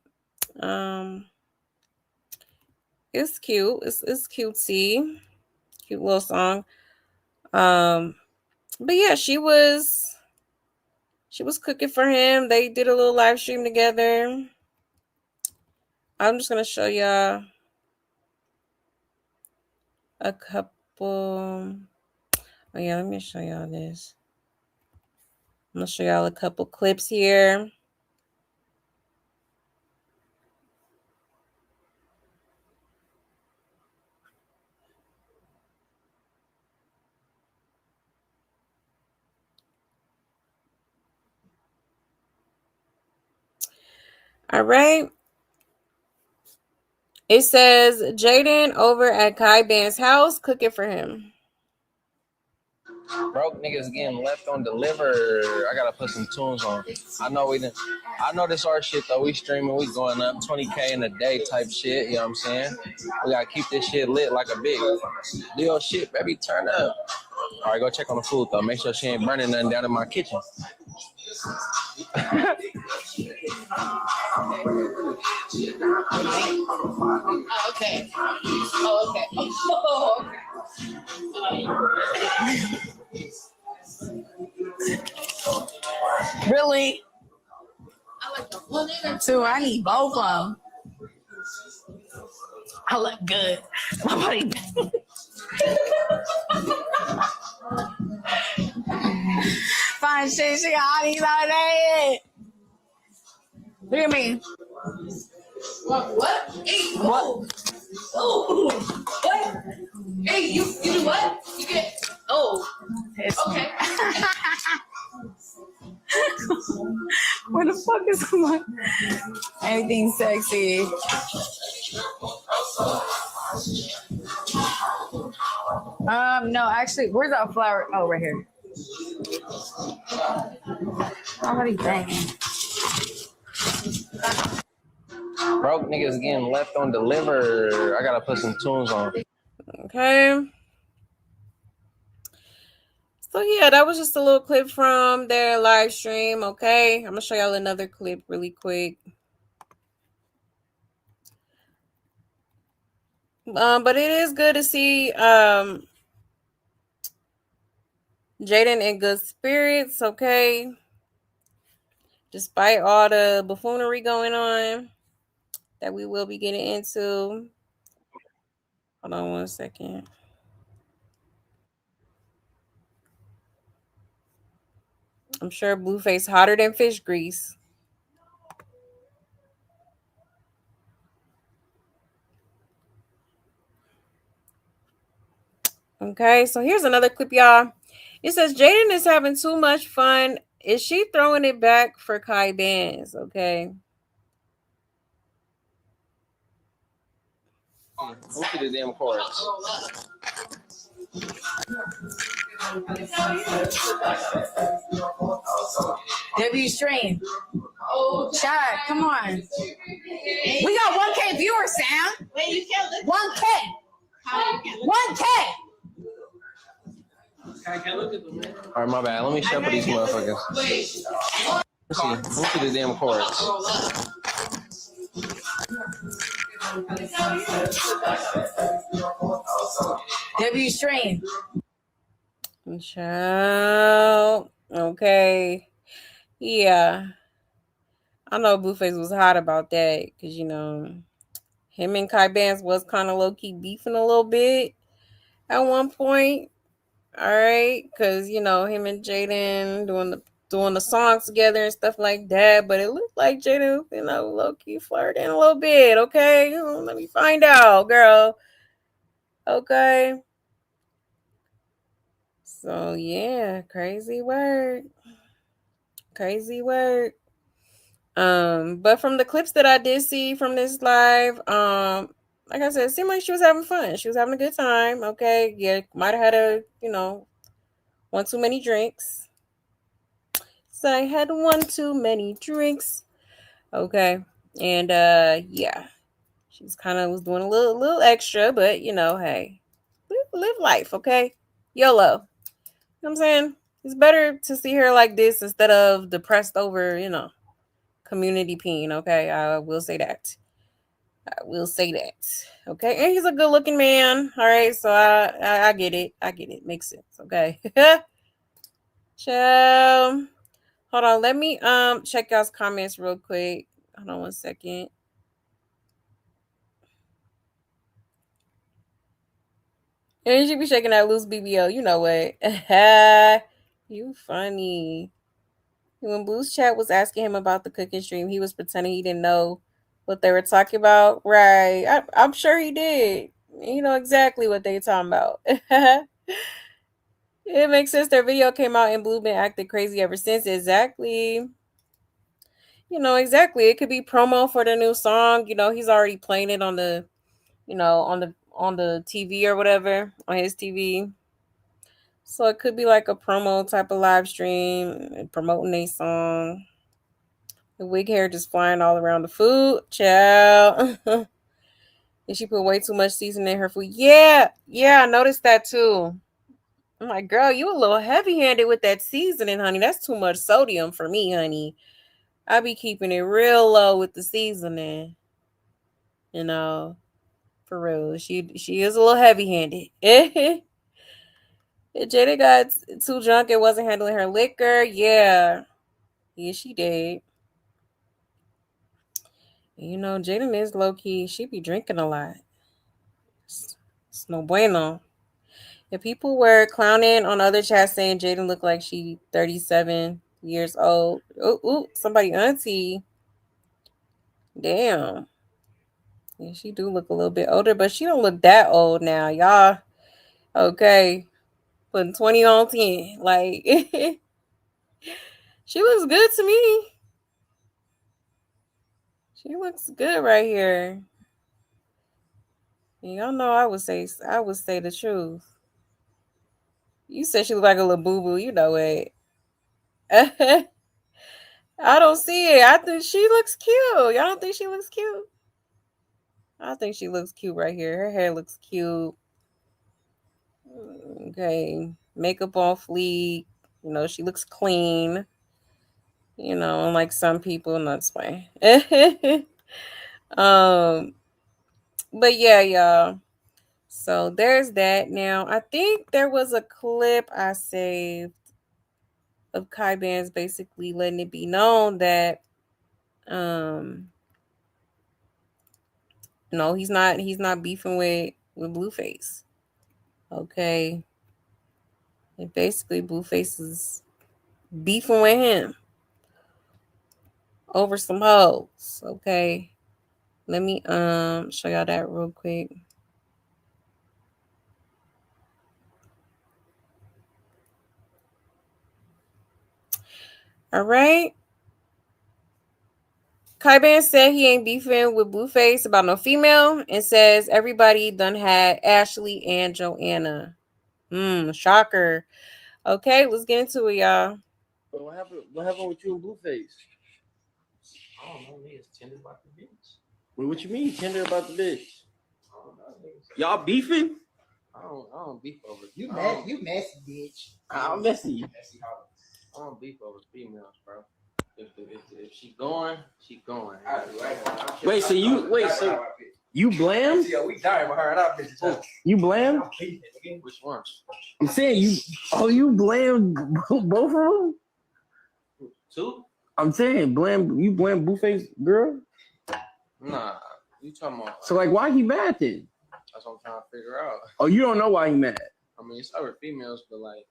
Speaker 1: it's cute. It's cutesy. Cute little song. But yeah, she was cooking for him. They did a little live stream together. I'm just gonna show y'all a couple. Oh yeah, let me show y'all this. I'm gonna show y'all a couple clips here. All right. It says Jaden over at Kai Band's house cooking for him.
Speaker 10: Broke niggas getting left on deliver. I gotta put some tunes on. I know this our shit though. We streaming, we going up 20K in a day type shit. You know what I'm saying? We gotta keep this shit lit like a big deal shit, baby. Turn up. All right, go check on the food though. Make sure she ain't burning nothing down in my kitchen.
Speaker 5: Okay. Oh, okay. Oh, okay.
Speaker 11: Really? So I need both of them. I look good. Nobody. Fine shit. She got all these on there. Look at me.
Speaker 5: What? Hey, what? Oh, what? Hey, you do what? You get. Oh, okay.
Speaker 11: Where the fuck is my anything sexy? No, actually, where's our flower? Oh, right here. Already banging.
Speaker 10: Broke niggas getting left on deliver. I gotta put some tunes on.
Speaker 1: Okay. So yeah, that was just a little clip from their live stream. Okay, I'm gonna show y'all another clip really quick. But it is good to see Jaden in good spirits, okay? Despite all the buffoonery going on that we will be getting into. Hold on 1 second. I'm sure Blueface hotter than fish grease. Okay, so here's another clip, y'all. It says Jaden is having too much fun. Is she throwing it back for Kai Bands? Okay.
Speaker 10: Look at the damn chords.
Speaker 11: W stream. Shad, come on. We got 1K viewers, Sam. Wait, you can't look. 1K. 1K.
Speaker 10: I can't look at them, man. All right, my bad. Let me shuffle these motherfuckers. Let's see. Look at the damn chords.
Speaker 11: W stream.
Speaker 1: Child. Okay. Yeah. I know Blueface was hot about that because, you know, him and Kai Bands was kind of low-key beefing a little bit at one point. All right. Because, you know, him and Jaden doing the songs together and stuff like that. But it looked like Jaden, you know, low-key flirting a little bit. Okay. Let me find out, girl. Okay. So, yeah. Crazy work. Crazy work. But from the clips that I did see from this live, like I said, it seemed like she was having fun. She was having a good time. Okay. Yeah, might have had one too many drinks. So I had one too many drinks. Okay. And yeah. She was doing a little extra, but you know, hey. Live life, okay? YOLO. You know what I'm saying? It's better to see her like this instead of depressed over, you know, community peen, okay? I will say that. Okay, and he's a good looking man. All right, so I get it. Makes sense. Okay. Ciao. Hold on. Let me check y'all's comments real quick. Hold on 1 second. And you should be shaking that loose BBL. You know what? You funny. When Blue's chat was asking him about the cooking stream, he was pretending he didn't know what they were talking about. Right. I'm sure he did. You know exactly what they talking about. It makes sense. Their video came out and Blue been acting crazy ever since. Exactly. You know, exactly. It could be promo for the new song. You know, he's already playing it on the, on the TV or whatever, on his TV. So it could be like a promo type of live stream promoting a song. The wig hair just flying all around the food. Child. And she put way too much seasoning in her food. Yeah, I noticed that too. I'm like, girl, you a little heavy-handed with that seasoning, honey. That's too much sodium for me, honey. I be keeping it real low with the seasoning. You know, for real. She is a little heavy-handed. Jada got too drunk and wasn't handling her liquor. Yeah, she did. You know, Jaden is low-key. She be drinking a lot. It's no bueno. If people were clowning on other chats saying Jaden looked like she 37 years old. Ooh, somebody auntie. Damn. Yeah, she do look a little bit older, but she don't look that old now, y'all. Okay. Putting 20 on 10. Like, she looks good to me. She looks good right here. Y'all know I would say the truth. You said she looked like a little boo-boo, you know it. I don't see it. I think she looks cute. Y'all don't think she looks cute? I think she looks cute right here. Her hair looks cute. Okay. Makeup on fleek. You know, she looks clean. You know, unlike some people, and that's fine. But yeah, y'all. So there's that. Now, I think there was a clip I saved of Kai Bands basically letting it be known that no, he's not beefing with Blueface. Okay. And basically Blueface is beefing with him over some hoes. Okay. Let me show y'all that real quick. All right. Kyban said he ain't beefing with Blueface about no female and says everybody done had Ashley and Joanna. Shocker. Okay, let's get into it, y'all.
Speaker 12: But what happened with you and Blueface? I don't know, niggas tender about the bitch. Wait, what you mean tender about the bitch? I don't know, y'all beefing? I don't beef over. You messy bitch. I'm messy. I don't beef over females, bro. If she going, she going. Wait, so you blam? We dying with her and our bitches. You blam? Which one? I'm saying you blam both of them? Two? I'm saying you blam Blueface girl? Nah, you talking about. So like why he mad then? That's what I'm trying to figure out. Oh, you don't know why he mad? I mean, it's other females, but like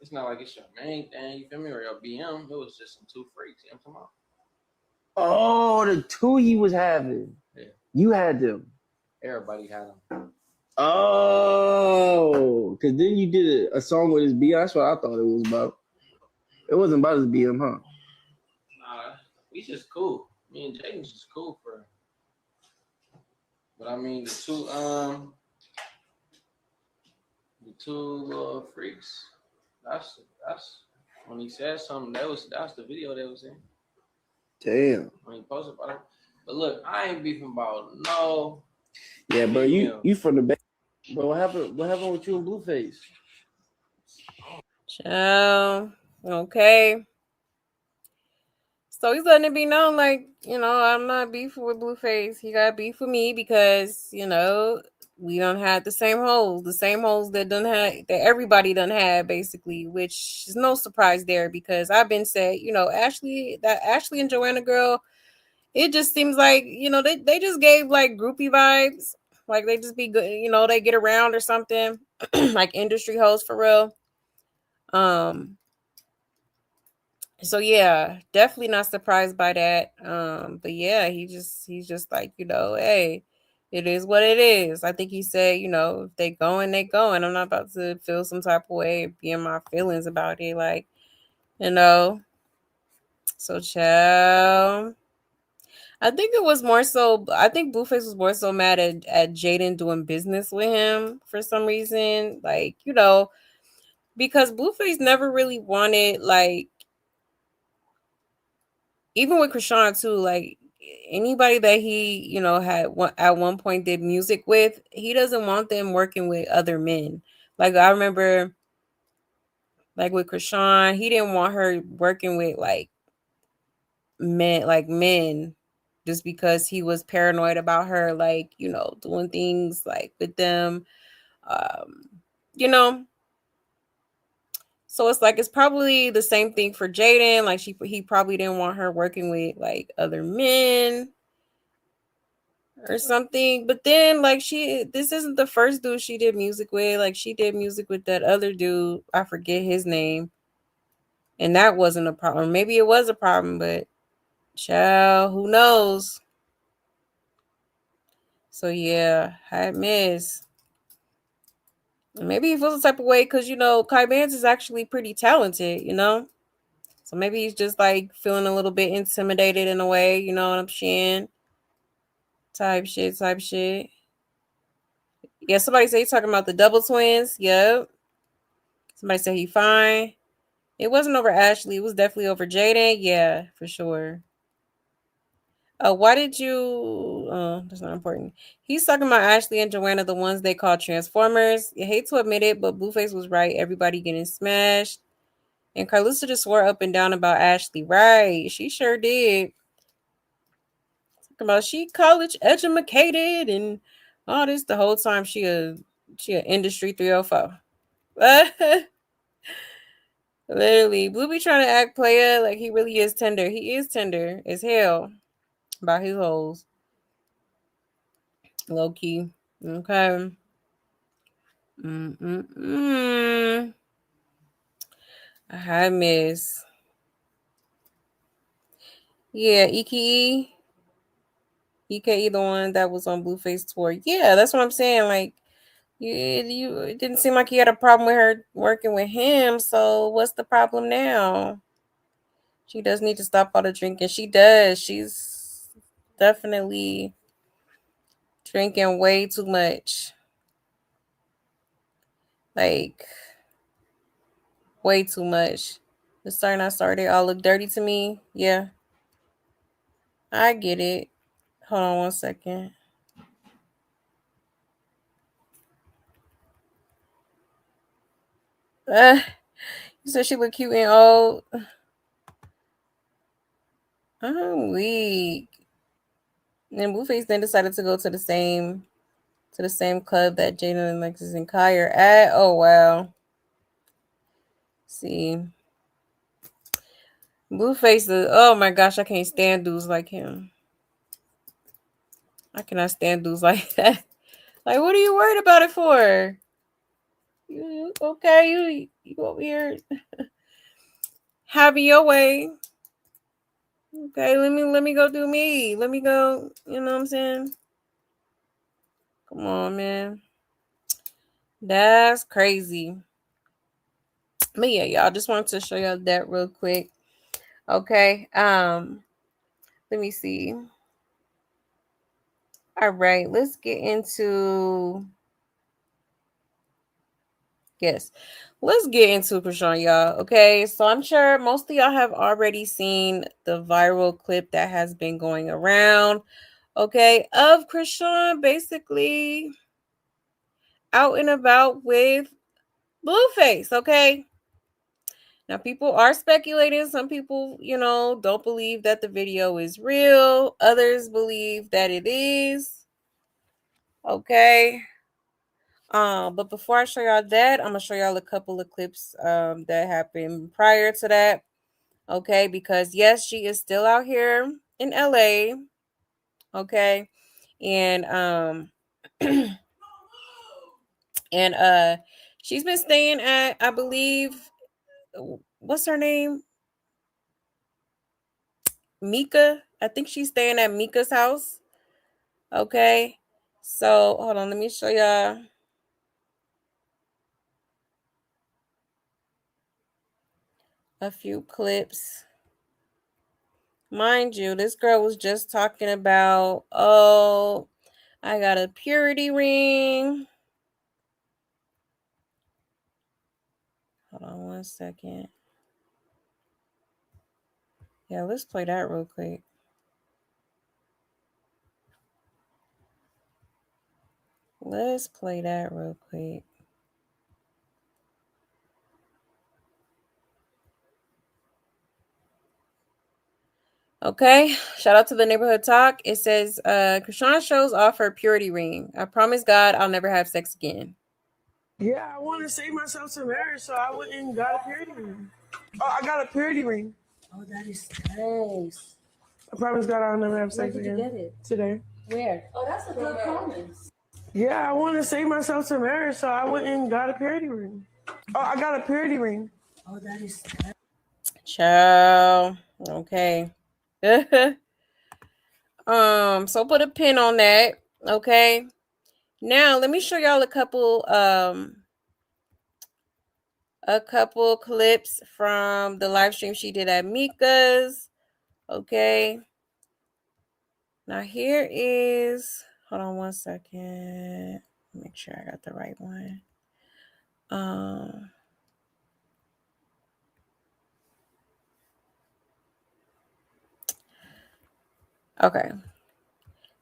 Speaker 12: it's not like it's your main thing, you feel me? Or your BM. It was just some two freaks, you know what I'm talking about? Oh, the two he was having. Yeah. You had them. Everybody had them. Oh, because then you did a song with his BM. That's what I thought it was about. It wasn't about his BM, huh? Nah, we just cool. Me and Jaden's just cool for him. But I mean, the two little freaks. That's when he said something. That's the video that was in. Damn. When he posted about it. But look, I ain't beefing about no. Yeah, bro, you from the back. But what happened with you and Blueface?
Speaker 1: Ciao. Okay. So he's letting it be known, like, I'm not beefing with Blueface. He got beef with me because, we don't have the same holes that everybody done had, basically, which is no surprise there because I've been said, Ashley and Joanna girl, it just seems like, they just gave like groupie vibes. Like they just be good, they get around or something, like industry hoes for real. So yeah, definitely not surprised by that. But yeah, he's just like, hey, it is what it is. I think he said, if they going, they going. I'm not about to feel some type of way, be in my feelings about it. Like, so child. I think Blueface was more so mad at Jaden doing business with him for some reason. Like, because Blueface never really wanted, like, even with Chrisean too, like anybody that he, had at one point did music with, he doesn't want them working with other men. Like I remember, like with Chrisean, he didn't want her working with like men, just because he was paranoid about her, like, doing things like with them, you know. So it's probably the same thing for Jaden. Like he probably didn't want her working with like other men or something. But then like this isn't the first dude she did music with. Like she did music with that other dude. I forget his name. And that wasn't a problem. Maybe it was a problem, but child, who knows? So yeah, I miss. Maybe he feels the type of way because Kai Vance is actually pretty talented, So maybe he's just like feeling a little bit intimidated in a way, you know what I'm saying? Type shit. Yeah, somebody say he's talking about the double twins. Yep. Somebody said he fine. It wasn't over Ashley. It was definitely over Jaden. Yeah, for sure. Why did you? That's not important. He's talking about Ashley and Joanna, the ones they call Transformers. I hate to admit it, but Blueface was right. Everybody getting smashed. And Carlusa just swore up and down about Ashley. Right. She sure did. Talking about she college educated and all this the whole time she a She an industry 304. Literally, Blue be trying to act player like he really is tender. He is tender as hell about his hoes. Low key. Okay. I miss. Yeah, EKE. EKE, the one that was on Blueface tour. Yeah, that's what I'm saying. Like, you it didn't seem like you had a problem with her working with him. So what's the problem now? She does need to stop all the drinking. She does. She's definitely drinking way too much. Like, way too much. The starting I started all look dirty to me. Yeah. I get it. Hold on one second. You said she look cute and old. I'm weak. And Blueface then decided to go to the same club that Jaden and Lexus and Kai are at. Oh wow. See. Blueface, oh my gosh, I can't stand dudes like him. I cannot stand dudes like that. Like, what are you worried about it for? You okay? You over here having your way. Okay, let me go do me. Let me go, you know what I'm saying? Come on, man. That's crazy. But yeah, y'all, just wanted to show y'all that real quick. Okay. Let me see. All right, let's get into let's get into Chrisean, y'all. Okay, so I'm sure most of y'all have already seen the viral clip that has been going around, okay, of Chrisean basically out and about with Blueface, okay? Now, people are speculating. Some people, don't believe that the video is real. Others believe that it is, okay? But before I show y'all that, I'm gonna show y'all a couple of clips that happened prior to that. Okay, because yes, she is still out here in LA. Okay. And and she's been staying at, I believe, what's her name? Mika. I think she's staying at Mika's house. Okay. So hold on, let me show y'all a few clips. Mind you, this girl was just talking about, oh, I got a purity ring. Hold on one second. Yeah, let's play that real quick. Let's play that real quick. Okay, shout out to the neighborhood talk. It says, Chrisean shows off her purity ring. I promise God I'll never have sex again.
Speaker 13: Yeah, I want to save myself some marriage, so I went and got a purity ring. Oh, I got a purity ring.
Speaker 11: Oh, that is nice.
Speaker 13: I promise God I'll never have sex again.
Speaker 11: Where did you get it?
Speaker 13: Today.
Speaker 11: Where? Oh, that's a good promise.
Speaker 13: Yeah, I want to save myself some marriage, so I went and got a purity ring. Oh, I got a purity ring.
Speaker 11: Oh, that is nice.
Speaker 1: Ciao. Okay. So put a pin on that. Okay. Now let me show y'all a couple clips from the live stream she did at Mika's. Okay. Now here is, hold on one second. Make sure I got the right one. Okay.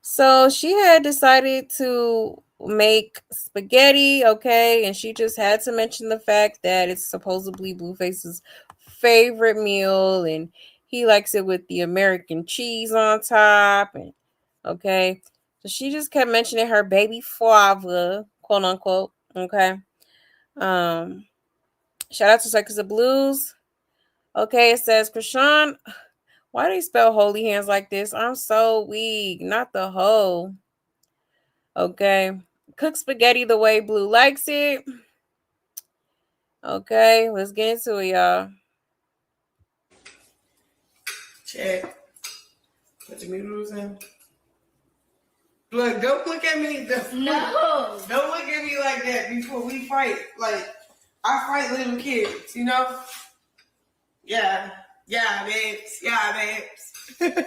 Speaker 1: So she had decided to make spaghetti, okay, and she just had to mention the fact that it's supposedly Blueface's favorite meal, and he likes it with the American cheese on top, and okay. So she just kept mentioning her baby father, quote unquote, Okay. Shout out to Circus of Blues. Okay, it says Chrisean, why do you spell holy hands like this? I'm so weak. Not the hoe. Okay. Cook spaghetti the way Blue likes it. Okay, let's get into it, y'all.
Speaker 13: Check. Put the noodles in. Look, don't look at me.
Speaker 11: No.
Speaker 13: Don't look at me like that before we fight. Like, I fight little kids, you know? Yeah. Yeah, babes. Yeah, babes.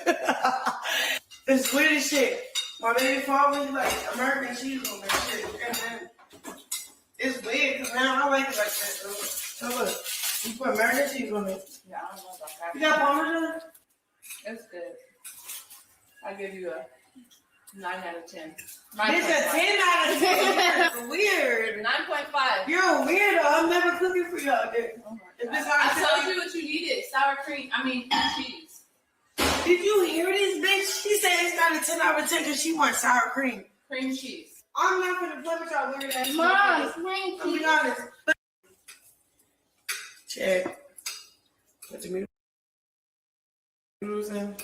Speaker 13: It's weird as shit. My baby father, like, American cheese on that shit. And then it's weird because now I like it like that. So look, you put American cheese on it.
Speaker 11: Yeah, I don't know about that.
Speaker 13: You got Parmesan?
Speaker 11: It's good. I give you a 9 out of 10.
Speaker 13: It's a 10 out of 10. Weird.
Speaker 11: 9.5.
Speaker 13: You're a weirdo. I'm never cooking for y'all, dude.
Speaker 11: I told you what you needed. Sour cream. I mean, cheese.
Speaker 13: Did you hear this bitch? She said it's not a 10 out of 10 because she wants sour cream.
Speaker 11: Cream cheese.
Speaker 13: I'm not going to play with y'all weird ass.
Speaker 11: Mom, cream cheese.
Speaker 13: I'll be honest. Check. Put the noodles in.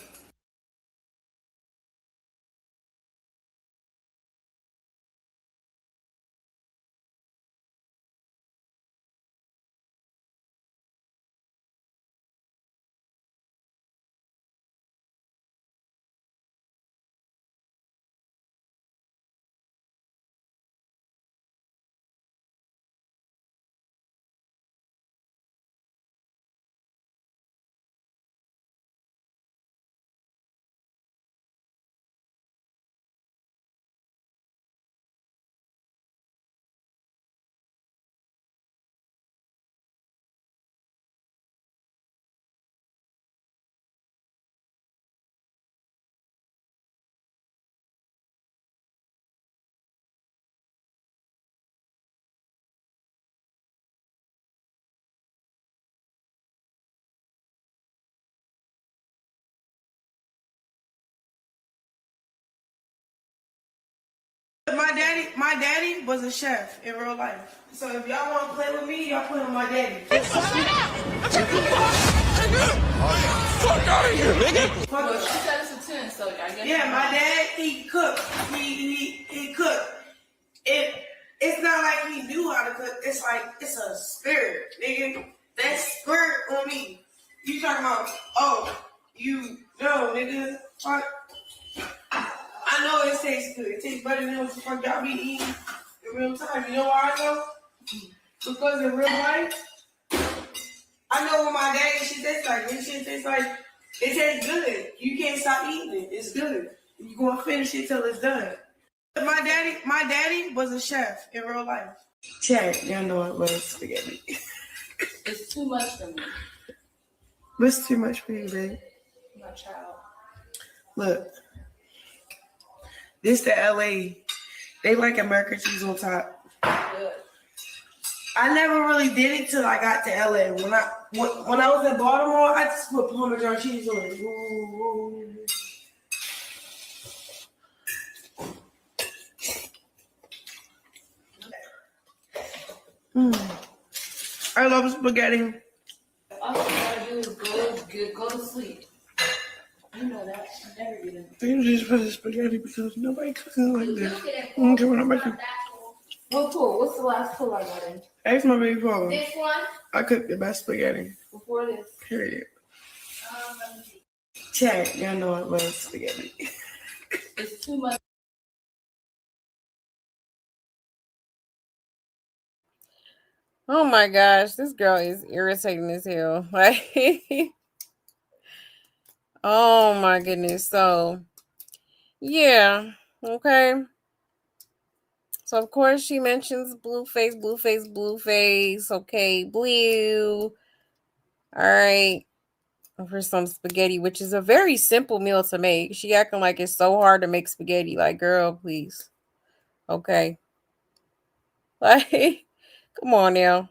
Speaker 13: My daddy was a chef in real life. So if y'all want to play with me, y'all play with my daddy.
Speaker 7: Fuck out of here, nigga!
Speaker 11: Well, she said it's a 10, so I guess.
Speaker 13: Yeah, my dad, he cooked. He cooked. It's not like he knew how to cook. It's like, it's a spirit, nigga. That spirit on me. You talking about, oh, you know, nigga. Fuck. I know it tastes good. It tastes better than what the fuck y'all be eating in real time. You know why I know? Because in real life, I know what my daddy shit tastes like. This shit tastes like, it tastes good. You can't stop eating it. It's good. You're going to finish it till it's done. My daddy was a chef in real life. Check. Y'all know it was spaghetti.
Speaker 11: It's too much for me.
Speaker 13: What's too much for you, babe?
Speaker 11: My child.
Speaker 13: Look. This the LA. They like American cheese on top.
Speaker 11: Good.
Speaker 13: I never really did it till I got to LA. When I was in Baltimore, I just put Parmesan cheese on it. Ooh. I love spaghetti.
Speaker 11: All you gotta do is go to sleep. You know that. You never get in.
Speaker 13: You just put the spaghetti because nobody cooking like that. I don't care what I'm making.
Speaker 11: What pool? What's the last pool I got in?
Speaker 13: Ask my baby father.
Speaker 11: This one?
Speaker 13: I cooked the best spaghetti.
Speaker 11: Before this?
Speaker 13: Period.
Speaker 11: Let me see.
Speaker 13: Check. Y'all know I love spaghetti.
Speaker 11: It's too much.
Speaker 1: Oh my gosh, this girl is irritating as hell. Like, oh my goodness. So, yeah, okay. So of course she mentions Blueface. Okay, Blue. All right, for some spaghetti, which is a very simple meal to make. She acting like it's so hard to make spaghetti. Like, girl, please. Okay. Like, come on now.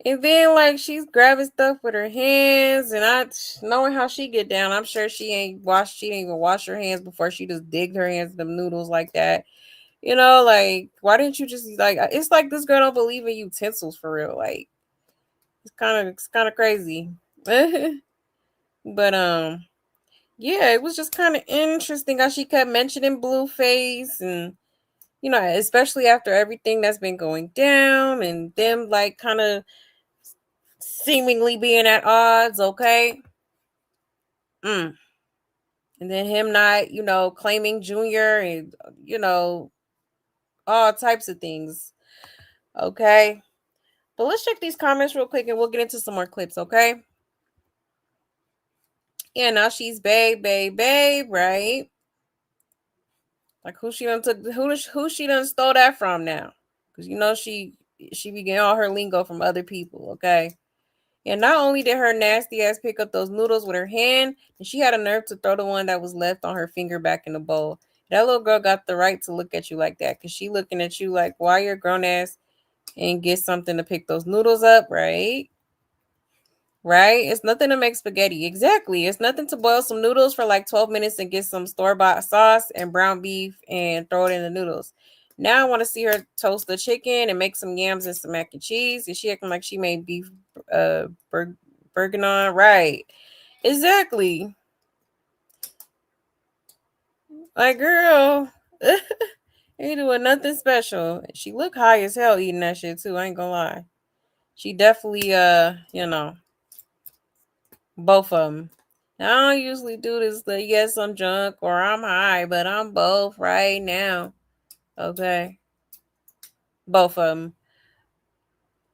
Speaker 1: And then, like, she's grabbing stuff with her hands, and I, knowing how she get down, I'm sure she ain't even wash her hands before she just digged her hands in them noodles like that. You know, like, why didn't you just like? It's like this girl don't believe in utensils for real. Like, it's kind of crazy. But yeah, it was just kind of interesting how she kept mentioning Blueface, and especially after everything that's been going down and them like kind of seemingly being at odds. Okay. Mm. And then him not, claiming Junior and, all types of things. Okay. But let's check these comments real quick and we'll get into some more clips, okay? Yeah, now she's babe, right? Like who she done took who she done stole that from now? Because she began all her lingo from other people, okay? And not only did her nasty ass pick up those noodles with her hand, and she had a nerve to throw the one that was left on her finger back in the bowl. That little girl got the right to look at you like that because she looking at you like, why you're grown ass and get something to pick those noodles up, right? Right? It's nothing to make spaghetti. Exactly. It's nothing to boil some noodles for like 12 minutes and get some store-bought sauce and brown beef and throw it in the noodles. Now I want to see her toast the chicken and make some yams and some mac and cheese. Is she acting like she made beef bourguignon? Right. Exactly. Like, girl, ain't doing nothing special. She look high as hell eating that shit too. I ain't gonna lie. She definitely, both of them. I don't usually do this, yes, I'm drunk or I'm high, but I'm both right now. Okay. Both of them.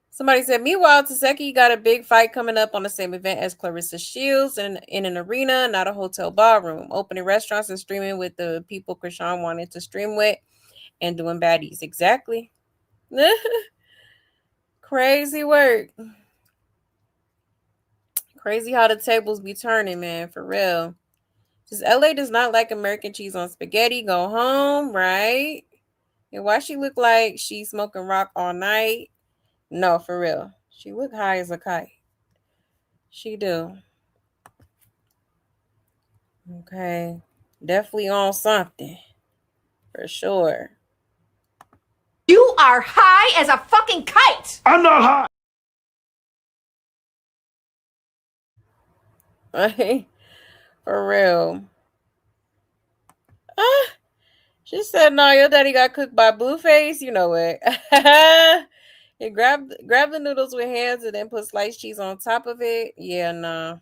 Speaker 1: Somebody said, meanwhile, Taseki got a big fight coming up on the same event as Clarissa Shields in an arena, not a hotel ballroom. Opening restaurants and streaming with the people Chrisean wanted to stream with and doing baddies. Exactly. Crazy work. Crazy how the tables be turning, man, for real. Just LA does not like American cheese on spaghetti. Go home, right? And why she look like she smoking rock all night? No, for real. She look high as a kite. She do. Okay. Definitely on something. For sure.
Speaker 11: You are high as a fucking kite.
Speaker 2: I'm not high.
Speaker 1: For real. She said, no, your daddy got cooked by Blueface. You know what? And grab the noodles with hands and then put sliced cheese on top of it. Yeah, no.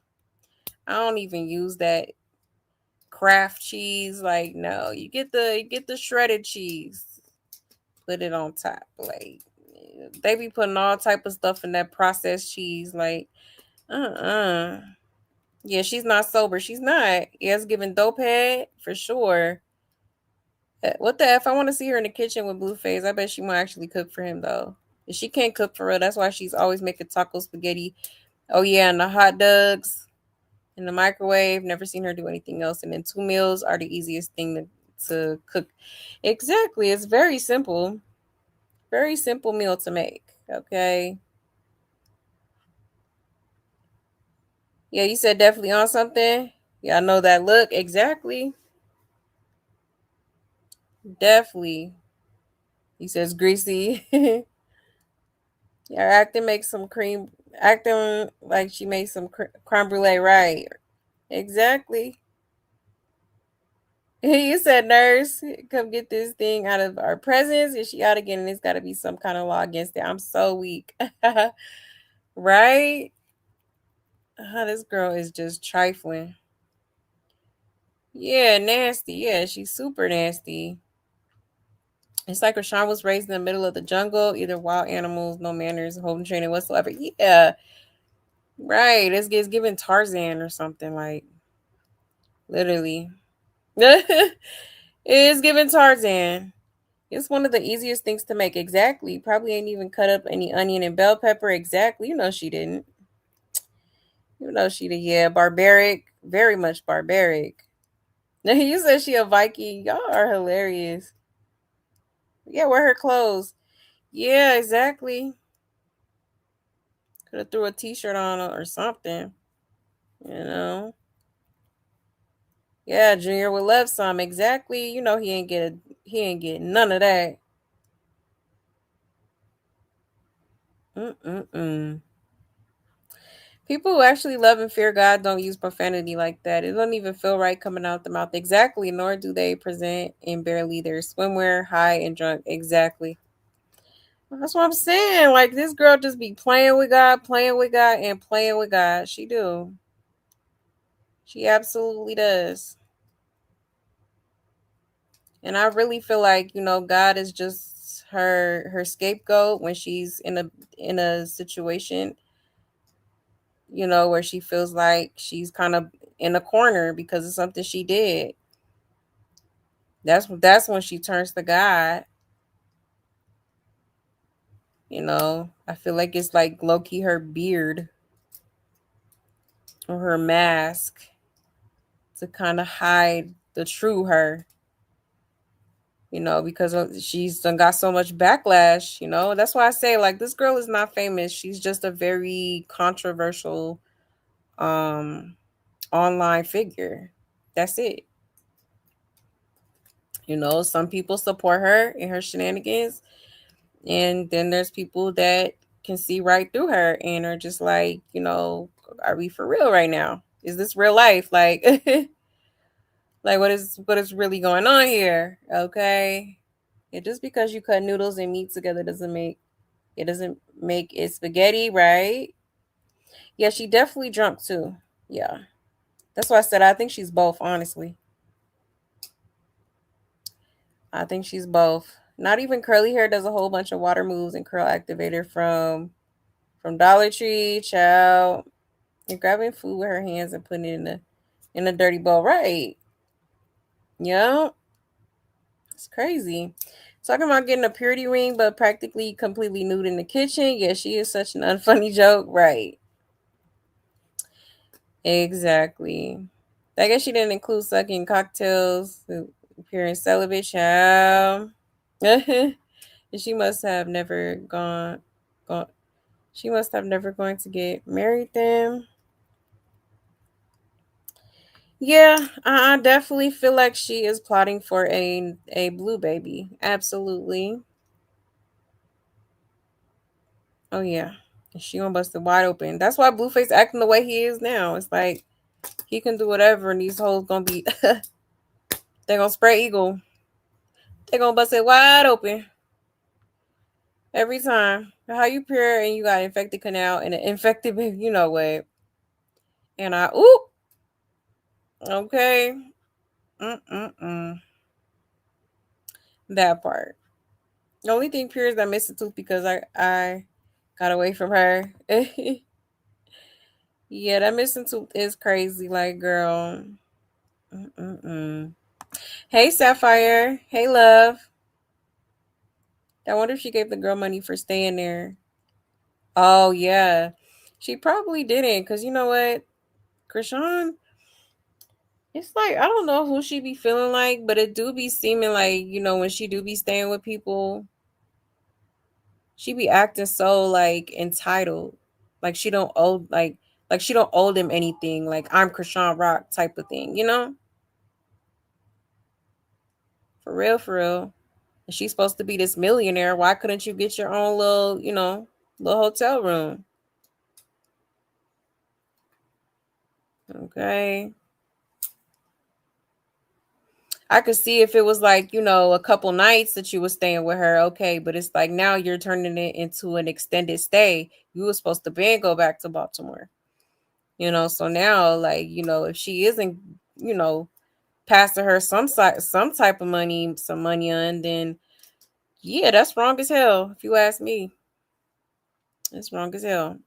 Speaker 1: I don't even use that Kraft cheese. Like, no. You get the shredded cheese. Put it on top. Like, they be putting all type of stuff in that processed cheese. Like, yeah, she's not sober. She's not. Yeah, it's giving dope head for sure. What the F? I want to see her in the kitchen with Blueface. I bet she might actually cook for him, though. If she can't cook for real, that's why she's always making taco spaghetti. Oh, yeah, and the hot dogs in the microwave. Never seen her do anything else. And then 2 meals are the easiest thing to cook. Exactly. It's very simple. Very simple meal to make. Okay. Yeah, you said definitely on something. Yeah, I know that look. Exactly. Definitely. He says greasy. Yeah, acting like she made some creme brulee, right? Exactly. You said, nurse, come get this thing out of our presence. If she out again, and it's got to be some kind of law against it. I'm so weak. Right? This girl is just trifling. Yeah, nasty. Yeah, she's super nasty. It's like Rashawn was raised in the middle of the jungle, either wild animals, no manners, home training whatsoever. Yeah, right. It's giving Tarzan or something, like, literally. It is giving Tarzan. It's one of the easiest things to make. Exactly. Probably ain't even cut up any onion and bell pepper. Exactly. You know she didn't. You know she did. Yeah, barbaric. Very much barbaric. You said she a Viking. Y'all are hilarious. Yeah, wear her clothes. Yeah, exactly. Could have threw a t-shirt on or something. You know. Yeah, Junior would love some. Exactly. You know he ain't get He ain't getting none of that. People who actually love and fear God don't use profanity like that. It don't even feel right coming out the mouth. Exactly. Nor do they present in barely their swimwear, high and drunk. Exactly. That's what I'm saying. Like, this girl just be playing with God, and playing with God. She do. She absolutely does. And I really feel like, God is just her scapegoat when she's in a situation, where she feels like she's kind of in a corner because of something she did. That's when she turns to God. I feel like it's like low-key her beard or her mask to kind of hide the true her. Because she's done got so much backlash. That's why I say, like, this girl is not famous. She's just a very controversial online figure. That's it. Some people support her and her shenanigans, and then there's people that can see right through her and are just like, are we for real right now? Is this real life? Like, like what is really going on here? Okay. Yeah, just because you cut noodles and meat together doesn't make it spaghetti, right? Yeah, she definitely drunk too. Yeah. That's why I said I think she's both, honestly. I think she's both. Not even curly hair does a whole bunch of water moves and curl activator from Dollar Tree, child. You're grabbing food with her hands and putting it in a dirty bowl. Right. Yeah. It's crazy. Talking about getting a purity ring, but practically completely nude in the kitchen. Yeah, she is such an unfunny joke. Right. Exactly. I guess she didn't include sucking cocktails, appearing celibate, child. And she must have never gone. She must have never going to get married then. Yeah, I definitely feel like she is plotting for a blue baby. Absolutely. Oh yeah. She gonna bust it wide open. That's why Blueface acting the way he is now. It's like he can do whatever, and these hoes gonna be they're gonna spread eagle. They're gonna bust it wide open every time. How you pure and you got infected canal and an infected baby, you know what? And okay. That part. The only thing pure is that missing tooth because I got away from her. Yeah, that missing tooth is crazy. Like, girl. Hey, Sapphire. Hey, love. I wonder if she gave the girl money for staying there. Oh, yeah. She probably didn't because you know what? Chrisean, it's like, I don't know who she be feeling like, but it do be seeming like, when she do be staying with people, she be acting so like entitled. Like she don't owe like she don't owe them anything. Like I'm Chrisean Rock type of thing, For real, for real. And she's supposed to be this millionaire. Why couldn't you get your own little, little hotel room? Okay. I could see if it was like, a couple nights that you were staying with her, okay, but it's like now you're turning it into an extended stay. You were supposed to then go back to Baltimore. So now, like, if she isn't, passing her some type of money, some money on, then yeah, that's wrong as hell. If you ask me, it's wrong as hell.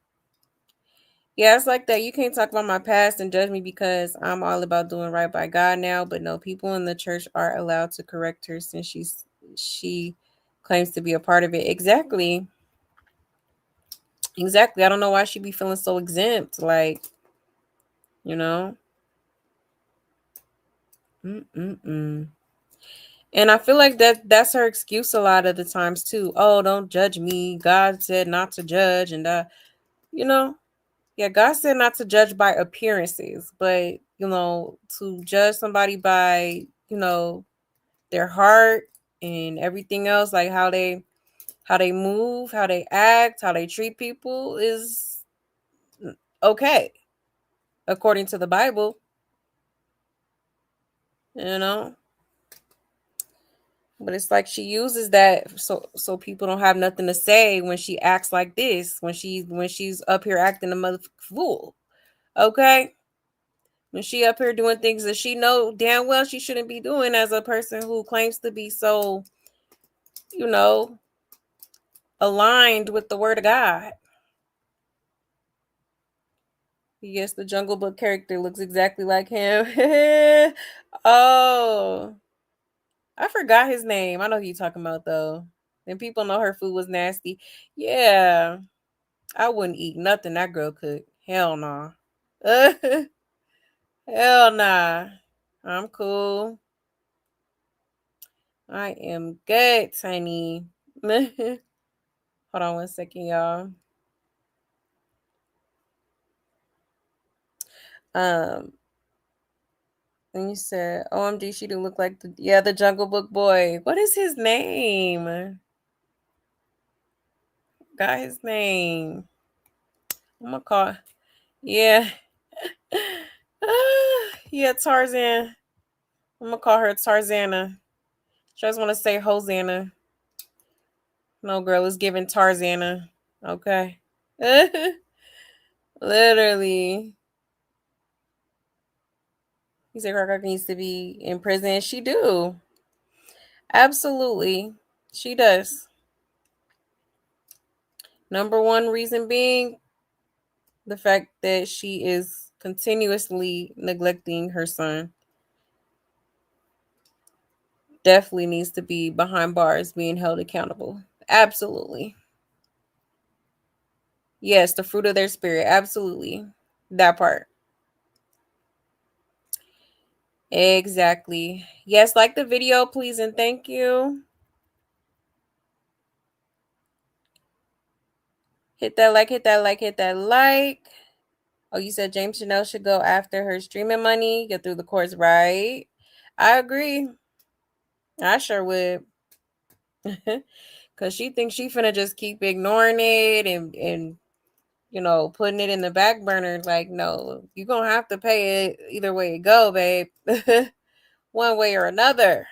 Speaker 1: Yeah, it's like that. You can't talk about my past and judge me because I'm all about doing right by God now. But no, people in the church are allowed to correct her since she claims to be a part of it. Exactly. Exactly. I don't know why she be feeling so exempt. Like, you know. And I feel like that's her excuse a lot of the times too. Oh, don't judge me. God said not to judge, and you know, yeah, God said not to judge by appearances, but to judge somebody by their heart, and everything else, like how they move, how they act, how they treat people is okay according to the Bible, you know. But it's like she uses that so people don't have nothing to say when she acts like this, when she's up here acting a mother fool. Okay? When she up here doing things that she know damn well she shouldn't be doing as a person who claims to be so, you know, aligned with the word of God. Yes, the Jungle Book character looks exactly like him. Oh, I forgot his name. I know who you're talking about though. And people know her food was nasty. Yeah, I wouldn't eat nothing that girl cooked. Hell no. Hell nah. I'm cool. I am good, Tiny. Hold on one second, y'all. Um, and you said, OMG, she do look like the Jungle Book boy. What is his name? Got his name. I'm gonna call. Yeah. Yeah, Tarzan. I'm gonna call her Tarzana. She just want to say Hosanna. No, girl, it's giving Tarzana. Okay. Literally. He said Cracker needs to be in prison. She do. Absolutely. She does. Number one reason being the fact that she is continuously neglecting her son. Definitely needs to be behind bars, being held accountable. Absolutely. Yes, the fruit of their spirit. Absolutely. That part. Exactly. Yes, like the video, please, and thank you. Hit that like, hit that like, hit that like. Oh, you said James Chanel should go after her streaming money, get through the courts, right? I agree. I sure would. Cause she thinks she finna just keep ignoring it and you know, putting it in the back burner. Like, no, you're gonna have to pay it either way it go, babe. One way or another.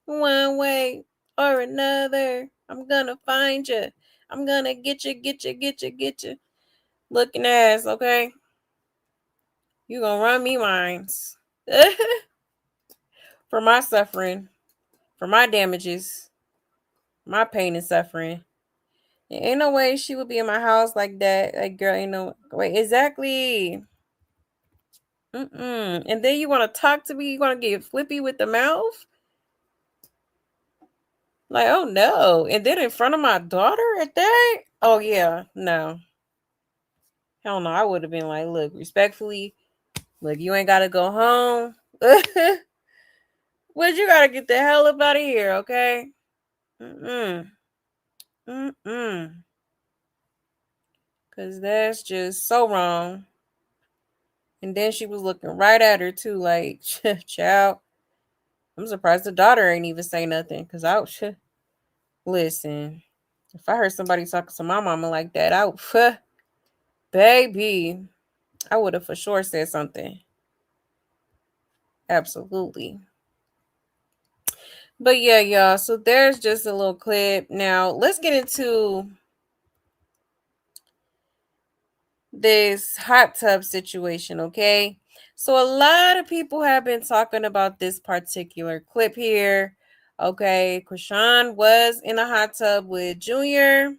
Speaker 1: One way or another. I'm gonna find you. I'm gonna get you, get you, get you, get you. Looking ass, okay? You gonna run me mines. For my suffering, for my damages, my pain and suffering. Ain't no way she would be in my house like that. Like, girl, ain't no wait, exactly. And then you want to talk to me? You want to get flippy with the mouth? Like, oh no. And then in front of my daughter at that? Oh yeah, no. Hell no. I would have been like, look, respectfully, look, you ain't gotta go home. But you gotta get the hell up out of here, okay? Mm-mm. Mm-mm. Cause that's just so wrong. And then she was looking right at her too, like, child. I'm surprised the daughter ain't even say nothing. Cause I was listen. If I heard somebody talking to my mama like that, I would, baby, I would have for sure said something. Absolutely. But yeah, y'all. So there's just a little clip. Now let's get into this hot tub situation, okay? So a lot of people have been talking about this particular clip here. Okay, Chrisean was in a hot tub with Junior.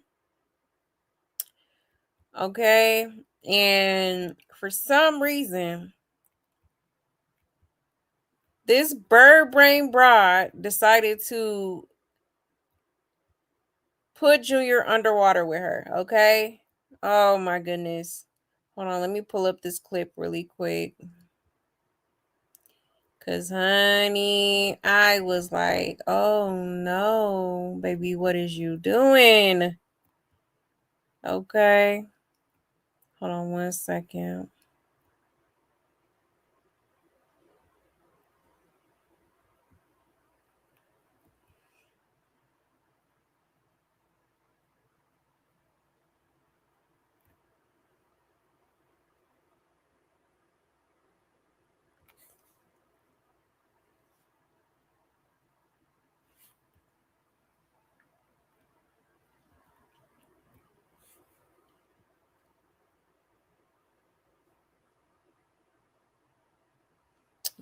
Speaker 1: Okay, and for some reason, this bird brain broad decided to put Junior underwater with her. Okay, oh my goodness. Hold on, let me pull up this clip really quick. Cause honey, I was like, oh no, baby, what is you doing? Okay. Hold on one second.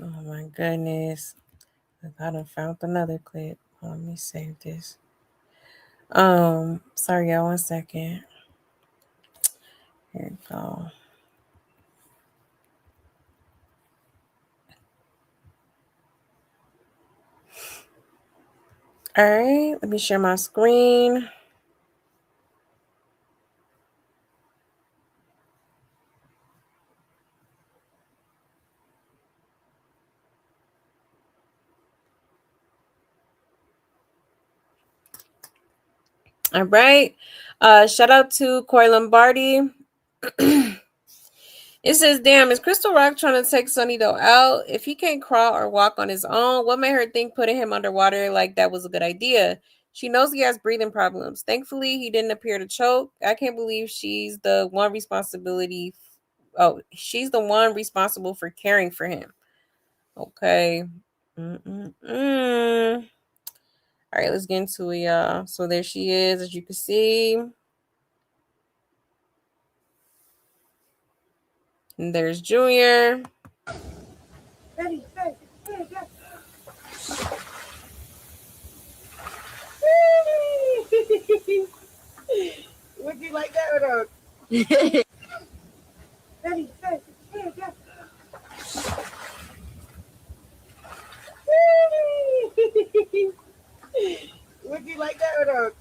Speaker 1: Oh my goodness. I done found another clip. Let me save this. Sorry, y'all, 1 second. Here we go. All right, let me share my screen. All right. Shout out to Corey Lombardi. It says, damn, is Crystal Rock trying to take Sonny Doe out? If he can't crawl or walk on his own, what made her think putting him underwater like that was a good idea? She knows he has breathing problems. Thankfully, he didn't appear to choke. I can't believe she's the one responsibility. Oh, she's the one responsible for caring for him. Okay. All right, let's get into it, y'all. So there she is, as you can see. And there's Junior.
Speaker 13: Would you like that or no? Would you like that or no?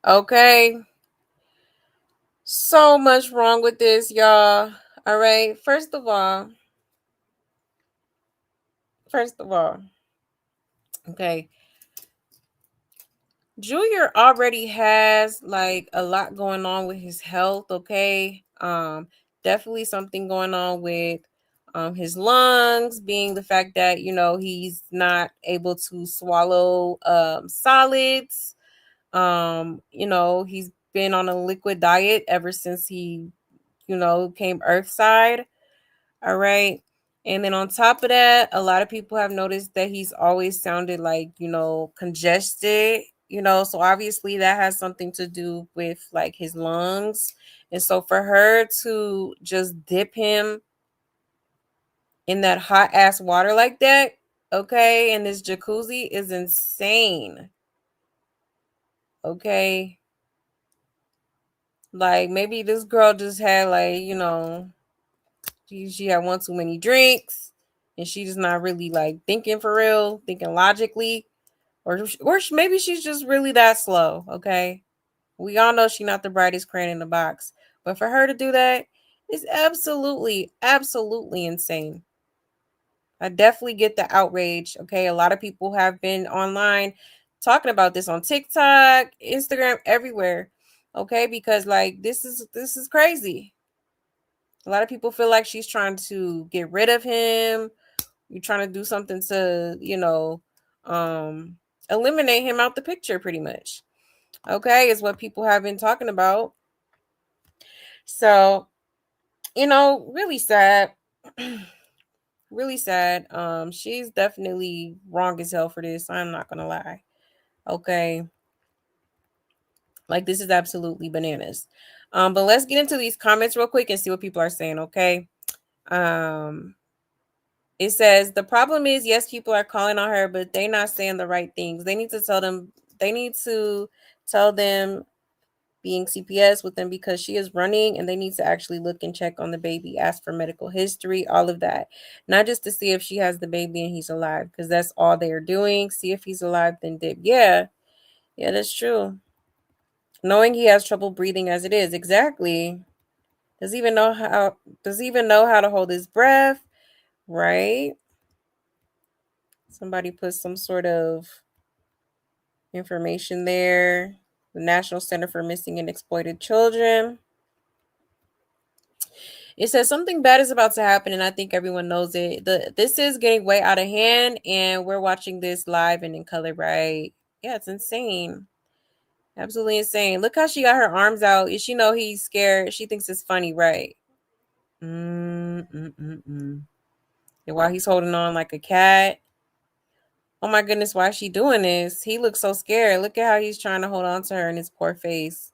Speaker 1: Okay. So much wrong with this, y'all. All right. First of all, okay. Junior already has like a lot going on with his health, okay? Definitely something going on with his lungs, being the fact that, you know, he's not able to swallow solids. You know, he's been on a liquid diet ever since he, you know, came earthside. All right. And then on top of that, a lot of people have noticed that he's always sounded like, you know, congested, you know, so obviously that has something to do with like his lungs. And so for her to just dip him in that hot ass water like that, okay, in this jacuzzi is insane. Okay. Like maybe this girl just had like, you know, she had one too many drinks and she just not really like thinking for real, thinking logically, or maybe she's just really that slow. Okay, we all know she's not the brightest crayon in the box, but for her to do that is absolutely insane. I definitely get the outrage. Okay, a lot of people have been online talking about this on TikTok, Instagram, everywhere. Okay, because like this is crazy. A lot of people feel like she's trying to get rid of him. You're trying to do something to, you know, eliminate him out the picture pretty much. Okay, is what people have been talking about. So, you know, really sad. Really sad. She's definitely wrong as hell for this. I'm not gonna lie. Okay. Like this is absolutely bananas. But let's get into these comments real quick and see what people are saying, okay? It says the problem is yes, people are calling on her, but they're not saying the right things. They need to tell them being CPS with them because she is running and they need to actually look and check on the baby, ask for medical history, all of that. Not just to see if she has the baby and he's alive, because that's all they are doing. See if he's alive, then dip. Yeah, that's true. Knowing he has trouble breathing as it is. Exactly. Does he even know how to hold his breath? Right? Somebody put some sort of information there. The National Center for Missing and Exploited Children. It says something bad is about to happen, and I think everyone knows it. This is getting way out of hand, and we're watching this live and in color, right? Yeah, it's insane. Absolutely insane. Look how she got her arms out. She know he's scared. She thinks it's funny, right? And while he's holding on like a cat. Oh my goodness, why is she doing this? He looks so scared. Look at how he's trying to hold on to her in his poor face.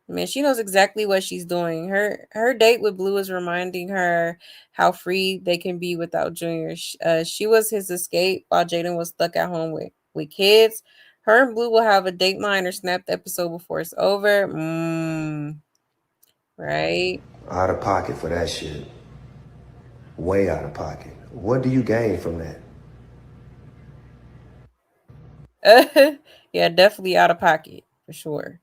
Speaker 1: Man, she knows exactly what she's doing. Her date with Blue is reminding her how free they can be without Junior. She was his escape while Jaden was stuck at home with kids. Her and Blue will have a Dateline or Snapped episode before it's over. Right?
Speaker 14: Out of pocket for that shit. Way out of pocket. What do you gain from that?
Speaker 1: Yeah, definitely out of pocket for sure.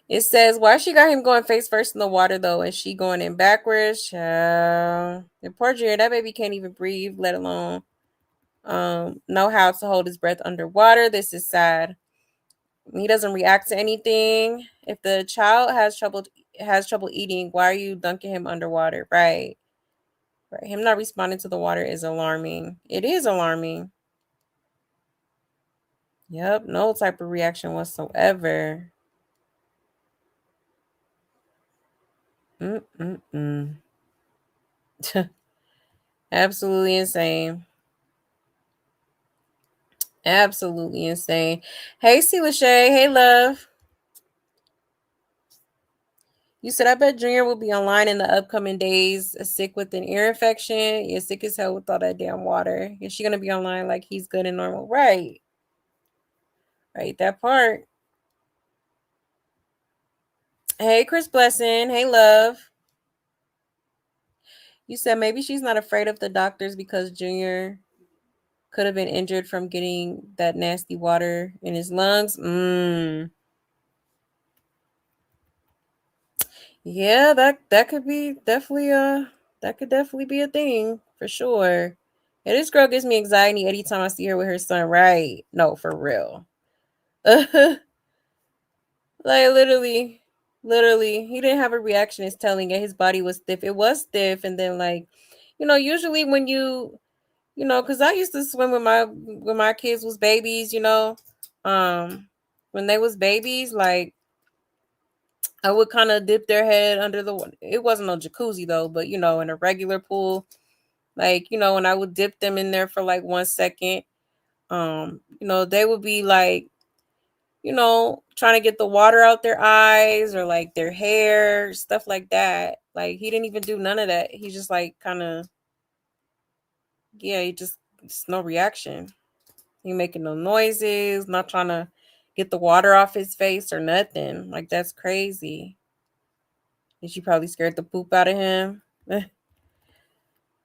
Speaker 1: It says, why she got him going face first in the water, though, and she going in backwards? And poor Jared, that baby can't even breathe, let alone know how to hold his breath underwater. This is sad. He doesn't react to anything. If the child has trouble eating, why are you dunking him underwater? Right. Him not responding to the water is alarming. It is alarming. Yep, no type of reaction whatsoever. Absolutely insane. Absolutely insane. Hey, C. Lachey. Hey, love. You said, I bet Junior will be online in the upcoming days, sick with an ear infection. Yeah, sick as hell with all that damn water. Is she going to be online like he's good and normal? Right. Right, that part. Hey, Chris Blessing. Hey, love. You said maybe she's not afraid of the doctors because Junior could have been injured from getting that nasty water in his lungs. Yeah, that could be definitely that could definitely be a thing for sure. Yeah, this girl gives me anxiety anytime I see her with her son. Right? No, for real. Like literally, he didn't have a reaction. It's telling it. His body was stiff. It was stiff, and then like, usually when because I used to swim with my kids was babies. When they was babies, like I would kind of dip their head under the water. It wasn't a jacuzzi though, but in a regular pool, like, when I would dip them in there for like 1 second, they would be like, trying to get the water out their eyes or like their hair, stuff like that. Like he didn't even do none of that. He just like kind of, yeah, he just no reaction. He making no noises, not trying to get the water off his face or nothing. Like that's crazy. And she probably scared the poop out of him.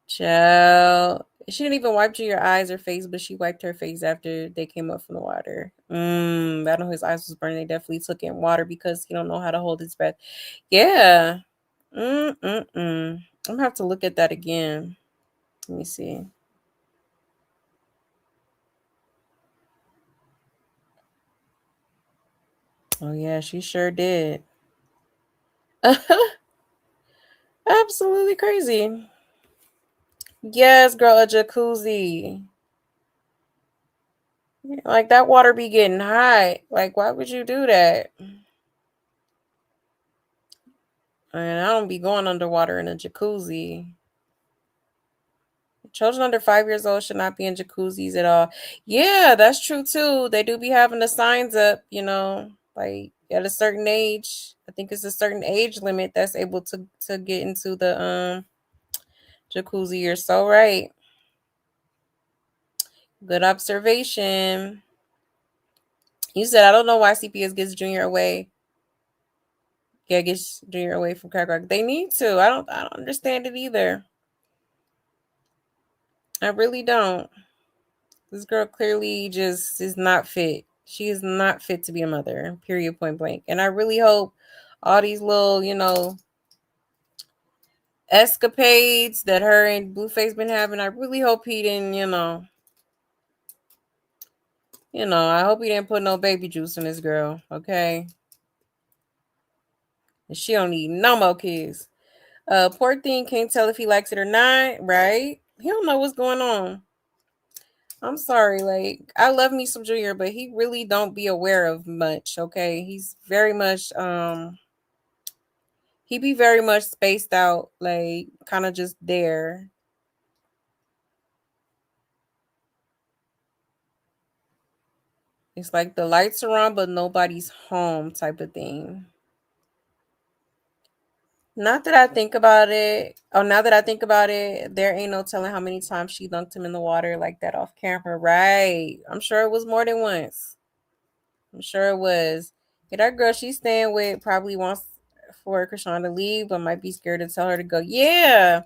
Speaker 1: Child. She didn't even wipe to your eyes or face, but she wiped her face after they came up from the water. I know his eyes was burning. They definitely took in water because he don't know how to hold his breath. Yeah. I'm gonna have to look at that again. Let me see. Oh yeah, she sure did. Absolutely crazy. Yes, girl, a jacuzzi. Like that water be getting hot. Like, why would you do that? And I don't be going underwater in a jacuzzi. Children under 5 years old should not be in jacuzzis at all. Yeah, that's true too. They do be having the signs up, like at a certain age. I think it's a certain age limit that's able to get into the jacuzzi. You're so right. Good observation. You said I don't know why CPS gets Junior away. Yeah, gets Junior away from crack rock. They need to. I don't understand it either. I really don't. This girl clearly just is not fit. She is not fit to be a mother, period, point blank. And I really hope all these little, escapades that her and Blueface been having, I really hope he didn't, I hope he didn't put no baby juice in this girl, okay? And she don't need no more kids. Poor thing can't tell if he likes it or not, right? He don't know what's going on. I'm sorry, like I love me some Junior, but he really don't be aware of much, okay? He's very much he be very much spaced out, like kind of just there. It's like the lights are on, but nobody's home type of thing. Not that I think about it. Oh, now that I think about it, there ain't no telling how many times she dunked him in the water like that off camera. Right. I'm sure it was more than once. I'm sure it was. Yeah, that girl she's staying with probably wants for Chrisean to leave, but might be scared to tell her to go. Yeah,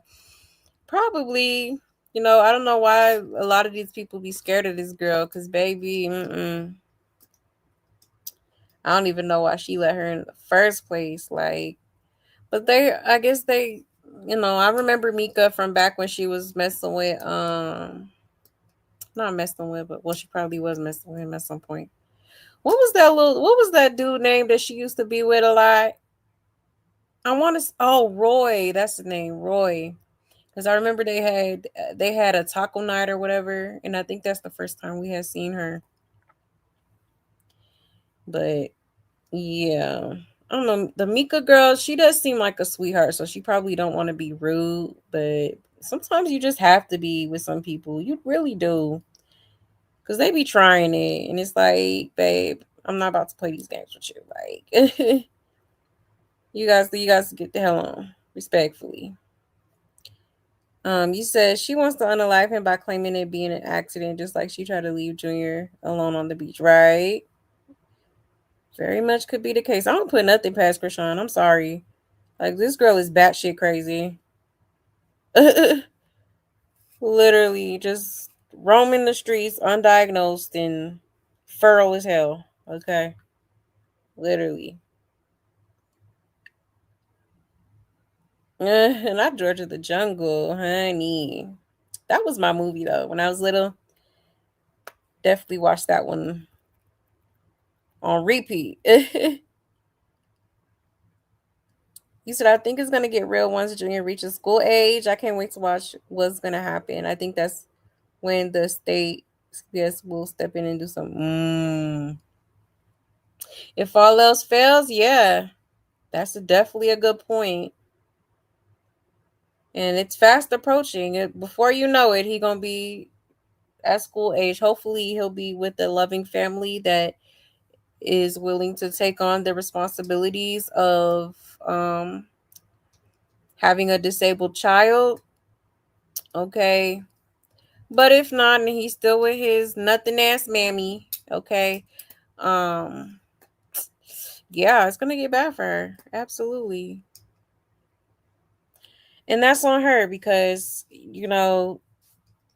Speaker 1: probably. You know, I don't know why a lot of these people be scared of this girl, because baby, I don't even know why she let her in the first place. Like, but I guess they, I remember Mika from back when she was messing with, not messing with, but well, she probably was messing with him at some point. What was that dude name that she used to be with a lot? Roy, that's the name, Roy. Because I remember they had a taco night or whatever, and I think that's the first time we had seen her. But yeah, I don't know. The Mika girl, she does seem like a sweetheart, so she probably don't want to be rude. But sometimes you just have to be with some people. You really do, because they be trying it, and it's like, babe, I'm not about to play these games with you. Like, you guys get the hell on, respectfully. You said she wants to unalive him by claiming it being an accident, just like she tried to leave Junior alone on the beach, right? Very much could be the case. I don't put nothing past Chrisean. I'm sorry. Like, this girl is batshit crazy. Literally just roaming the streets undiagnosed and feral as hell. Okay. Literally. Not George of the Jungle, honey. That was my movie though. When I was little, definitely watched that one on repeat. You said, I think it's going to get real once Junior reaches school age. I can't wait to watch what's going to happen. I think that's when the state CPS will step in and do something. If all else fails, yeah, that's definitely a good point. And it's fast approaching. Before you know it, he going to be at school age. Hopefully, he'll be with a loving family that is willing to take on the responsibilities of having a disabled child. Okay. But if not, and he's still with his nothing ass mammy, okay. Yeah, it's gonna get bad for her. Absolutely. And that's on her because,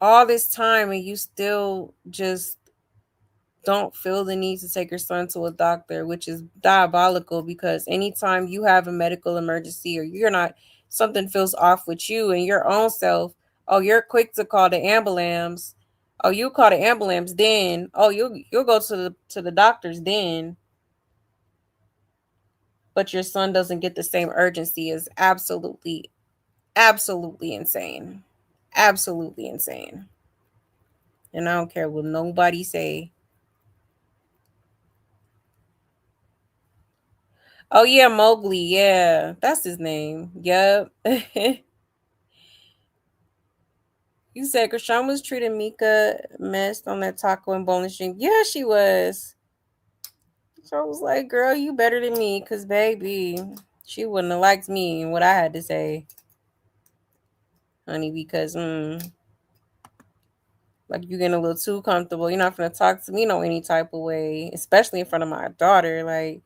Speaker 1: all this time and you still just don't feel the need to take your son to a doctor, which is diabolical because anytime you have a medical emergency or something feels off with you and your own self, oh, you're quick to call the ambulance. Oh, you call the ambulance then. Oh, you'll go to the doctors then. But your son doesn't get the same urgency is absolutely, absolutely insane. Absolutely insane. And I don't care what nobody say. Oh yeah, Mowgli. Yeah, that's his name. Yep. You said Chrisean was treating Mika messed on that taco and bowling stream. Yeah, she was. So I was like, girl, you better than me, cause baby, she wouldn't have liked me and what I had to say, honey. Because like you getting a little too comfortable. You're not gonna talk to me no any type of way, especially in front of my daughter. Like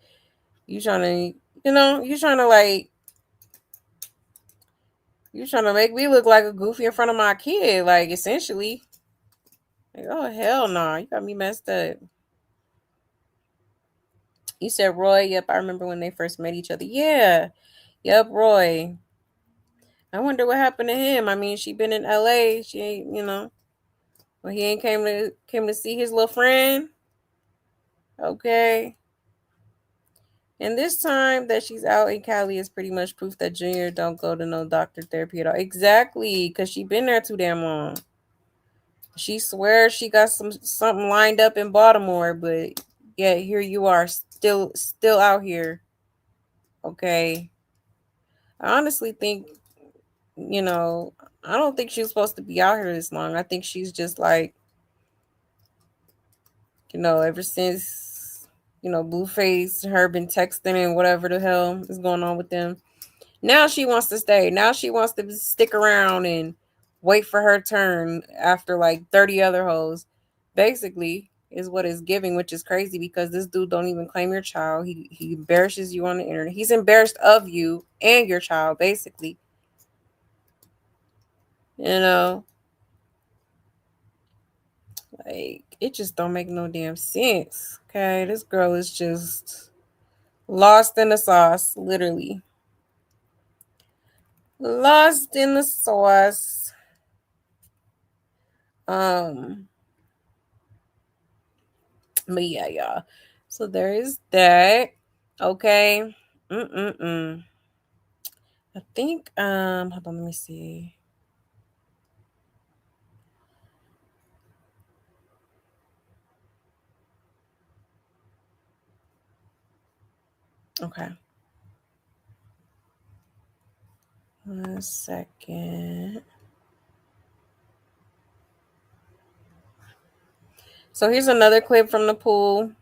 Speaker 1: you trying to, you trying to make me look like a goofy in front of my kid, like essentially. Like, oh hell no, you got me messed up. You said Roy. Yep, I remember when they first met each other. Yeah, yep, Roy. I wonder what happened to him. I mean, she been in LA. She ain't, well, he ain't came to see his little friend. Okay. And this time that she's out in Cali is pretty much proof that Junior don't go to no doctor therapy at all. Exactly, because she been there too damn long. She swears she got something lined up in Baltimore, but yeah, here you are, still out here. Okay. I honestly think, you know, I don't think she's supposed to be out here this long. I think she's just like, ever since, Blueface, her been texting and whatever the hell is going on with them. Now she wants to stay. Now she wants to stick around and wait for her turn after like 30 other hoes. Basically, is what it's giving, which is crazy because this dude don't even claim your child. He embarrasses you on the internet. He's embarrassed of you and your child, basically. You know, like it just don't make no damn sense. Okay, this girl is just lost in the sauce, literally. Lost in the sauce. But yeah, y'all. So there is that. Okay. I think hold on, let me see. Okay. 1 second. So here's another clip from the pool.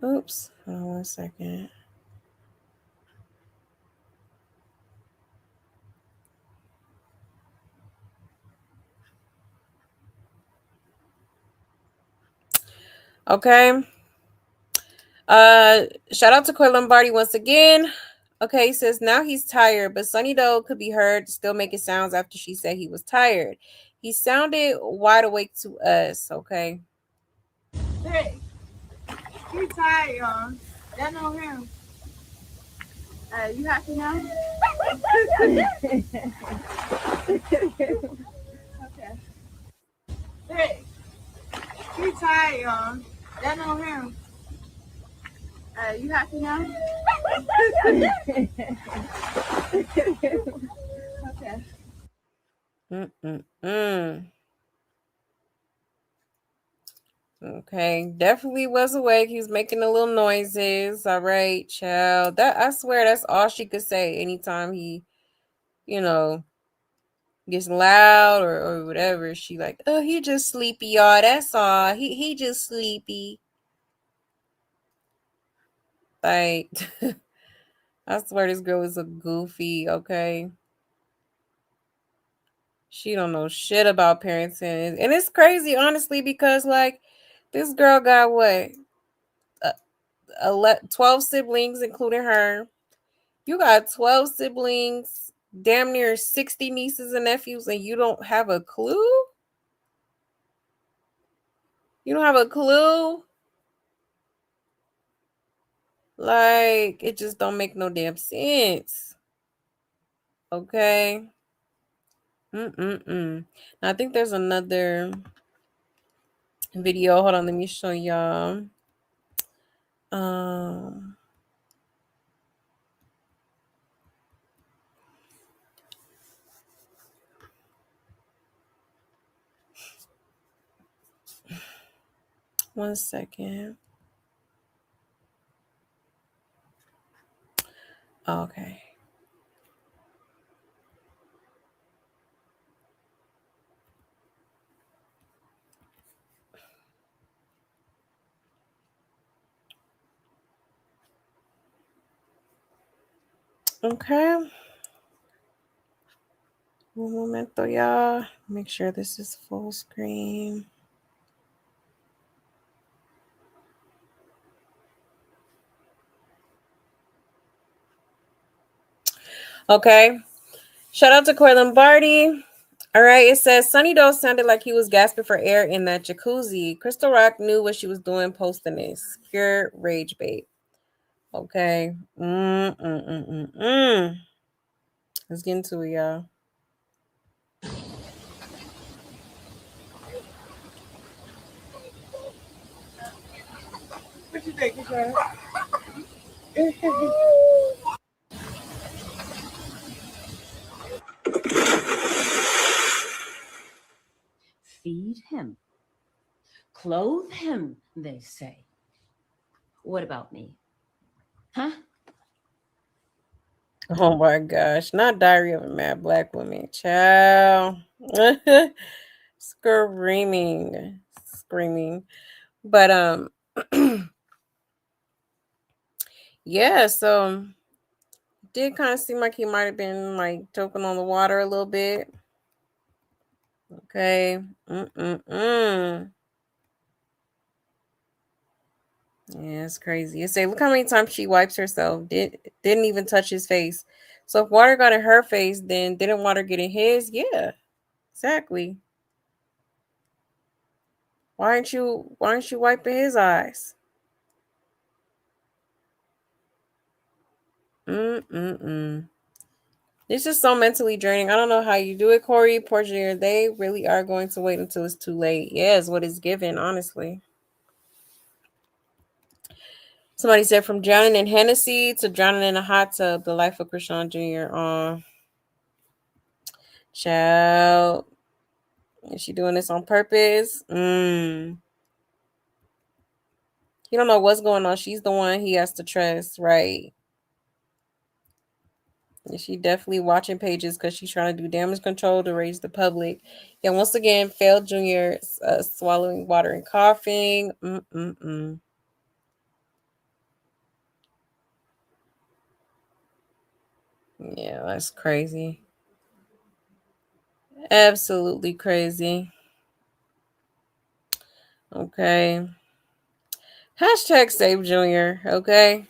Speaker 1: Oops. Hold on 1 second. Okay. Shout out to Coy Lombardi once again. Okay, he says now he's tired, but Sunny Doe could be heard still making sounds after she said he was tired. He sounded wide awake to us. Okay.
Speaker 11: Hey, he's tired, y'all. That know him. You happy now? Okay. Hey, he's tired, y'all. That know him. You happy now?
Speaker 1: Okay. Okay, definitely was awake. He was making the little noises. All right, child. That I swear that's all she could say anytime he, gets loud or whatever. She like, oh, he just sleepy, y'all. That's all. He just sleepy. Like I swear this girl is a goofy, okay? She don't know shit about parenting. And it's crazy, honestly, because like this girl got what? 12 siblings, including her. You got 12 siblings, damn near 60 nieces and nephews, and you don't have a clue? You don't have a clue? Like, it just don't make no damn sense. Okay. Now, I think there's another video. Hold on, let me show y'all. 1 second. Okay. Okay. Un momento, y'all. Make sure this is full screen. Okay. Shout out to Coy Lombardi. All right. It says Sunny Doe sounded like he was gasping for air in that jacuzzi. Crystal Rock knew what she was doing posting this. Pure rage bait. Okay. Let's get into it, y'all.
Speaker 13: What you think, Chrisean?
Speaker 15: feed him. Clothe him, they say. What about me? Huh?
Speaker 1: Oh my gosh. Not Diary of a Mad Black Woman. Child. Screaming. Screaming. But yeah, so did kind of seem like he might have been like choking on the water a little bit. Okay. Yeah, it's crazy. It say, look how many times she wipes herself. Didn't even touch his face. So if water got in her face, then didn't water get in his? Yeah, exactly. Why aren't you wiping his eyes? It's just so mentally draining. I don't know how you do it, Corey, Portier. They really are going to wait until it's too late. Yeah, is what it's given, honestly. Somebody said from drowning in Hennessy to drowning in a hot tub, the life of Chrisean Jr. Child. Is she doing this on purpose? He don't know what's going on. She's the one he has to trust, right? And she definitely watching pages because she's trying to do damage control to raise the public. Yeah, once again, failed Junior swallowing water and coughing. Yeah, that's crazy. Absolutely crazy. Okay. Hashtag save Junior, okay?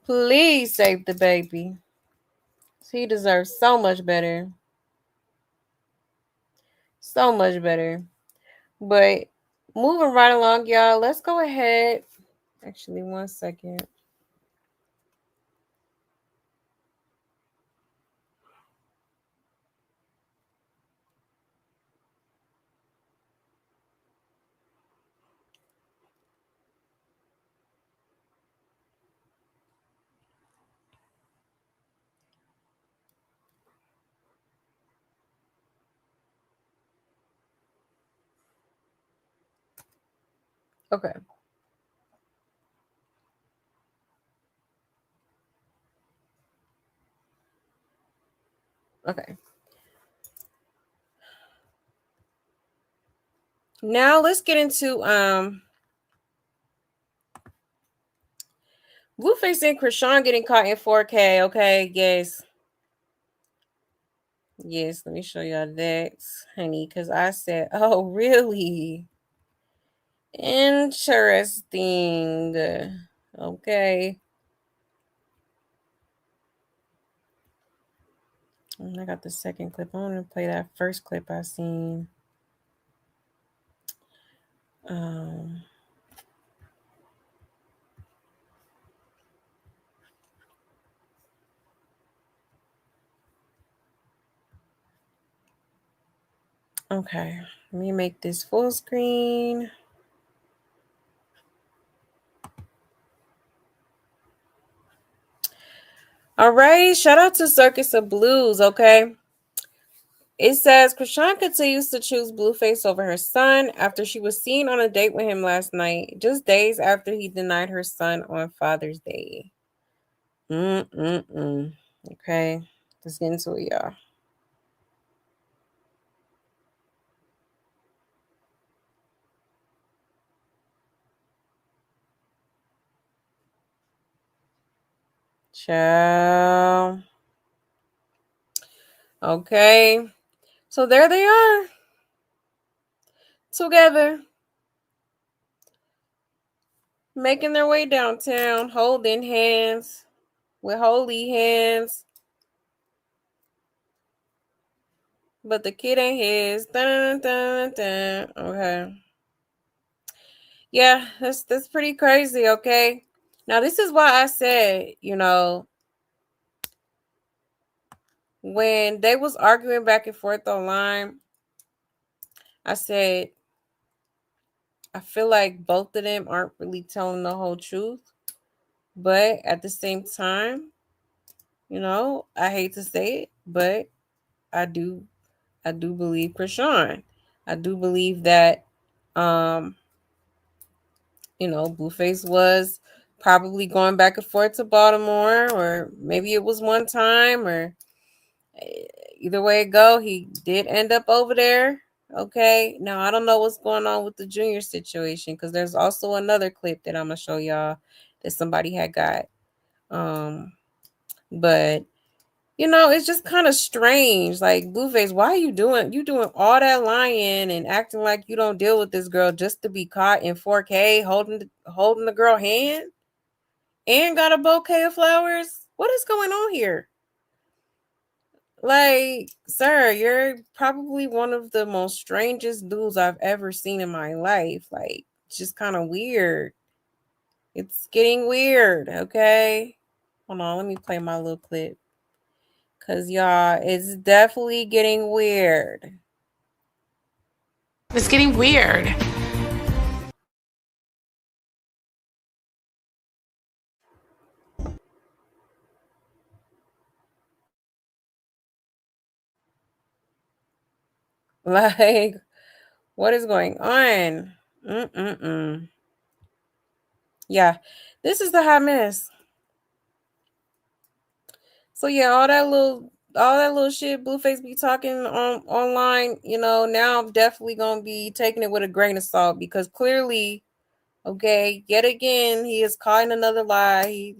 Speaker 1: Please save the baby. He deserves so much better. So much better. But moving right along, y'all, let's go ahead. Actually, 1 second. Okay. Okay. Now let's get into Blueface and Chrisean getting caught in 4K. Okay, yes. Yes, let me show y'all that, honey, because I said, oh, really? Interesting. Okay. I got the second clip. I want to play that first clip I seen. Okay, let me make this full screen. All right, shout out to Circus of Blues, okay? It says Chrisean continues to choose Blueface over her son after she was seen on a date with him last night, just days after he denied her son on Father's Day. Okay, let's get into it, y'all. Ciao. Okay, so there they are, together, making their way downtown, holding hands with holy hands. But the kid ain't his. Dun, dun, dun. Okay. Yeah, that's pretty crazy, okay? Now this is why I said, when they was arguing back and forth online, I said I feel like both of them aren't really telling the whole truth. But at the same time, I hate to say it, but I do believe Chrisean. I do believe that, um, Blueface was probably going back and forth to Baltimore, or maybe it was one time, or either way it go, he did end up over there. Okay. Now I don't know what's going on with the Junior situation, because there's also another clip that I'm gonna show y'all that somebody had got. But it's just kind of strange. Like, Blueface, why are you doing all that lying and acting like you don't deal with this girl just to be caught in 4K holding the girl hand and got a bouquet of flowers? What is going on here? Like, sir, you're probably one of the most strangest dudes I've ever seen in my life. Like, it's just kind of weird. It's getting weird, okay? Hold on, let me play my little clip. Because, y'all, it's definitely getting weird.
Speaker 16: It's getting weird.
Speaker 1: Like, what is going on? Yeah, this is the hot mess. So yeah, all that little shit Blueface be talking online, now I'm definitely gonna be taking it with a grain of salt, because clearly, okay, yet again, he is caught in another lie.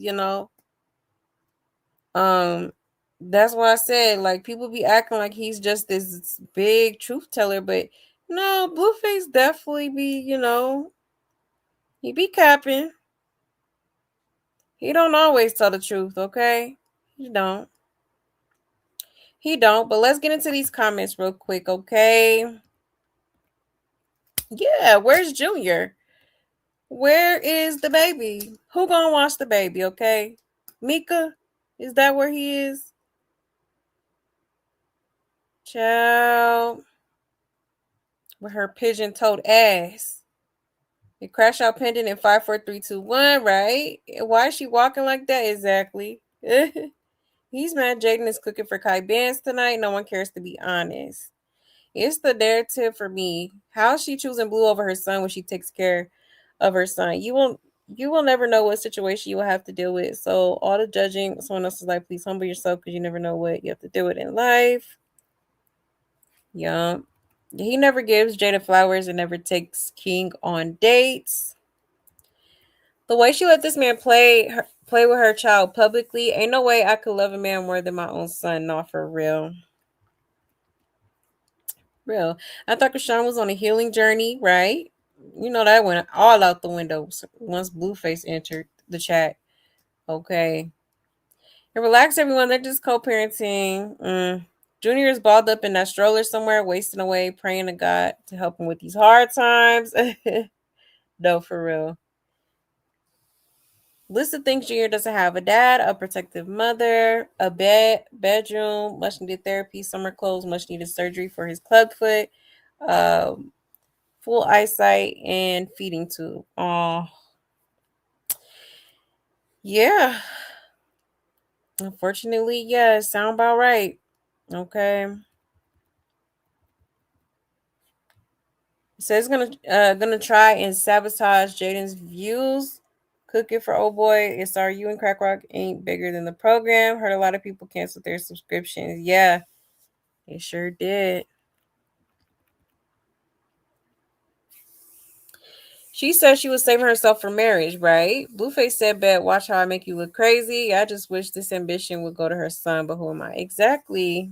Speaker 1: That's why I said, like, people be acting like he's just this big truth teller, but no, Blueface definitely be, he be capping. He don't always tell the truth, okay? He don't. But let's get into these comments real quick, okay? Yeah, where's Junior? Where is the baby? Who gonna watch the baby, okay? Mika? Is that where he is? Child. With her pigeon-toed ass. The crash out pendant in 5, 4, 3, 2, 1, right? Why is she walking like that exactly? He's mad Jaden is cooking for Kai Benz tonight. No one cares, to be honest. It's the narrative for me. How is she choosing Blue over her son when she takes care of her son? You will never know what situation you will have to deal with. So all the judging, someone else is like, please humble yourself, because you never know what you have to deal with in life. Yeah. He never gives Jada flowers and never takes King on dates. The way she let this man play with her child publicly, ain't no way I could love a man more than my own son. Not for real. Real. I thought Chrisean was on a healing journey, right? That went all out the window once Blueface entered the chat. Okay. And relax, everyone. They're just co-parenting. Junior is balled up in that stroller somewhere, wasting away, praying to God to help him with these hard times. No, for real. Lisa thinks Junior doesn't have a dad, a protective mother, a bedroom, much needed therapy, summer clothes, much needed surgery for his club foot, full eyesight, and feeding tube. Oh, yeah. Unfortunately, yeah, sound about right. Okay. It says gonna try and sabotage Jaden's views. Cooking for old boy. It's our you and Crack Rock ain't bigger than the program. Heard a lot of people cancel their subscriptions. Yeah, it sure did. She said she was saving herself for marriage, right? Blueface said, bet, watch how I make you look crazy. I just wish this ambition would go to her son, but who am I? Exactly.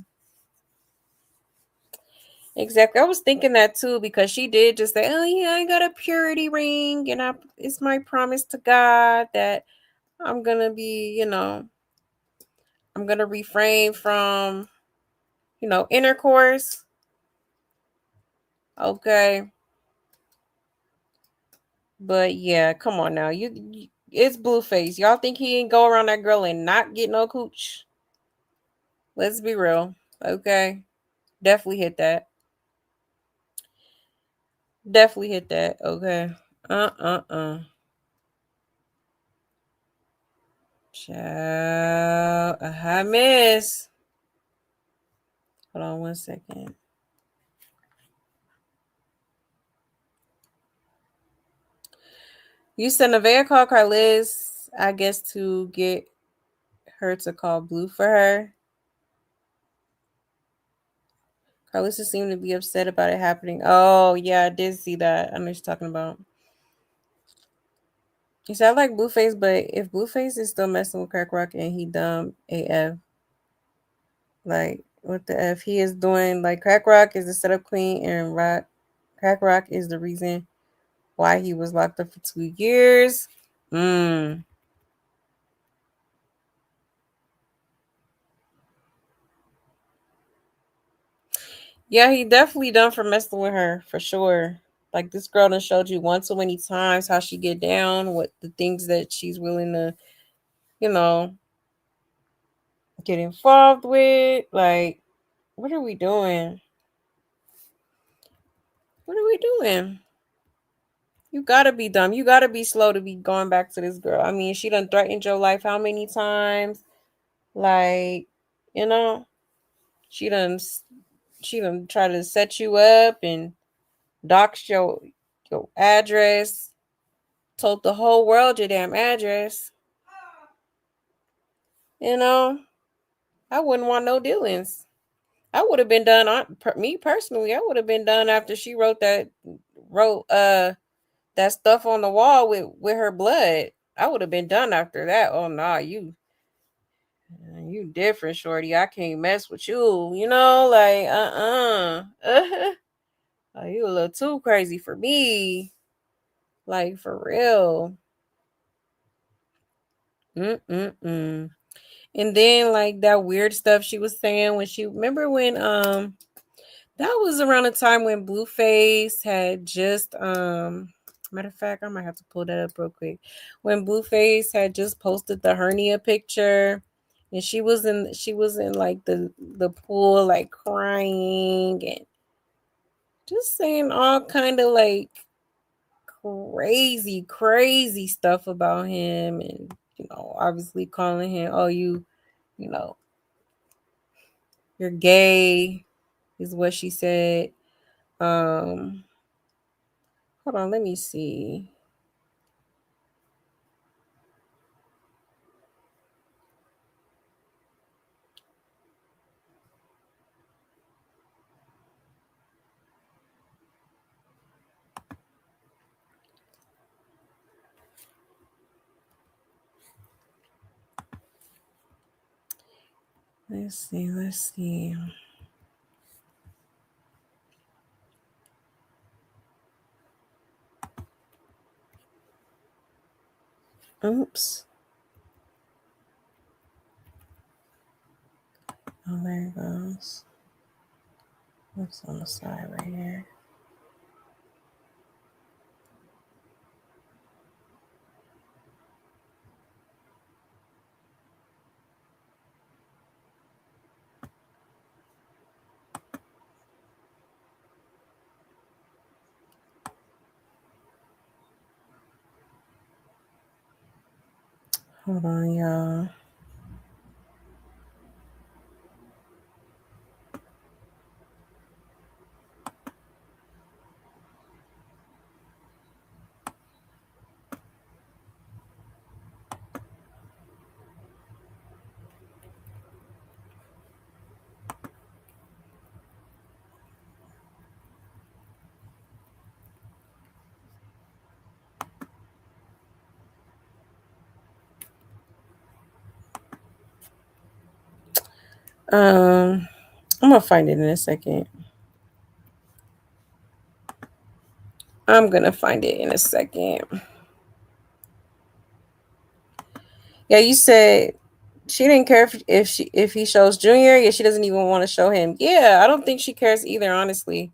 Speaker 1: Exactly. I was thinking that too, because she did just say, oh yeah, I got a purity ring, and it's my promise to God that I'm gonna be, I'm gonna refrain from, intercourse. Okay. But yeah, come on now. It's Blueface. Y'all think he ain't go around that girl and not get no cooch? Let's be real. Okay. Definitely hit that. Definitely hit that. Okay. Child. A high miss. Hold on 1 second. You said Nevaeh called Carlis, I guess, to get her to call Blue for her. Carlisa seemed to be upset about it happening. Oh, yeah, I did see that. I know what you're talking about. He said, I like Blueface, but if Blueface is still messing with Crack Rock and he dumb AF, like, what the F? He is doing, like, Crack Rock is the setup queen and Crack Rock is the reason why he was locked up for 2 years. Yeah, he definitely done for messing with her, for sure. Like, this girl done showed you one too many times how she get down, what the things that she's willing to, you know, get involved with. Like, what are we doing? What are we doing? You gotta be dumb. You gotta be slow to be going back to this girl. I mean, she done threatened your life how many times? Like, you know, she done she done try to set you up and dox your address. Told the whole world your damn address. You know, I wouldn't want no dealings. I would have been done on me personally. I would have been done after she wrote that stuff on the wall with her blood. I would have been done after that. Oh nah, you different, shorty. I can't mess with you. You know, like oh, you a little too crazy for me. Like for real. Mm-mm-mm. And then like that weird stuff she was saying when she remember when that was around the time when Blueface had just matter of fact, I might have to pull that up real quick. When Blueface had just posted the hernia picture and she was in like the pool like crying and just saying all kind of like crazy stuff about him and obviously calling him, oh, you know, you're gay is what she said. Hold on, let me see. Let's see. Oops. Oh, there it goes. What's on the side right here? Hold on, y'all. I'm gonna find it in a second. I'm gonna find it in a second. Yeah, you said she didn't care if he shows Junior. Yeah, she doesn't even want to show him. Yeah, I don't think she cares either. Honestly,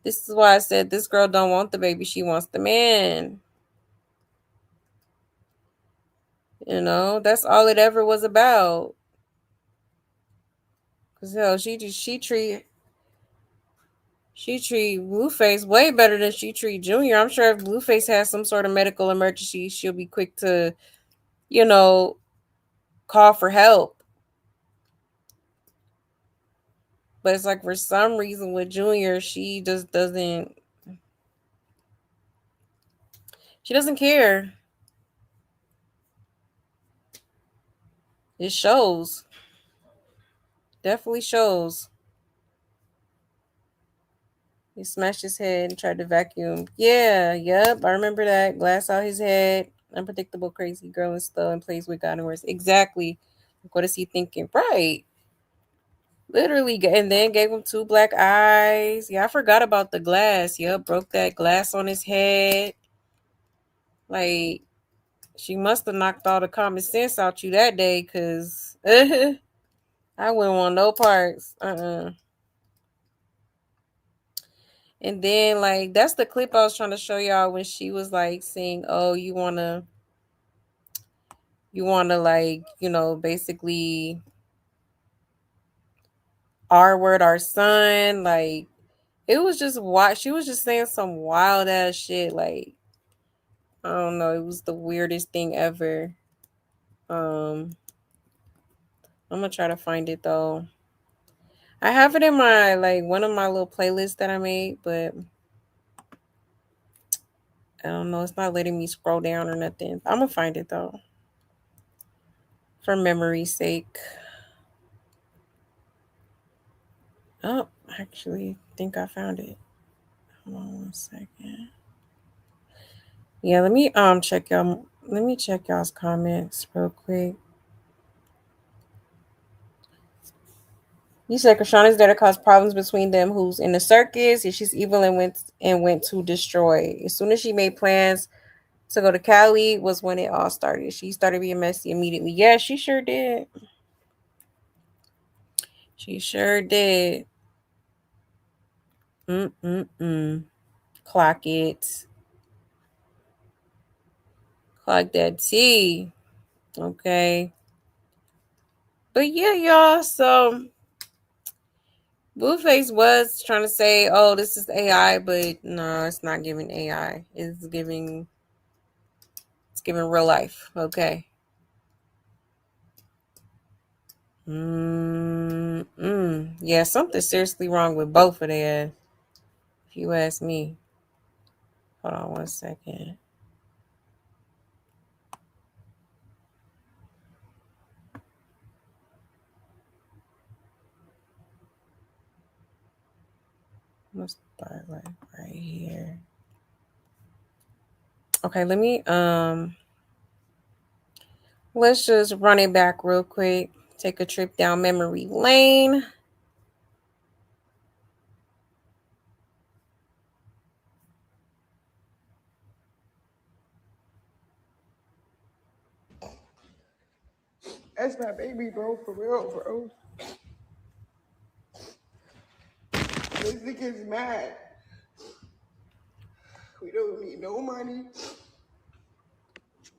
Speaker 1: this is why I said this girl don't want the baby. She wants the man. You know, that's all it ever was about. Cause hell, she treat Blueface way better than she treat Junior. I'm sure if Blueface has some sort of medical emergency, she'll be quick to, you know, call for help. But it's like for some reason with Junior, she just doesn't. She doesn't care. It shows. Definitely shows. He smashed his head and tried to vacuum. Yeah, yep. I remember that. Glass out his head. Unpredictable, crazy girl and still and plays with God and worse. Exactly. What is he thinking? Right. Literally. And then gave him 2 black eyes. Yeah, I forgot about the glass. Yep. Broke that glass on his head. Like, she must have knocked all the common sense out you that day because I wouldn't want no parts. And then, like, that's the clip I was trying to show y'all when she was like saying, "Oh, you wanna like, basically R word our son." Like, it was just why she was just saying some wild ass shit. Like, I don't know, it was the weirdest thing ever. Um, I'm gonna try to find it though. I have it in my like one of my little playlists that I made, but I don't know. It's not letting me scroll down or nothing. I'm gonna find it though, for memory's sake. Oh, actually, think I found it. Hold on 1 second. Yeah, let me check y'all. Let me check y'all's comments real quick. You said Chrisean is there to cause problems between them. Who's in the circus? And she's evil and went to destroy. As soon as she made plans to go to Cali, was when it all started. She started being messy immediately. Yeah, she sure did. She sure did. Clock it. Clock that T. Okay. But yeah, y'all. So Blueface was trying to say, "Oh, this is AI," but no, it's not giving AI. It's giving real life. Okay. Yeah, something's seriously wrong with both of them, if you ask me. Hold on 1 second. Let's start like right here. Okay, let me let's just run it back real quick. Take a trip down memory lane.
Speaker 13: That's my baby, bro. For real, bro. This nigga's mad. We don't need no money,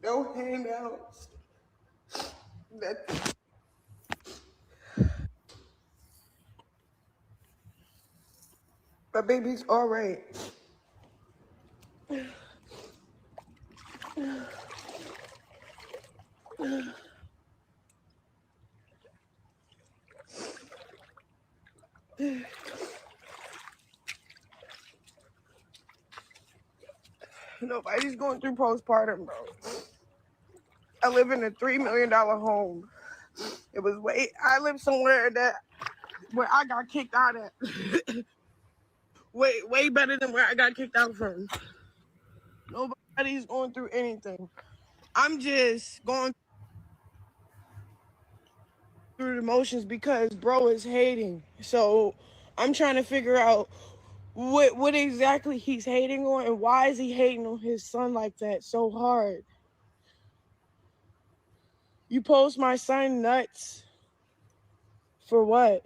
Speaker 13: no handouts. Nothing. My baby's all right. Nobody's going through postpartum, bro. I live in a $3 million home. It was I live somewhere where I got kicked out at. way better than where I got kicked out from. Nobody's going through anything. I'm just going through the motions because bro is hating. So I'm trying to figure out what exactly he's hating on and why is he hating on his son like that so hard. You post my son nuts for what?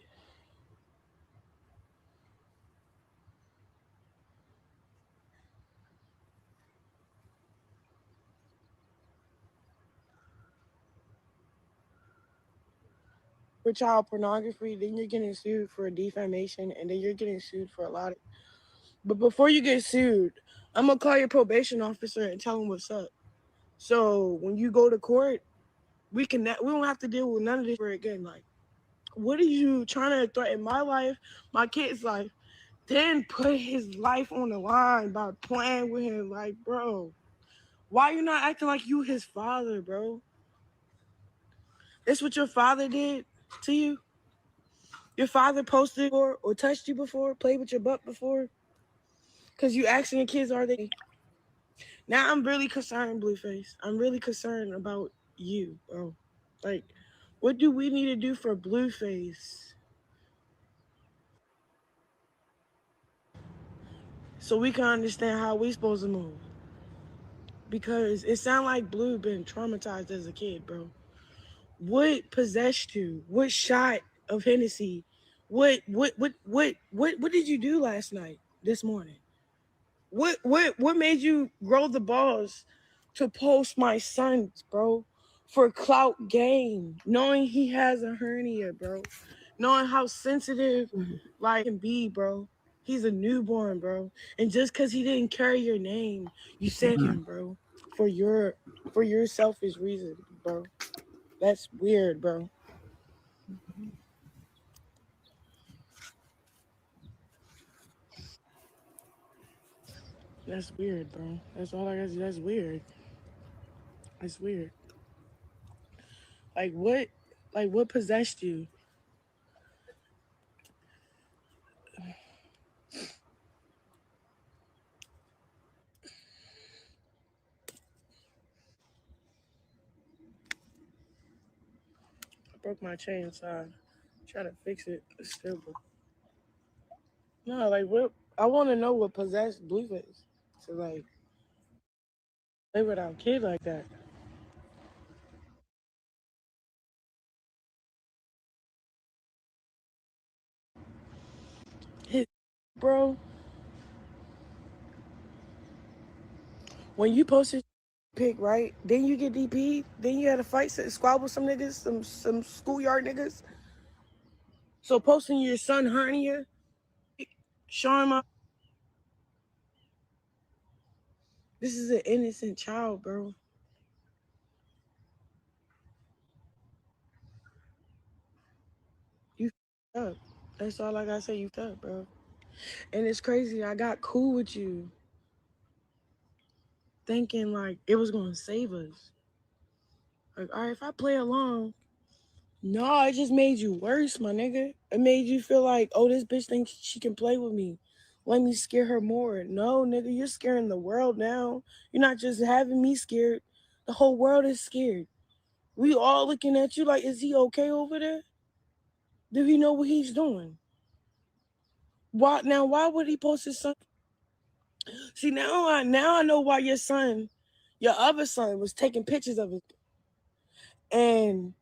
Speaker 13: For child pornography, then you're getting sued for defamation, and then you're getting sued for a lot of. But before you get sued, I'm gonna call your probation officer and tell him what's up. So when you go to court, we don't have to deal with none of this ever again. Like, what are you trying to threaten my life, my kid's life, then put his life on the line by playing with him? Like, bro, Why you not acting like you his father, bro? That's what your father did to you? Your father posted or touched you before, played with your butt before? Because you asking the kids, are they? Now I'm really concerned, Blueface. I'm really concerned about you, bro. Like, what do we need to do for Blueface so we can understand how we supposed to move? Because it sounds like Blue been traumatized as a kid, bro. What possessed you? What shot of Hennessy? What did you do last night, this morning? What made you grow the balls to post my son, bro, for clout game, knowing he has a hernia, bro, knowing how sensitive like can be, bro. He's a newborn, bro, and just because he didn't carry your name, you said him, bro, for your selfish reason, bro. That's weird, bro. That's weird, bro. That's all I got. That's weird. That's weird. Like what? Like what possessed you? I broke my chain, so I try to fix it. It's still broke. No, like what? I want to know what possessed Blueface to like play with our kid like that. His bro, when you posted pic, right? Then you get DP. Then you had a fight, squabble with some niggas, some schoolyard niggas. So posting your son hernia, showing my this is an innocent child, bro. You up. That's all I gotta say. You up, bro. And it's crazy. I got cool with you, thinking like it was gonna save us. Like, all right, if I play along, no, it just made you worse, my nigga. It made you feel like, oh, this bitch thinks she can play with me. Let me scare her more. No, nigga, you're scaring the world now. You're not just having me scared. The whole world is scared. We all looking at you like, is he okay over there? Do he know what he's doing? Why would he post his son? See, now I know why your other son was taking pictures of it. And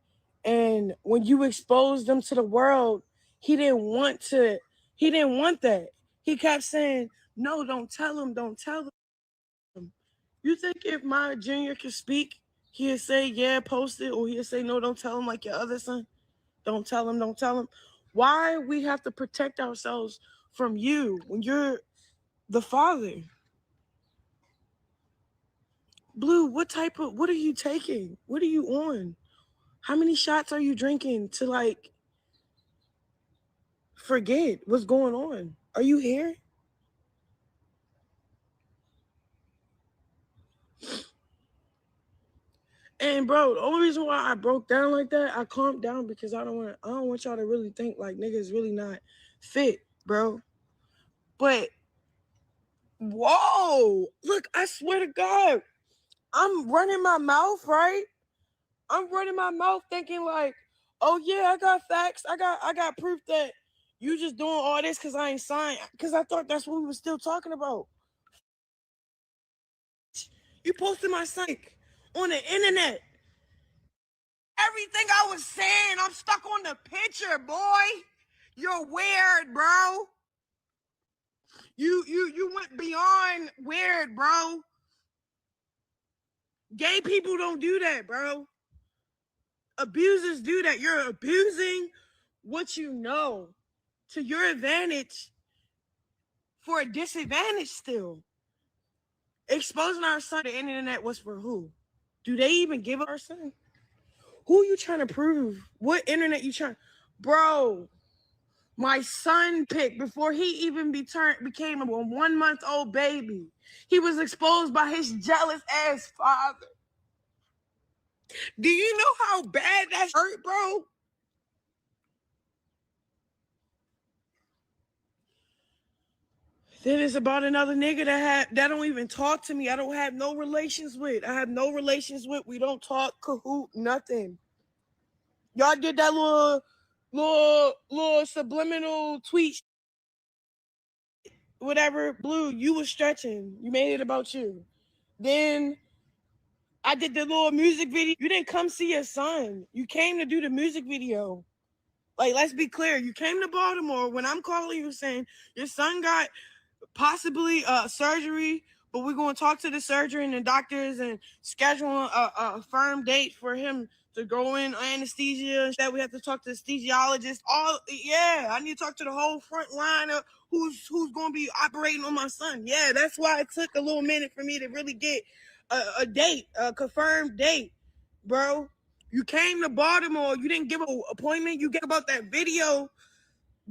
Speaker 13: when you exposed them to the world, he didn't want that. He kept saying, no, don't tell him. You think if my junior could speak, he'd say, yeah, post it, or he'd say, no, don't tell him like your other son? Don't tell him. Why we have to protect ourselves from you when you're the father? Blue, what are you taking? What are you on? How many shots are you drinking to like forget what's going on? Are you here? And bro, the only reason why I broke down like that, I calmed down because I don't want y'all to really think like niggas really not fit, bro. But whoa, look, I swear to God, I'm running my mouth, right? I'm running my mouth thinking like, oh yeah, I got facts. I got proof that you just doing all this because I ain't signed. Because I thought that's what we were still talking about. You posted my psych on the internet. Everything I was saying, I'm stuck on the picture, boy. You're weird, bro. You went beyond weird, bro. Gay people don't do that, bro. Abusers do that. You're abusing what you know to your advantage for a disadvantage still. Exposing our son to the internet was for who? Do they even give our son? Who you trying to prove? What internet you trying? Bro, my son pic before he even became a 1-month-old baby. He was exposed by his jealous ass father. Do you know how bad that hurt, bro? Then it's about another nigga that don't even talk to me. I don't have no relations with. We don't talk, cahoot, nothing. Y'all did that little subliminal tweet, whatever. Blue, you was stretching. You made it about you. Then I did the little music video. You didn't come see your son. You came to do the music video. Like, let's be clear. You came to Baltimore when I'm calling you saying your son got possibly surgery, but we're going to talk to the surgeon and the doctors and schedule a firm date for him to go in anesthesia. That we have to talk to the anesthesiologist. I need to talk to the whole front line of who's going to be operating on my son. Yeah, that's why it took a little minute for me to really get a date, a confirmed date, bro. You came to Baltimore. You didn't give an appointment. You get about that video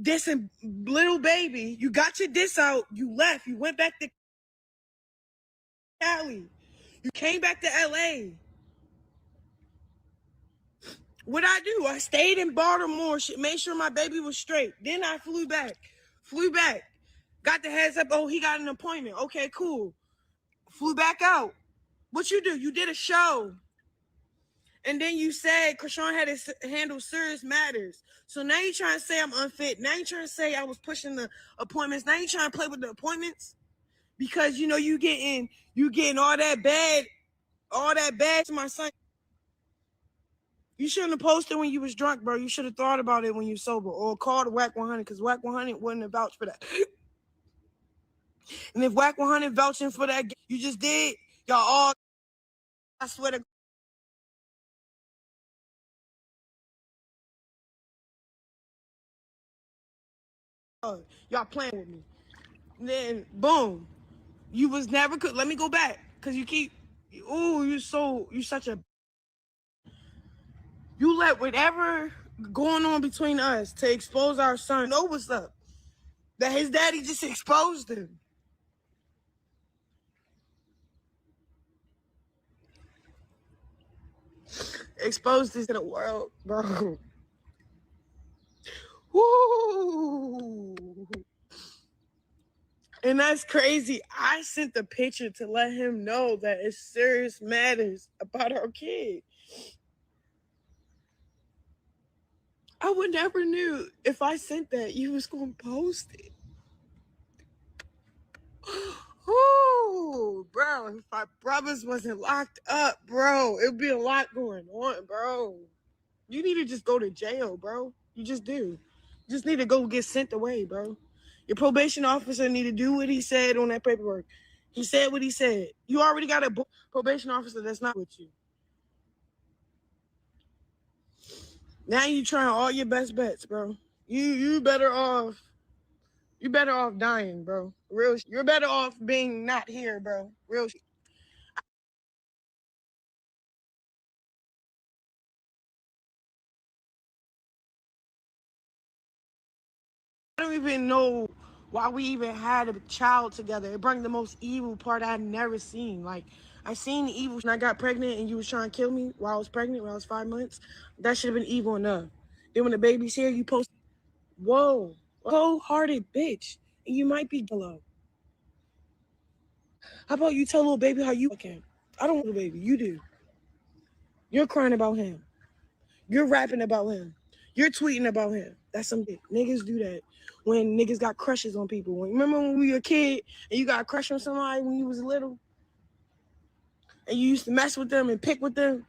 Speaker 13: dissing little baby. You got your diss out. You left. You went back to Cali. You came back to LA. What I do? I stayed in Baltimore. Made sure my baby was straight. Then I flew back. Got the heads up. Oh, he got an appointment. Okay, cool. Flew back out. What you do? You did a show. And then you said Chrisean had to handle serious matters. So now you're trying to say I'm unfit. Now you're trying to say I was pushing the appointments. Now you're trying to play with the appointments because you know you getting all that bad to my son. You shouldn't have posted when you was drunk, bro. You should have thought about it when you sober, or called Whack 100 because Whack 100 wouldn't have vouched for that. And if Whack 100 vouching for that, you just did. Y'all all, I swear to God, y'all playing with me. And then boom, you was never good. Let me go back because you keep. You such a. You let whatever going on between us to expose our son. Know what's up? That his daddy just exposed him. Exposed this to the world, bro. Woo! And that's crazy. I sent the picture to let him know that it's serious matters about our kid. I would never knew if I sent that you was gonna post it. Ooh, bro, if my brothers wasn't locked up, bro, it'd be a lot going on, bro. You need to just go to jail, bro. You just do. You just need to go get sent away, bro. Your probation officer need to do what he said on that paperwork. He said what he said. You already got a probation officer that's not with you. Now you trying all your best bets, bro. You better off. You better off dying, bro. Real. You're better off being not here, bro. Real. I don't even know why we even had a child together. It brought the most evil part I'd never seen. Like, I seen the evil when I got pregnant and you was trying to kill me while I was pregnant, when I was 5 months. That should have been evil enough. Then when the baby's here, you post, whoa, cold-hearted bitch. And you might be below. How about you tell little baby how you can? I don't want little baby. You do. You're crying about him. You're rapping about him. You're tweeting about him. That's some shit. Niggas do that when niggas got crushes on people. Remember when we were a kid and you got a crush on somebody when you was little? And you used to mess with them and pick with them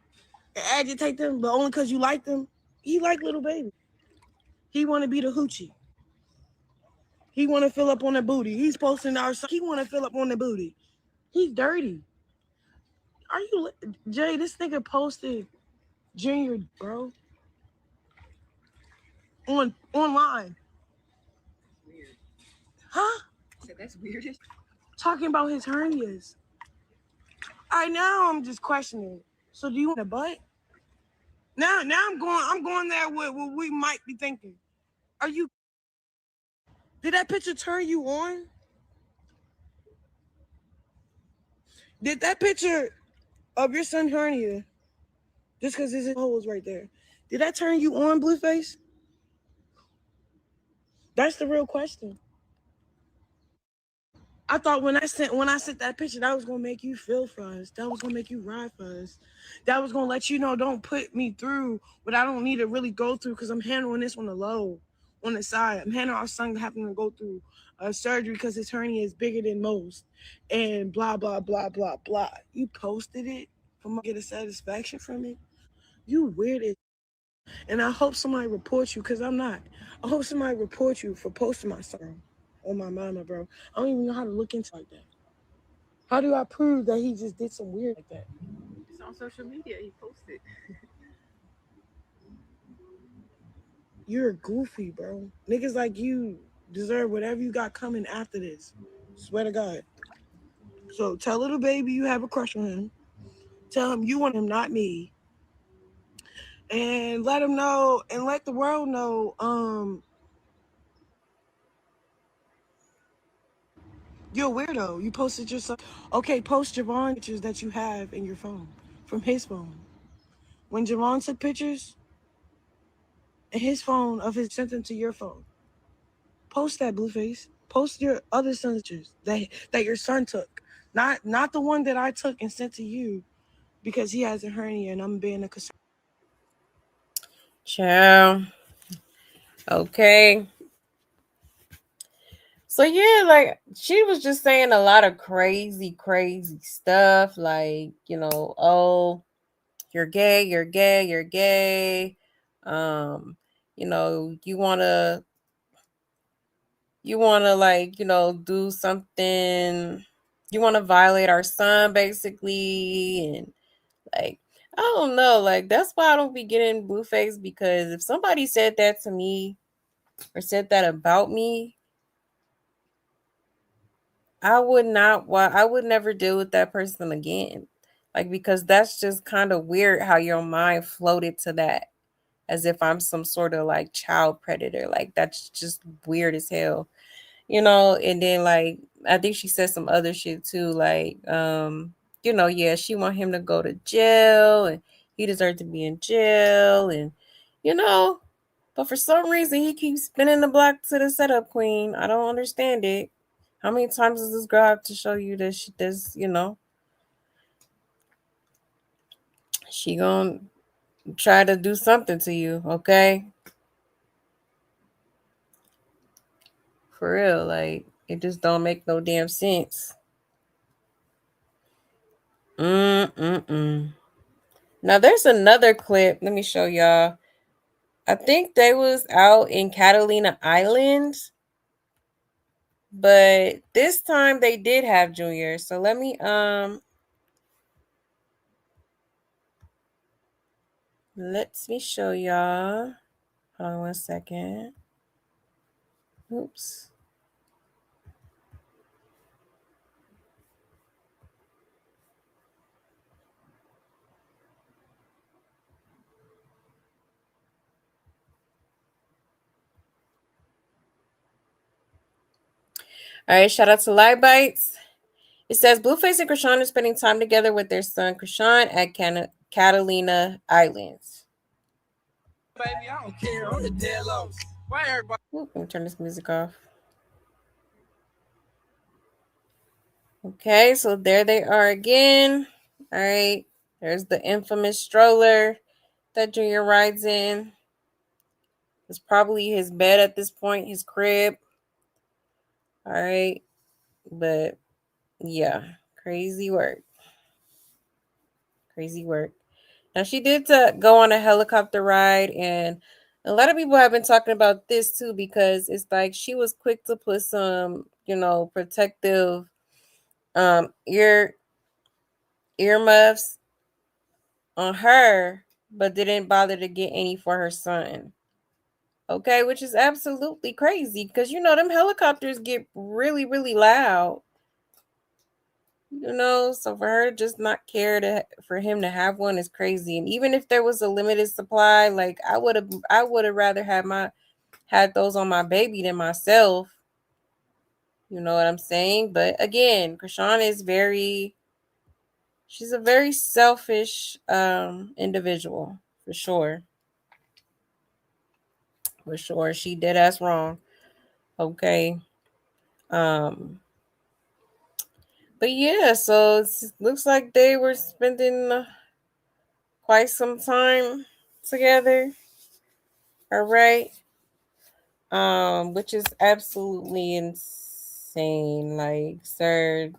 Speaker 13: and agitate them, but only because you like them? He like little baby. He want to be the hoochie. He want to fill up on the booty. He's posting our son. He want to fill up on the booty. He's dirty. Are you, Jay, this nigga posted Junior, bro. Online. Weird. Huh? So that's weird. Talking about his hernias. All right, now I'm just questioning. So do you want a butt? Now I'm going there with what we might be thinking. Are you Did that picture turn you on? Did that picture of your son hernia, just because his hole was right there, did that turn you on, Blueface? That's the real question. I thought when I sent that picture, that was gonna make you feel for us. That was gonna make you ride for us. That was gonna let you know, don't put me through what I don't need to really go through, because I'm handling this on the low, on the side. I'm handling our son having to go through a surgery because his hernia is bigger than most, and blah blah blah blah blah. You posted it for me to get a satisfaction from it. You weird as. And I hope somebody reports you, because I'm not. I hope somebody reports you for posting my son on my mama, bro. I don't even know how to look into like that. How do I prove that he just did some weird like that?
Speaker 5: It's on social media. He posted.
Speaker 13: You're goofy, bro. Niggas like you deserve whatever you got coming after this. Swear to God. So tell little baby you have a crush on him. Tell him you want him, not me. And let him know, and let the world know, you're a weirdo. You posted yourself. Okay, post Javon pictures that you have in your phone, from his phone. When Javon took pictures in his phone of his, sent them to your phone. Post that, Blueface. Post your other son's pictures that your son took. Not the one that I took and sent to you, because he has a hernia and I'm being a concern.
Speaker 1: Ciao. Okay. So yeah, like she was just saying a lot of crazy stuff, like, oh, you're gay, you're gay, you're gay. You know, you wanna like, do something, you wanna violate our son basically, and like I don't know, like that's why I don't be getting Blueface, because if somebody said that to me or said that about me, I would never deal with that person again. Like, because that's just kind of weird how your mind floated to that, as if I'm some sort of like child predator. Like, that's just weird as hell. And then like I think she said some other shit too, like yeah, she want him to go to jail and he deserved to be in jail, and you know, but for some reason he keeps spinning the block to the setup queen. I don't understand it. How many times does this girl have to show you that she does, she gonna try to do something to you, okay? For real, like it just don't make no damn sense. Mm-mm-mm. Now there's another clip. Let me show y'all. I think they was out in Catalina Island, but this time they did have Junior. So let me show y'all. Hold on one second. Oops. All right, shout out to Light Bites. It says Blueface and Chrisean are spending time together with their son Chrisean at Catalina Islands.
Speaker 7: Baby, I don't care. I'm the dead low. Why everybody?
Speaker 1: Let me turn this music off. Okay, so there they are again. All right, there's the infamous stroller that Junior rides in. It's probably his bed at this point, his crib. All right, but yeah, crazy work. Crazy work. Now she did go on a helicopter ride, and a lot of people have been talking about this too, because it's like she was quick to put some, protective earmuffs on her, but didn't bother to get any for her son. Okay, which is absolutely crazy, because them helicopters get really, really loud. So for her to just not care for him to have one is crazy. And even if there was a limited supply, like I would have rather had those on my baby than myself. You know what I'm saying? But again, Chrisean is she's a very selfish individual, for sure. For sure. She did us wrong. Okay. Um but yeah, so it looks like they were spending quite some time together. All right. Which is absolutely insane. Like, sir,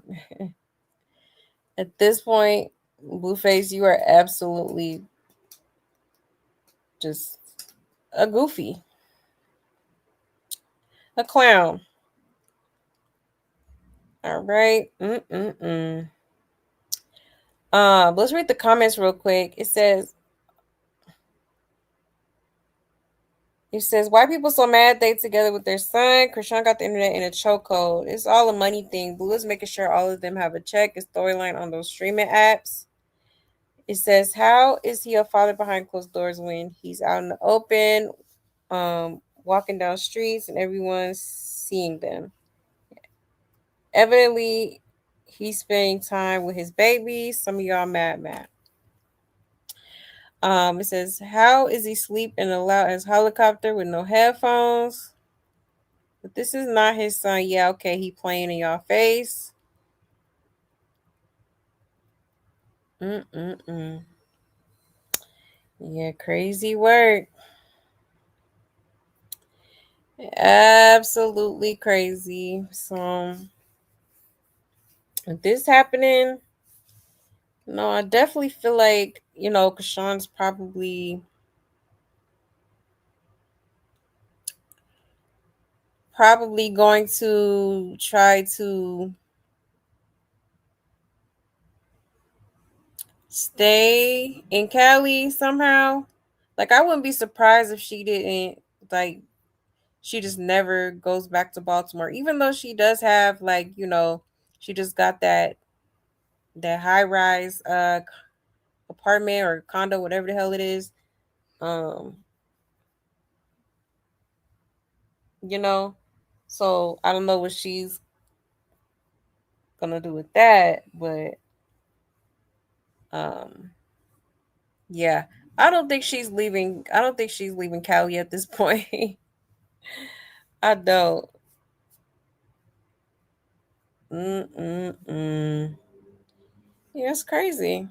Speaker 1: at this point, Blueface, you are absolutely just a goofy, a clown. All right. Let's read the comments real quick. It says, why people so mad they together with their son? Chrisean got the internet in a chokehold. It's all a money thing. Blue is making sure all of them have a check and storyline on those streaming apps. It says, how is he a father behind closed doors when he's out in the open, walking down streets and everyone's seeing them? Evidently, he's spending time with his baby. Some of y'all mad. It says, how is he sleep in a loud as helicopter with no headphones? But this is not his son. Yeah, okay, he playing in y'all face. Yeah, crazy work. Absolutely crazy. So, with this happening, no, I definitely feel like, Chrisean's probably going to try to stay in Cali somehow. Like, I wouldn't be surprised if she didn't, like, she just never goes back to Baltimore, even though she does have, like, she just got that high rise apartment or condo, whatever the hell it is. Um, you know, so I don't know what she's gonna do with that, but um, yeah, I don't think she's leaving Cali at this point. I don't. Mm-mm-mm. Yeah, it's crazy.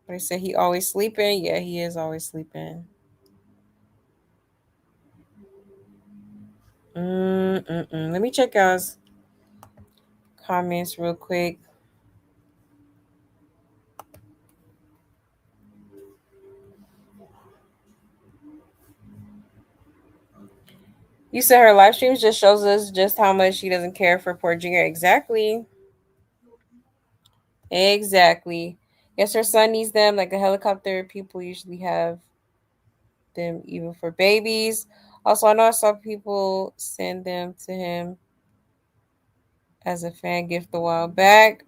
Speaker 1: They say he always sleeping. Yeah, he is always sleeping. Let me check y'all's comments real quick. You said her live streams just shows us just how much she doesn't care for poor Junior. Exactly. Exactly. Yes, her son needs them. Like a helicopter, people usually have them even for babies. Also, I know I saw people send them to him as a fan gift a while back.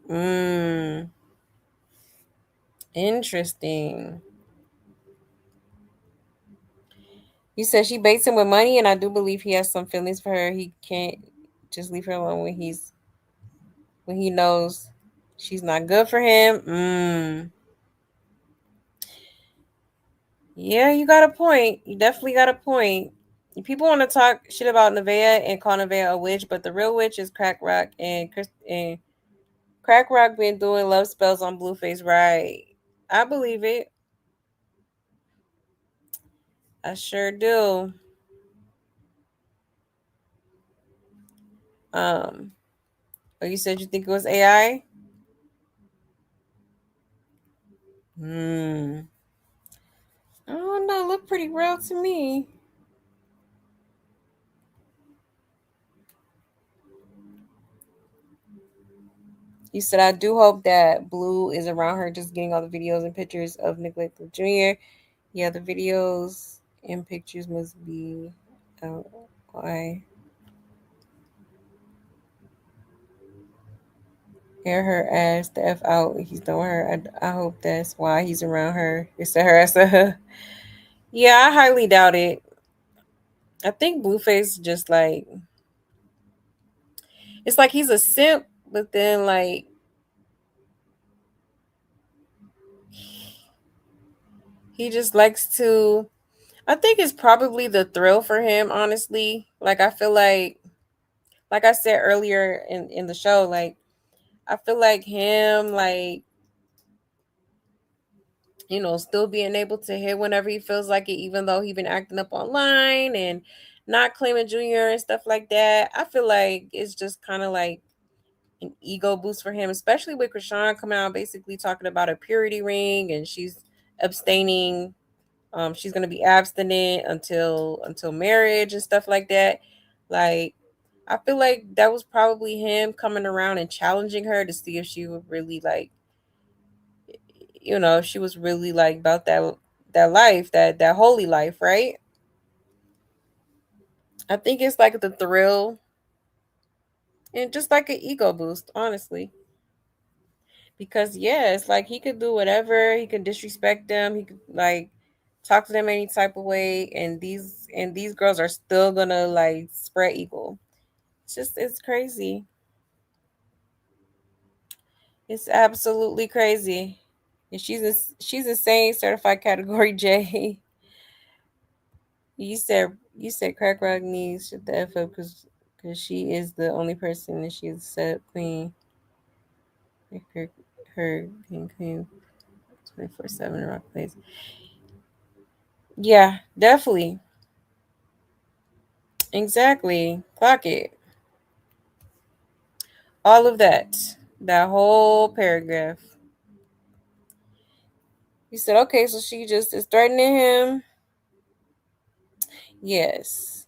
Speaker 1: Interesting. You said she baits him with money, and I do believe he has some feelings for her. He can't just leave her alone when he knows she's not good for him. Yeah, you got a point. You definitely got a point. People want to talk shit about Nevaeh and call Nevaeh a witch, but the real witch is Crack Rock, and Crack Rock been doing love spells on Blueface, right? I believe it. I sure do. Um, oh, you said you think it was AI? I don't know. Look pretty real to me. You said, I do hope that Blue is around her just getting all the videos and pictures of Neglected Jr. Yeah, the videos and pictures must be why. Air her ass the F out. He's done with her. I hope that's why he's around her. It's her ass. Yeah, I highly doubt it. I think Blueface just like it's like he's a simp, but then like he just likes to. I think it's probably the thrill for him, honestly. Like I feel like I said earlier in the show, like I feel like him, like still being able to hit whenever he feels like it, even though he been acting up online and not claiming Junior and stuff like that. I feel like it's just kind of like an ego boost for him, especially with Chrisean coming out basically talking about a purity ring and she's abstaining. She's gonna be abstinent until marriage and stuff like that. Like, I feel like that was probably him coming around and challenging her to see if she would really like, if she was really like about that life, that holy life, right? I think it's like the thrill and just like an ego boost, honestly. Because yeah, it's like he could do whatever. He could disrespect them. He could like talk to them any type of way, and these girls are still gonna like spread eagle. It's crazy. It's absolutely crazy. And she's insane. Certified category J. You said crack rock needs shut the f up because she is the only person and she's set queen. Her king queen 24/7 rock place. Yeah, definitely. Exactly. Clock it. All of that. That whole paragraph. You said, okay, so she just is threatening him. Yes.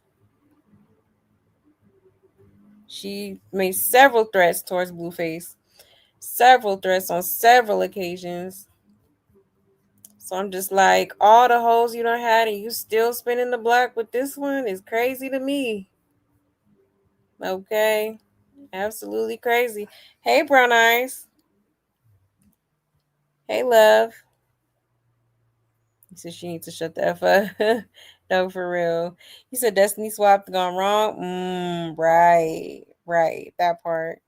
Speaker 1: She made several threats towards Blueface. Several threats on several occasions. So I'm just like, all the hoes you done had and you still spinning the block with this one is crazy to me. Okay. Absolutely crazy. Hey, Brown Eyes. Hey, love. He said she needs to shut the F up. No, for real. He said Destiny swapped gone wrong. Right. Right. That part.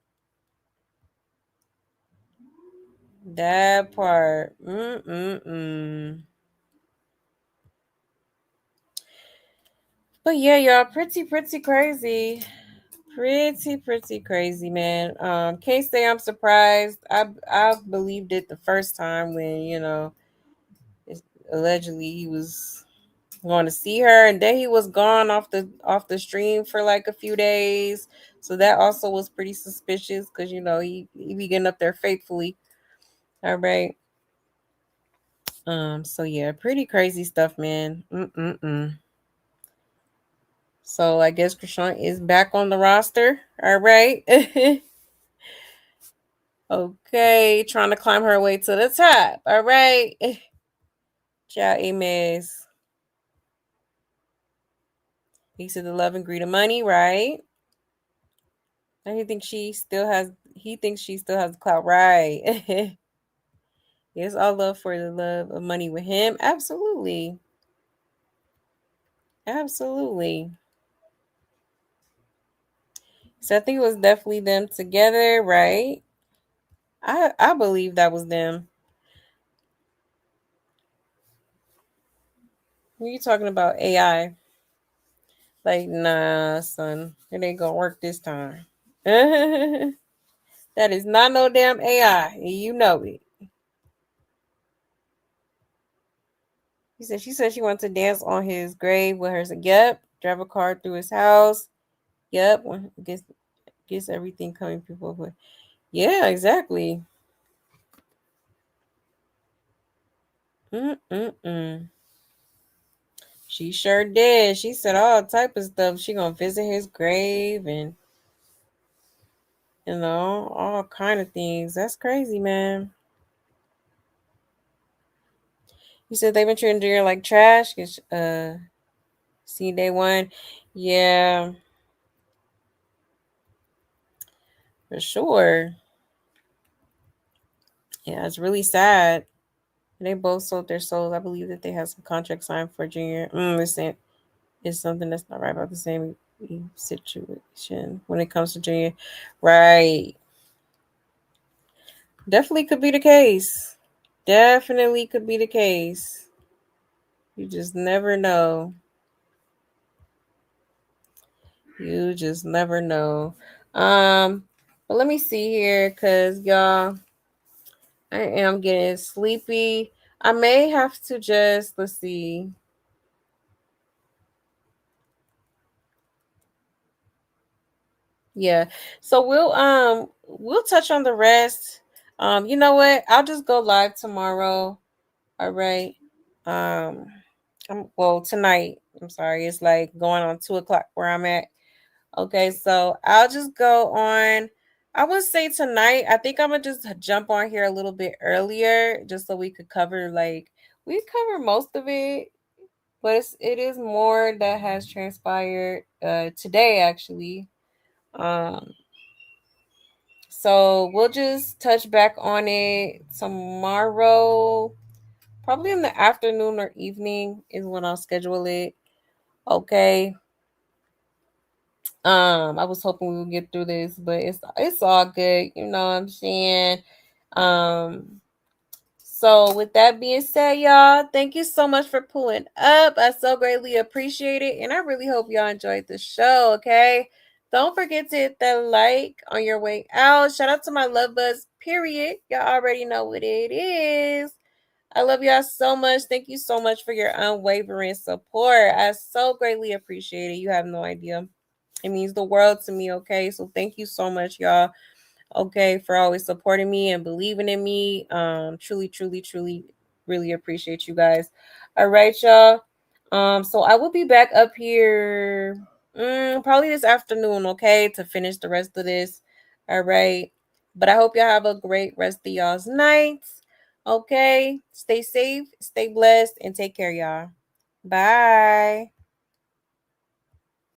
Speaker 1: That part. Mm-mm-mm. But yeah, y'all, pretty crazy. Pretty crazy, man. Can't say I'm surprised. I believed it the first time when, allegedly he was going to see her, and then he was gone off the stream for like a few days. So that also was pretty suspicious because he be getting up there faithfully. All right. So yeah, pretty crazy stuff, man. Mm-mm-mm. So I guess Chrisean is back on the roster. All right. Okay, trying to climb her way to the top. All right. Ciao, Ames. He said the love and greed of money, right? And he thinks she still has the clout, right? Yes, all love for the love of money with him. Absolutely. Absolutely. So I think it was definitely them together, right? I believe that was them. What are you talking about? AI. Like, nah, son. It ain't gonna work this time. That is not no damn AI. You know it. She said she wanted to dance on his grave with her. Yep. Drive a car through his house. Yep. Gets everything coming people with. Yeah, exactly. Mm-mm-mm. She sure did. She said all type of stuff. She gonna visit his grave and all kind of things. That's crazy, man. He said they've been treating Junior like trash. See day one. Yeah, for sure. Yeah, it's really sad. They both sold their souls. I believe that they have some contract signed for Junior. Listen, it's something that's not right about the same situation when it comes to Junior. Right. Definitely could be the case. Definitely could be the case. You just never know. You just never know. But let me see here, cause y'all, I am getting sleepy. I may have to just let's see. Yeah. So we'll touch on the rest. You know what? I'll just go live tomorrow. All right. Um well tonight. I'm sorry. It's like going on 2 o'clock where I'm at. Okay, so I'll just go on. I would say tonight, I think I'm gonna just jump on here a little bit earlier just so we could cover we cover most of it, but it is more that has transpired today actually. Um so we'll just touch back on it tomorrow. Probably in the afternoon or evening is when I'll schedule it. Okay. I was hoping we would get through this, but it's all good. You know what I'm saying? Um, so with that being said, y'all, thank you so much for pulling up. I so greatly appreciate it, and I really hope y'all enjoyed the show. Okay, don't forget to hit that like on your way out. Shout out to my love buzz. Period. Y'all already know what it is. I love y'all so much. Thank you so much for your unwavering support. I so greatly appreciate it. You have no idea. It means the world to me, okay? So thank you so much, y'all, okay, for always supporting me and believing in me. Truly, truly, truly, really appreciate you guys. All right, y'all. So I will be back up here probably this afternoon, okay, to finish the rest of this. All right. But I hope y'all have a great rest of y'all's nights. Okay. Stay safe, stay blessed, and take care, y'all. Bye.